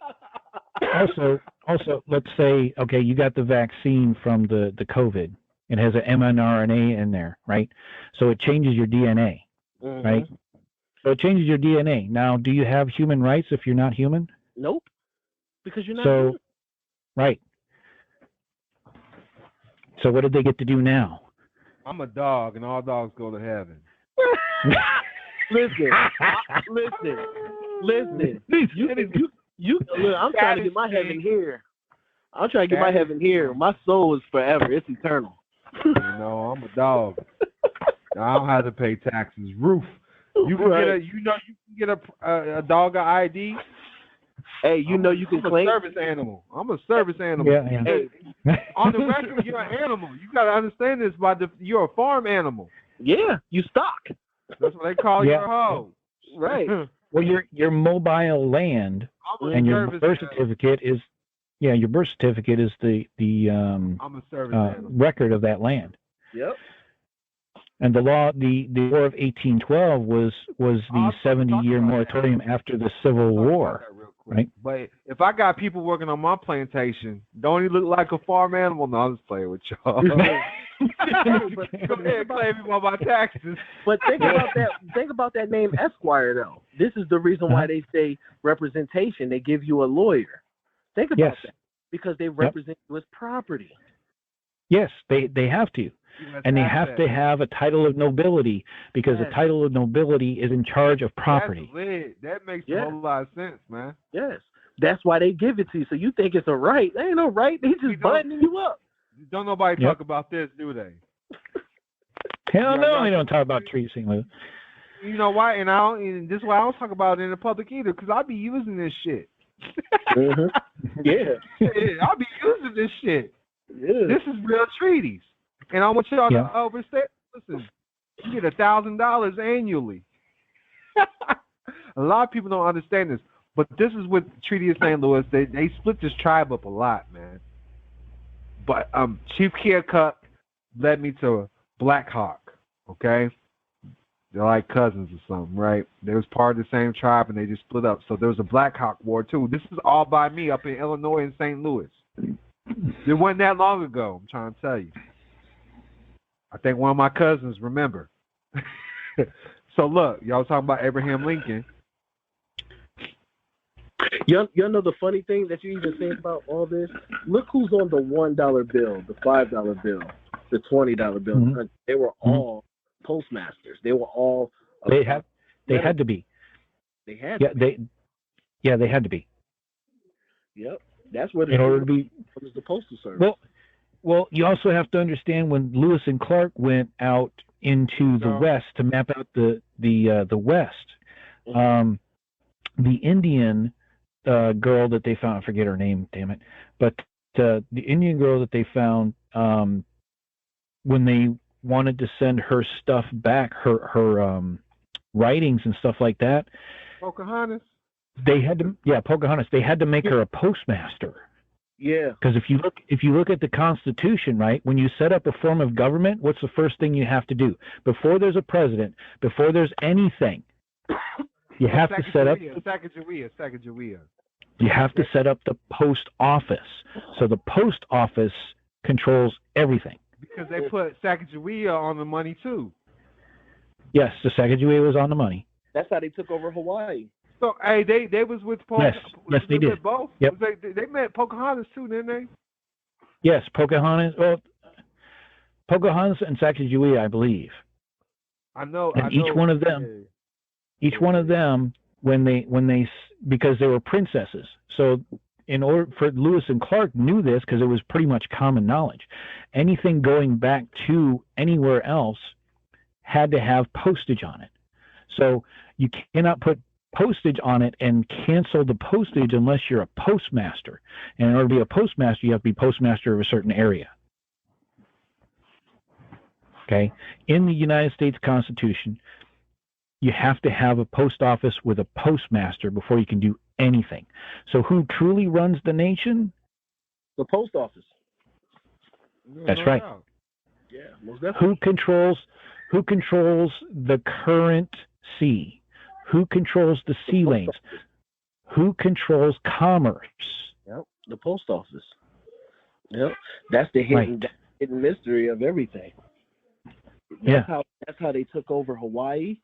Also, let's say, okay, you got the vaccine from the COVID. It has an mRNA in there, right? So it changes your DNA, right? So it changes your DNA. Now, do you have human rights if you're not human? Nope. Because you're not human. Right. So what did they get to do now? I'm a dog, and all dogs go to heaven. Listen. You look, I'm trying to get my heaven here. I'm trying to get my heaven here. My soul is forever. It's eternal. You know, I'm a dog. I don't have to pay taxes. Roof. You can get a dog an ID. Hey, you can claim. I'm a service animal. I'm a service animal. Yeah. Hey, on the record, you're an animal. You got to understand this. You're a farm animal. Yeah, you stock. That's what they call your hoe. Right. Well, your mobile land and your birth certificate is, your birth certificate is the I'm a service animal. record of that land. Yep. And the law, the War of 1812 was the 70-year moratorium after the Civil War, right? But if I got people working on my plantation, don't he look like a farm animal? No, I'm just playing with y'all. Go ahead, claim me on my taxes. But think about that. Think about that name, Esquire. Though this is the reason why they say representation. They give you a lawyer. Think about that, because they represent you as property. Yes, they have to. And they have to have a title of nobility, because a title of nobility is in charge of property. That's lit. That makes a whole lot of sense, man. Yes. That's why they give it to you. So you think it's a right. They ain't no right. They just buttoning you up. Don't nobody talk about this, do they? Hell no, they don't talk about trees, St. Louis. You know why? And this is why I don't talk about it in the public either, because I be using this shit. Yeah, I be using this shit. Yeah. This is real treaties. And I want y'all to overstay. Listen, you get $1,000 annually. A lot of people don't understand this, but this is what Treaty of St. Louis. They split this tribe up a lot, man. But Chief Keokuk led me to Black Hawk. Okay, they're like cousins or something, right? They was part of the same tribe, and they just split up. So there was a Black Hawk War too. This is all by me up in Illinois and St. Louis. It wasn't that long ago. I'm trying to tell you. I think one of my cousins remember. So look, y'all talking about Abraham Lincoln. You know the funny thing that you even think about all this? Look who's on the $1 bill, the $5 bill, the $20 bill. Mm-hmm. They were all postmasters. They were all. They had to be. They had. To be. They had to be. Yep, that's what. In order to be. Was the postal service. Well, you also have to understand when Lewis and Clark went out into the West to map out the West, the Indian girl that they found, I forget her name, damn it, but the Indian girl that they found, when they wanted to send her stuff back, her writings and stuff like that, Pocahontas. They had to, Pocahontas. They had to make her a postmaster. Yeah. Because if you look at the Constitution, right, when you set up a form of government, what's the first thing you have to do? Before there's a president, before there's anything, you have to set up. Sacagawea. You have to set up the post office. So the post office controls everything. Because they put Sacagawea on the money too. Yes, the Sacagawea was on the money. That's how they took over Hawaii. So, hey, they was with Pocahontas. Yes, they did. Both. Yep. They met Pocahontas too, didn't they? Yes, Pocahontas. Well, Pocahontas and Sacagawea, I believe. I know. And each one of them, when they because they were princesses. So, in order for Lewis and Clark knew this because it was pretty much common knowledge. Anything going back to anywhere else had to have postage on it. So you cannot put postage on it and cancel the postage unless you're a postmaster. And in order to be a postmaster, you have to be postmaster of a certain area. Okay? In the United States Constitution, you have to have a post office with a postmaster before you can do anything. So who truly runs the nation? The post office. That's right. Yeah, most definitely. Who controls the currency? Who controls the sea lanes? Who controls commerce? Yep, the post office. Yep, that's the hidden mystery of everything. That's how they took over Hawaii.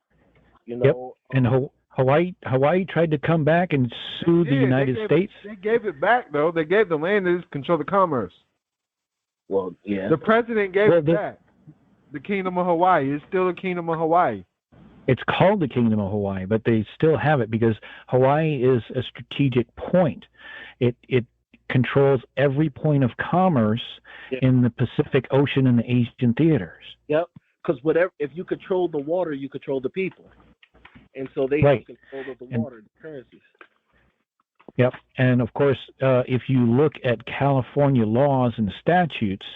You know. Yep. And Hawaii tried to come back and sue the United States. They gave it back though. They gave the land to control the commerce. Well, yeah. The president gave it back. The Kingdom of Hawaii is still the Kingdom of Hawaii. It's called the Kingdom of Hawaii, but they still have it because Hawaii is a strategic point. It controls every point of commerce in the Pacific Ocean and the Asian theaters. Yep, because if you control the water, you control the people, and so they have control of the water, the currencies. Yep, and of course, if you look at California laws and statutes,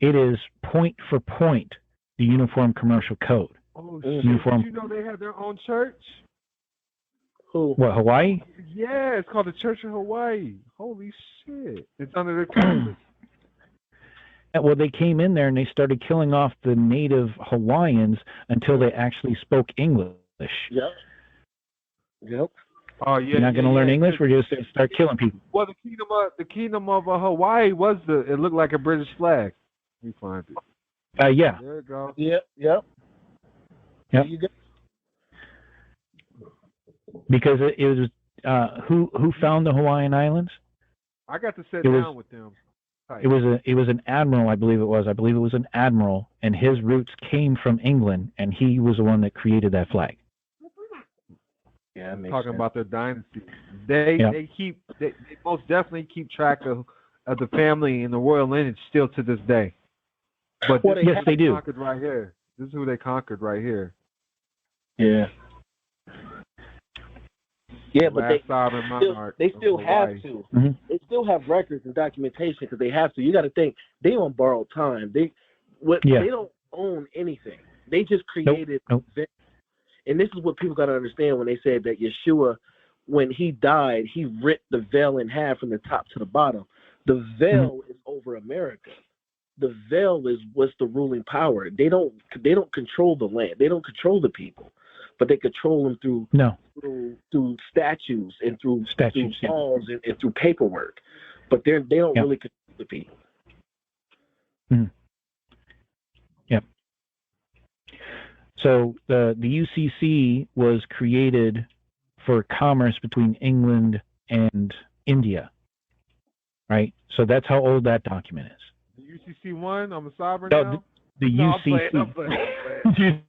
it is point for point the Uniform Commercial Code. Oh, shit. Did you know they have their own church? Who? What, Hawaii? Yeah, it's called the Church of Hawaii. Holy shit. It's under the Congress. well, they came in there and they started killing off the native Hawaiians until they actually spoke English. Yep. Yep. Oh yeah. You're not going to learn English. We're just going to start killing people. Well, the kingdom of Hawaii was it looked like a British flag. We find it. Yeah. There you go. Yep. Yep. Yep. Because it was who found the Hawaiian Islands? I got to sit down with them. It was an admiral, I believe it was. I believe it was an admiral, and his roots came from England, and he was the one that created that flag. Yeah, talking about their dynasty. They most definitely keep track of the family and the royal lineage still to this day. But yes, they do. Conquered right here. This is who they conquered right here. Yeah. Yeah, but they still have to. Mm-hmm. They still have records and documentation because they have to. You got to think they on borrowed time. They don't own anything. They just created. Nope. And this is what people got to understand when they said that Yeshua, when he died, he ripped the veil in half from the top to the bottom. The veil is over America. The veil is what's the ruling power. They don't control the land. They don't control the people, but they control them through statutes and through laws and through paperwork. But they don't really control the people. Mm. Yep. So the UCC was created for commerce between England and India, right? So that's how old that document is. The UCC one. I'm a sovereign no, now. The UCC. I'm playing.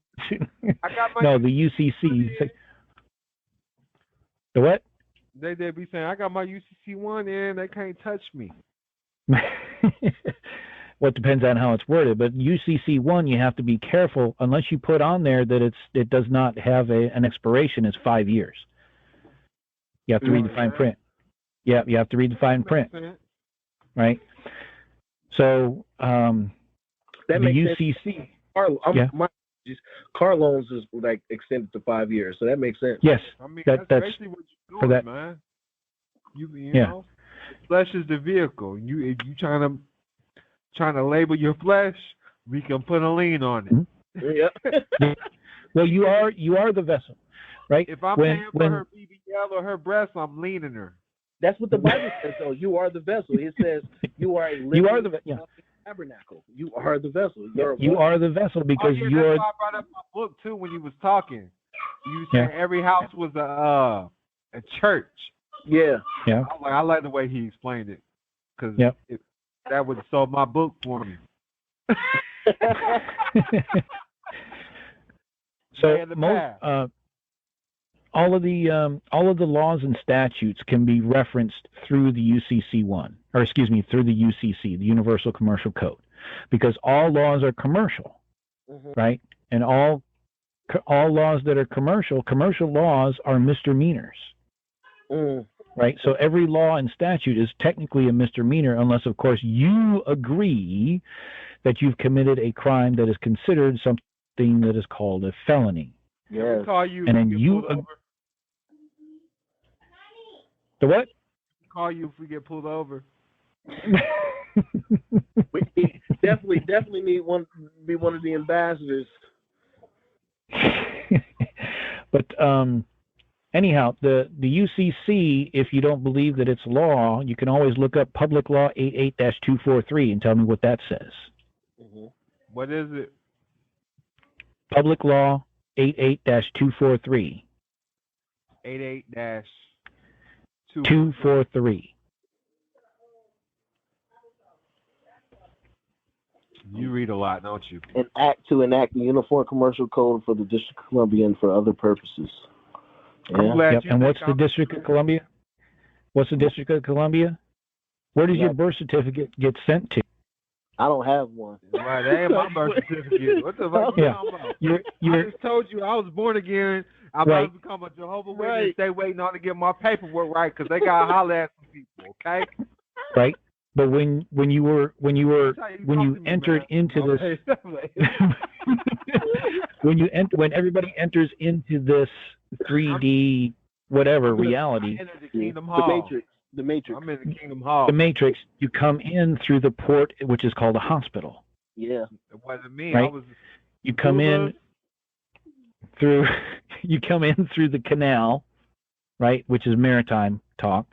I got my the UCC. The what? They be saying I got my UCC one in. They can't touch me. Well, it depends on how it's worded, but UCC 1, you have to be careful unless you put on there that it does not have an expiration. It's 5 years. You have to read the fine print. Yeah, you have to read the fine print. Right. So the UCC. Car loans is like extended to 5 years, so that makes sense. Yes, I mean, that's basically what you're doing, for that. man. You know, flesh is the vehicle. If you trying to label your flesh, we can put a lien on it. Yeah. Well, you are the vessel, right? If I'm paying for her BBL or her breast, I'm leaning her. That's what the Bible says, though. You are the vessel. It says you are a living tabernacle. You are the vessel. You are the vessel because you are. That's why I brought up my book too when you was talking. You said every house was a church. Yeah. Yeah. I like the way he explained it because that would have sold my book for me. So all of the laws and statutes can be referenced through the UCC1, or excuse me, through the UCC, the Universal Commercial Code, because all laws are commercial, right? And all laws that are commercial laws are misdemeanors, right? So every law and statute is technically a misdemeanor, unless, of course, you agree that you've committed a crime that is considered something that is called a felony. Yeah. Call you and then you. The what? Call you if we get pulled over. We definitely need be one of the ambassadors. But anyhow, the UCC, if you don't believe that it's law, you can always look up Public Law 88-243 and tell me what that says. What is it? Public Law 88-243. 88-243. You read a lot, don't you? An act to enact the Uniform Commercial Code for the District of Columbia and for other purposes. Yep. And what's the District of Columbia? What's the District of Columbia? Where does your birth certificate get sent to? I don't have one. Right, that ain't my birth certificate. What the fuck you talking about? I just told you I was born again. I'm about to become a Jehovah Witness. They waiting on to get my paperwork right because they got to holler at some people, okay? Right. But when you entered into this, when everybody enters into this 3D whatever reality, the Matrix. The Matrix. I'm in the Kingdom Hall. The Matrix. You come in through the port, which is called a hospital. Yeah. It wasn't me. Right? I was. You come in through. You come in through the canal, right? Which is maritime talk.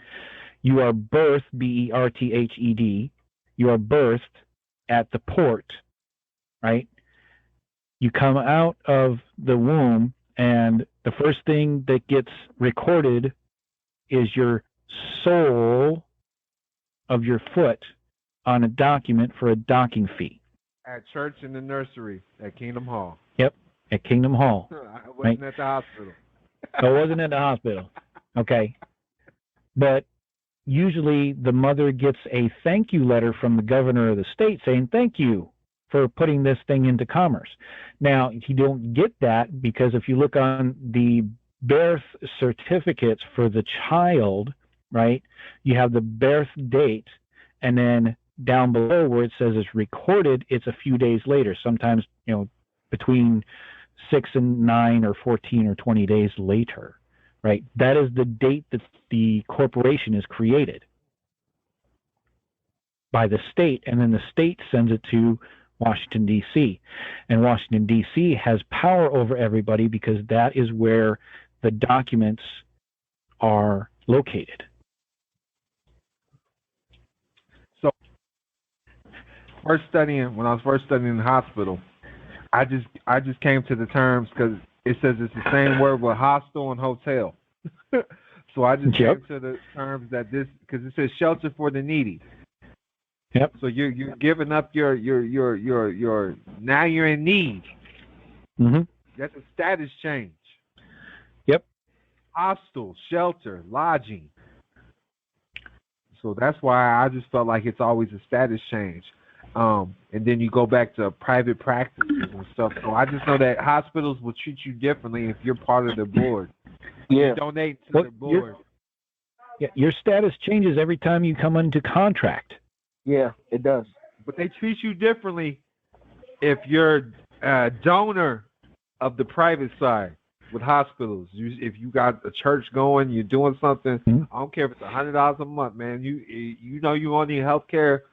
You are birthed, B-E-R-T-H-E-D. You are birthed at the port, right? You come out of the womb, and the first thing that gets recorded is your sole of your foot on a document for a docking fee. At church in the nursery at Kingdom Hall. Yep, at Kingdom Hall. I wasn't at the hospital. So it wasn't at the hospital. Okay. But usually the mother gets a thank you letter from the governor of the state saying, thank you for putting this thing into commerce. Now, you don't get that because if you look on the birth certificates for the child, right, you have the birth date, and then down below where it says it's recorded, it's a few days later, sometimes, between 6 and 9 or 14 or 20 days later, right? That is the date that the corporation is created by the state, and then the state sends it to Washington, D.C. And Washington, D.C. has power over everybody because that is where the documents are located. So, when I was first studying in the hospital, I just came to the terms because it says it's the same word with hostel and hotel. So I just came to the terms that this, because it says shelter for the needy. Yep. So you're giving up your now you're in need. Mm-hmm. That's a status change. Yep. Hostel, shelter, lodging. So that's why I just felt like it's always a status change. And then you go back to private practices and stuff. So I just know that hospitals will treat you differently if you're part of the board. Yeah. You donate to the board. Your status changes every time you come into contract. Yeah, it does. But they treat you differently if you're a donor of the private side with hospitals. If you got a church going, you're doing something. Mm-hmm. I don't care if it's $100 a month, man. You know you only need health care.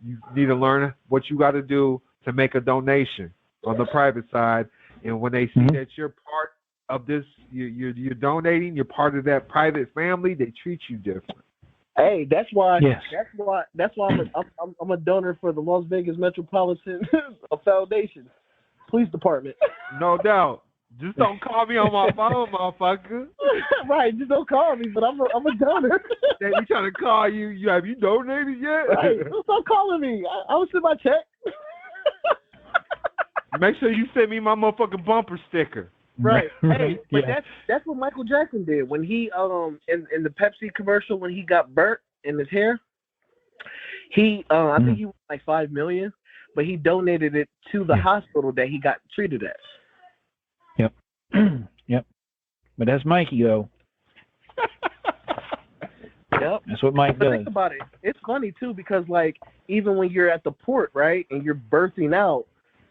You need to learn what you got to do to make a donation on the private side. And when they see that you're part of this, you're donating, you're part of that private family, they treat you different. Hey, that's why. Yes. That's why I'm a donor for the Las Vegas Metropolitan Foundation Police Department. No doubt. Just don't call me on my phone, motherfucker. Right, just don't call me, but I'm a donor. They be trying to call you. Have you donated yet? Right, stop calling me. I will send my check. Make sure you send me my motherfucking bumper sticker. Right. Hey, but that's what Michael Jackson did when he in the Pepsi commercial when he got burnt in his hair. He I think he was like $5 million, but he donated it to the hospital that he got treated at. Yep. Yep. But that's Mikey though. Yep. That's what Mike does. Think about it. It's funny too because like even when you're at the port, right, and you're birthing out,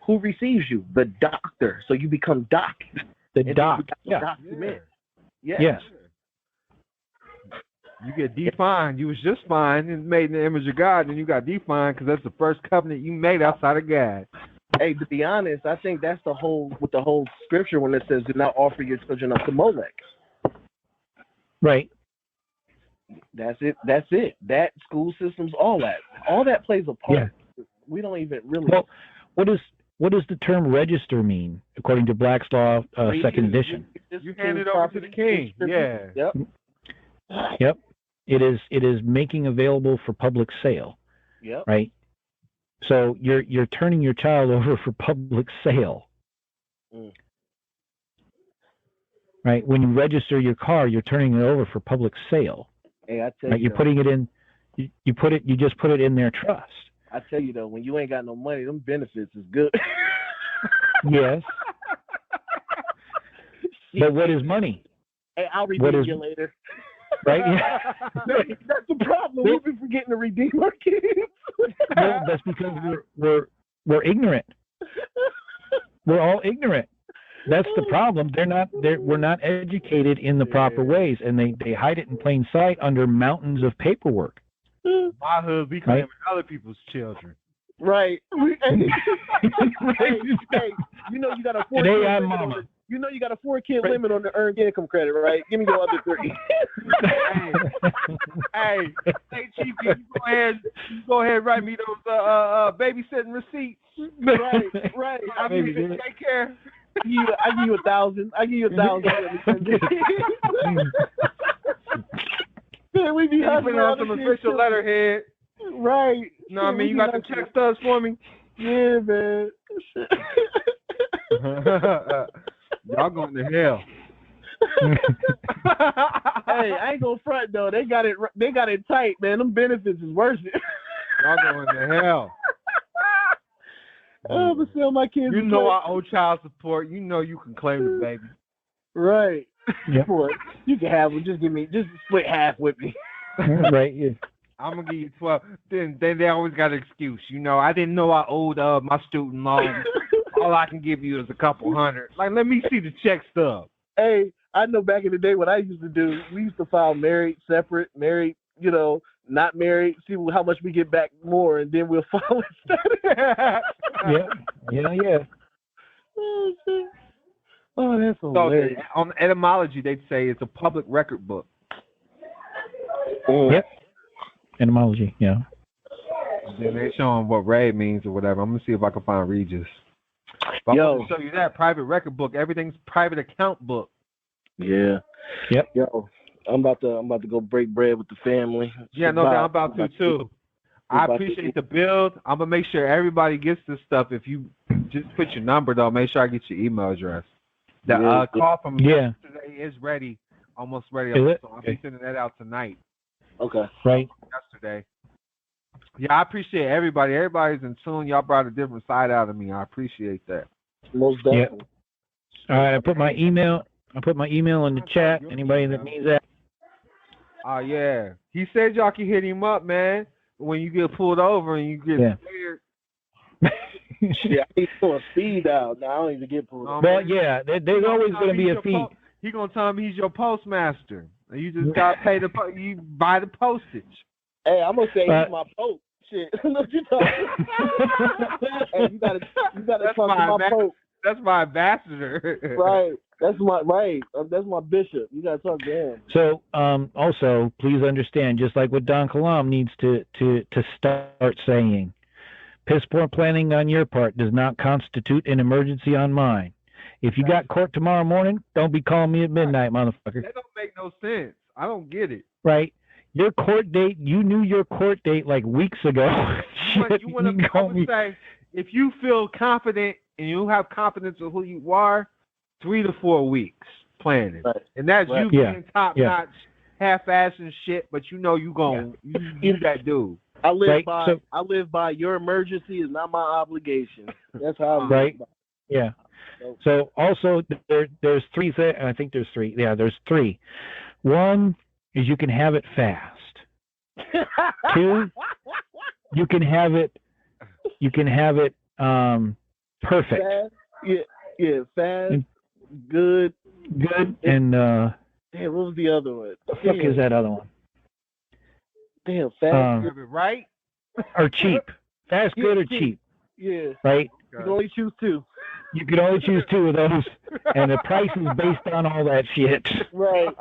who receives you? The doctor. So you become doc. The doc. Yeah. Document. Yeah. Yes. You get defined. You was just fine and made in the image of God, and you got defined because that's the first covenant you made outside of God. Hey, to be honest, I think that's the whole scripture when it says, "Do not offer your children up to Molech." Right. That's it. That school systems, all that plays a part. Yeah. We don't even really. Well, what does the term register mean according to Black's Law, second edition? You hand it over to the king. Yeah. Yep. Yep. It is making available for public sale. Yep. Right. So you're turning your child over for public sale. Right. When you register your car, you're turning it over for public sale. Hey, I tell right? you, you're putting it in. You just put it in their trust. I tell you though, when you ain't got no money, them benefits is good. Yes. But what is money? Hey, I'll redeem you later. Right? Yeah. That's the problem. We've been forgetting to redeem our kids. No, that's because we're ignorant. We're all ignorant. that's the problem. We're not educated in the proper ways, and they hide it in plain sight under mountains of paperwork. My hood, we claiming other people's children. Right. Hey, you know you got a 4 Today kid I'm limit mama. on the, you know you got a 4 kid limit on the earned income credit, right? Give me your other 3. hey, Chief, you go ahead and write me those babysitting receipts. Right. I mean, take care. I give you 1,000. I give you 1,000. Man, we be putting on some official letterhead. Right. You know what I mean? You got them check stubs for me? Yeah, man. Y'all going to hell. Hey, I ain't gonna front though. They got it tight, man. Them benefits is worth it. Y'all going to hell. Oh, but still, my kids. You know I owe child support. You know you can claim the baby. Right. Yeah. You can have them. Just split half with me. Right. Yeah. I'm gonna give you 12. Then they always got an excuse. You know, I didn't know I owed my student loan. All I can give you is a couple hundred. Like, let me see the check stub. Hey, I know back in the day what I used to do. We used to file married, separate, married, not married. See how much we get back more, and then we'll file instead. Yeah. Oh shit. Oh, that's hilarious. So on etymology, they'd say it's a public record book. Yep. Etymology, yeah. Then they showing what raid means or whatever. I'm gonna see if I can find Regis. But I'm gonna show you that private record book. Everything's private account book. Yeah. Yep. Yo, I'm about to go break bread with the family. Yeah, no, I'm about to too. I appreciate the build. I'm gonna make sure everybody gets this stuff. If you just put your number though, make sure I get your email address. The call from yesterday is ready, almost ready. So I'll be sending that out tonight. Okay. Right. Yesterday. Yeah, I appreciate everybody. Everybody's in tune. Y'all brought a different side out of me. I appreciate that. Most definitely. Yep. All right, I put my email in the chat. Anybody that needs that. Oh yeah. He said y'all can hit him up, man. When you get pulled over and you get scared. Yeah, he's doing speed out. Now I don't even get pulled over. Well, yeah, there's always going to be a fee. He's gonna tell me he's your postmaster. You just gotta pay you buy the postage. Hey, I'm gonna say he's my pope. Shit, what you talking? Hey, you gotta talk to my pope. That's my ambassador. Right. That's my bishop. You gotta talk to him. So, also, please understand, just like what Don Kilam needs to start saying, piss poor planning on your part does not constitute an emergency on mine. If you got court tomorrow morning, don't be calling me at midnight, motherfucker. That don't make no sense. I don't get it. Right. Your court date, you knew your court date like weeks ago. You want to say, if you feel confident and you have confidence in who you are, 3 to 4 weeks planning. Right. And that's you being top-notch, half-ass and shit, but you know you that dude. I live by your emergency is not my obligation. That's how I live by. Yeah. So also there's 3 things. I think there's 3. Yeah, there's 3. One is you can have it fast. 2, you can have it perfect. Fast, yeah, fast, good, and damn, what was the other one? What the fuck is that other one? Damn, fast, right? Or cheap. Fast, good, or cheap. Yeah. Right? You can only choose 2. You can only choose 2 of those, and the price is based on all that shit. Right.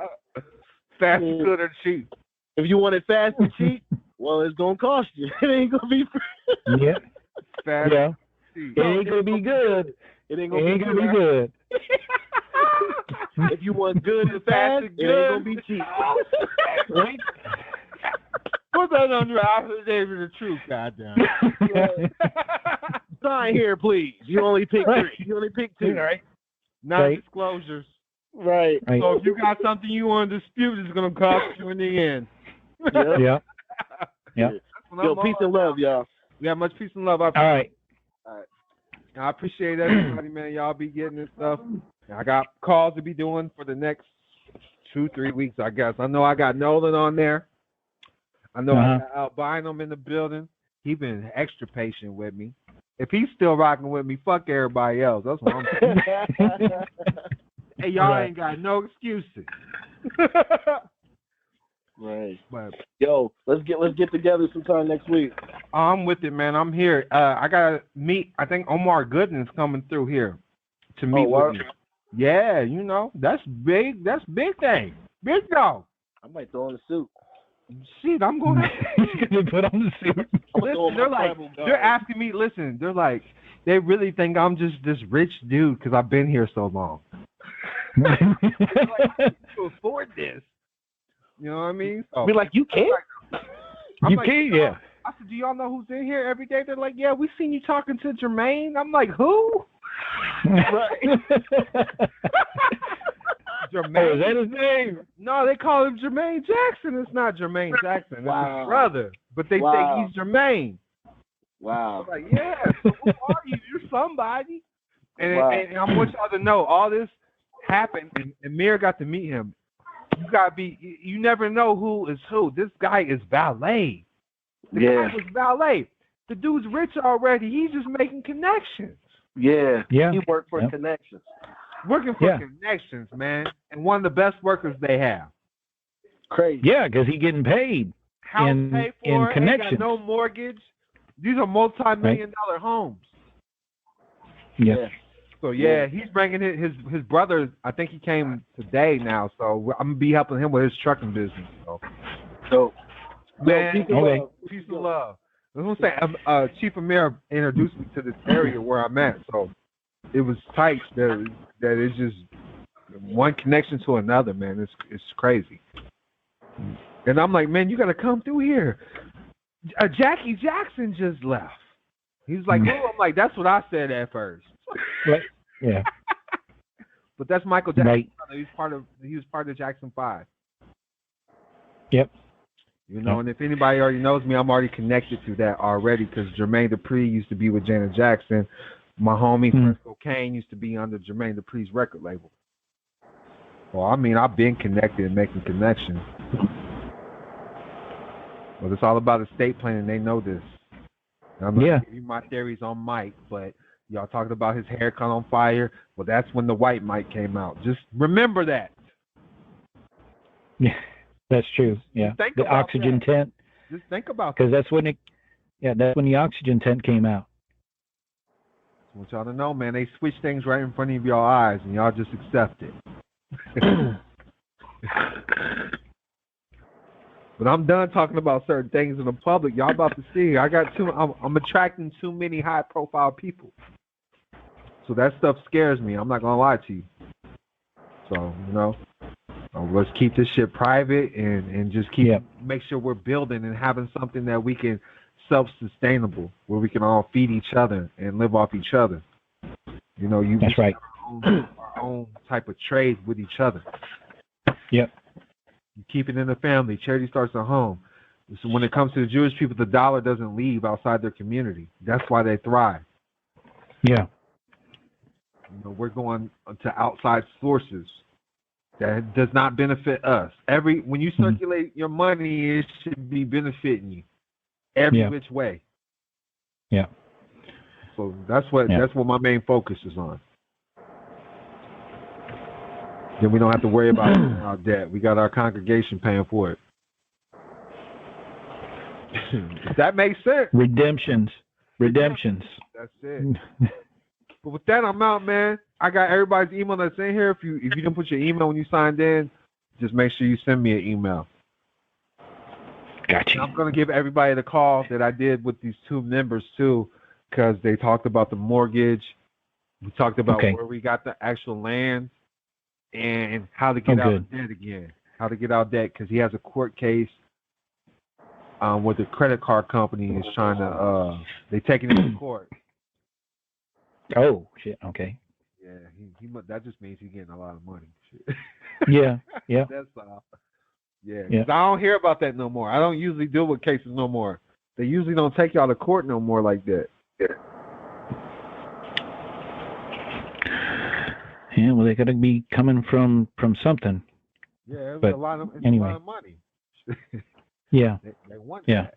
Fast, good, or cheap. If you want it fast and cheap, well, it's gonna cost you. It ain't gonna be free. Yeah. Fast. Yeah. It ain't gonna be good. It ain't gonna be good. If you want good and fast, it ain't gonna be cheap. Right? Put that on your affidavit of truth, goddamn. Sign here, please. You only pick 3. You only pick 2. Right. Non-disclosures. Right. So if you got something you want to dispute, it's gonna cost you in the end. Yeah. Yeah. Yo, peace and love, y'all. Yeah, much peace and love. All right. I appreciate everybody, man. Y'all be getting this stuff. I got calls to be doing for the next 2-3 weeks, I guess. I know I got Nolan on there. I know I got Albino in the building. He been extra patient with me. If he's still rocking with me, fuck everybody else. That's what I'm saying. Hey, y'all ain't got no excuses. Right. But yo, let's get together sometime next week. I'm with it, man. I'm here. I gotta meet. I think Omar Gooden's coming through here to meet with me. Yeah, you know that's big. That's big thing. Big dog. I might throw on a suit. Shit, I'm going to put on the suit. Listen, they're asking me. Listen, they're like, they really think I'm just this rich dude because I've been here so long. Like, I to afford this. You know what I mean? So, be like, you can't. You can't, yeah. I said, do y'all know who's in here every day? They're like, yeah, we seen you talking to Jermaine. I'm like, who? Right. Jermaine. Is that his name? No, they call him Jermaine Jackson. It's not Jermaine Jackson. It's Wow. his brother. But they think he's Jermaine. Wow. I'm like, yeah, so who are you? You're somebody. And, Wow. and I want y'all to know, all this happened, and Amir got to meet him. You gotta be, you never know who is who. This guy is valet. The guy was valet. The dude's rich already. He's just making connections. Yeah. Yeah. He worked for connections. Working for connections, man. And one of the best workers they have. Crazy. Yeah, because he's getting paid. House in, paid in for, ain't connections. got no mortgage. These are multi-million-dollar homes. Yeah. So he's bringing his brother. I think he came today now. So I'm gonna be helping him with his trucking business. So, man, peace and love. I was gonna say, Chief Amir introduced me to this area where I'm at. So it was tight. That it's just one connection to another, man. It's crazy. And I'm like, man, you gotta come through here. Jackie Jackson just left. He was like, oh, I'm like, that's what I said at first. Right. Yeah. But that's Michael Jackson. Right. He was part of Jackson 5. Yep. You know, and if anybody already knows me, I'm already connected to that already because Jermaine Dupri used to be with Janet Jackson. My homie Fresco Kane used to be under Jermaine Dupri's record label. Well, I mean, I've been connected and making connections. But it's all about estate planning. They know this. I'm not gonna give you my theories on Mike, but y'all talking about his hair caught on fire. Well, that's when the white Mike came out. Just remember that. Yeah, that's true. Yeah, think the about oxygen that. tent. Just think about because that. that's when it. Yeah, that's when the oxygen tent came out. I want y'all to know, man. They switch things right in front of y'all eyes, and y'all just accept it. But I'm done talking about certain things in the public. Y'all about to see. I'm attracting too many high-profile people. So that stuff scares me. I'm not gonna lie to you. So let's keep this shit private and just make sure we're building and having something that we can self-sustainable, where we can all feed each other and live off each other. That's right. Our own type of trade with each other. Yep. You keep it in the family. Charity starts at home. So when it comes to the Jewish people, the dollar doesn't leave outside their community. That's why they thrive. Yeah. We're going to outside sources that does not benefit us. When you circulate your money, it should be benefiting you every which way. Yeah. So that's what my main focus is on. Then we don't have to worry about our debt. We got our congregation paying for it. If that makes sense. Redemptions. That's it. But with that, I'm out, man. I got everybody's email that's in here. If you didn't put your email when you signed in, just make sure you send me an email. Gotcha. I'm going to give everybody the call that I did with these two members, too, because they talked about the mortgage. We talked about where we got the actual land. And how to get out of debt again. How to get out of debt, because he has a court case where the credit card company is trying to, they taking him to court. Oh, shit. Okay. Yeah, he that just means he's getting a lot of money. Yeah. That's all. Yeah. I don't hear about that no more. I don't usually deal with cases no more. They usually don't take y'all to court no more like that. Yeah. Yeah, well, they got to be coming from something. Yeah, but a lot of anyway. a lot of money. Yeah. They want that.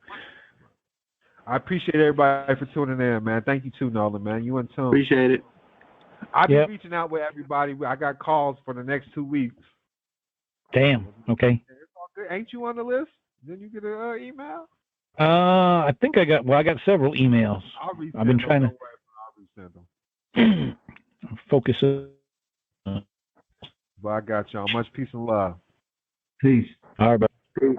I appreciate everybody for tuning in, man. Thank you too, Nolan, man. You and Tim. Appreciate it. I've been Yep. reaching out with everybody. I got calls for the next 2 weeks. Damn. Okay. Ain't you on the list? Didn't you get an email? I think I got several emails. I've been trying to focus. But I got y'all. Much peace and love. Peace. All right, Peace.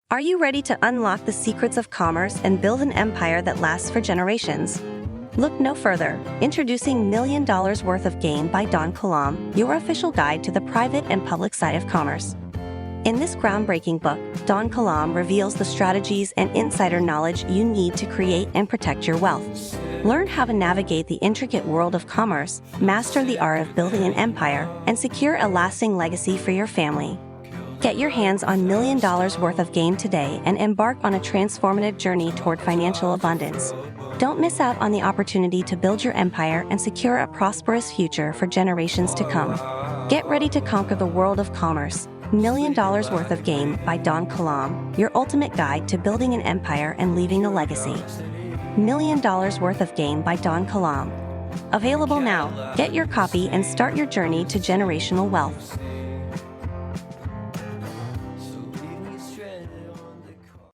Are you ready to unlock the secrets of commerce and build an empire that lasts for generations? Look no further. Introducing $1 Million Worth of Game by Don Kilam, your official guide to the private and public side of commerce. In this groundbreaking book, Don Kilam reveals the strategies and insider knowledge you need to create and protect your wealth. Learn how to navigate the intricate world of commerce, master the art of building an empire, and secure a lasting legacy for your family. Get your hands on $1 Million Worth of Game today and embark on a transformative journey toward financial abundance. Don't miss out on the opportunity to build your empire and secure a prosperous future for generations to come. Get ready to conquer the world of commerce. $1 Million Worth of Game by Don Kilam, your ultimate guide to building an empire and leaving a legacy. $1 Million Worth of Game by Don Kilam. Available now. Get your copy and start your journey to generational wealth.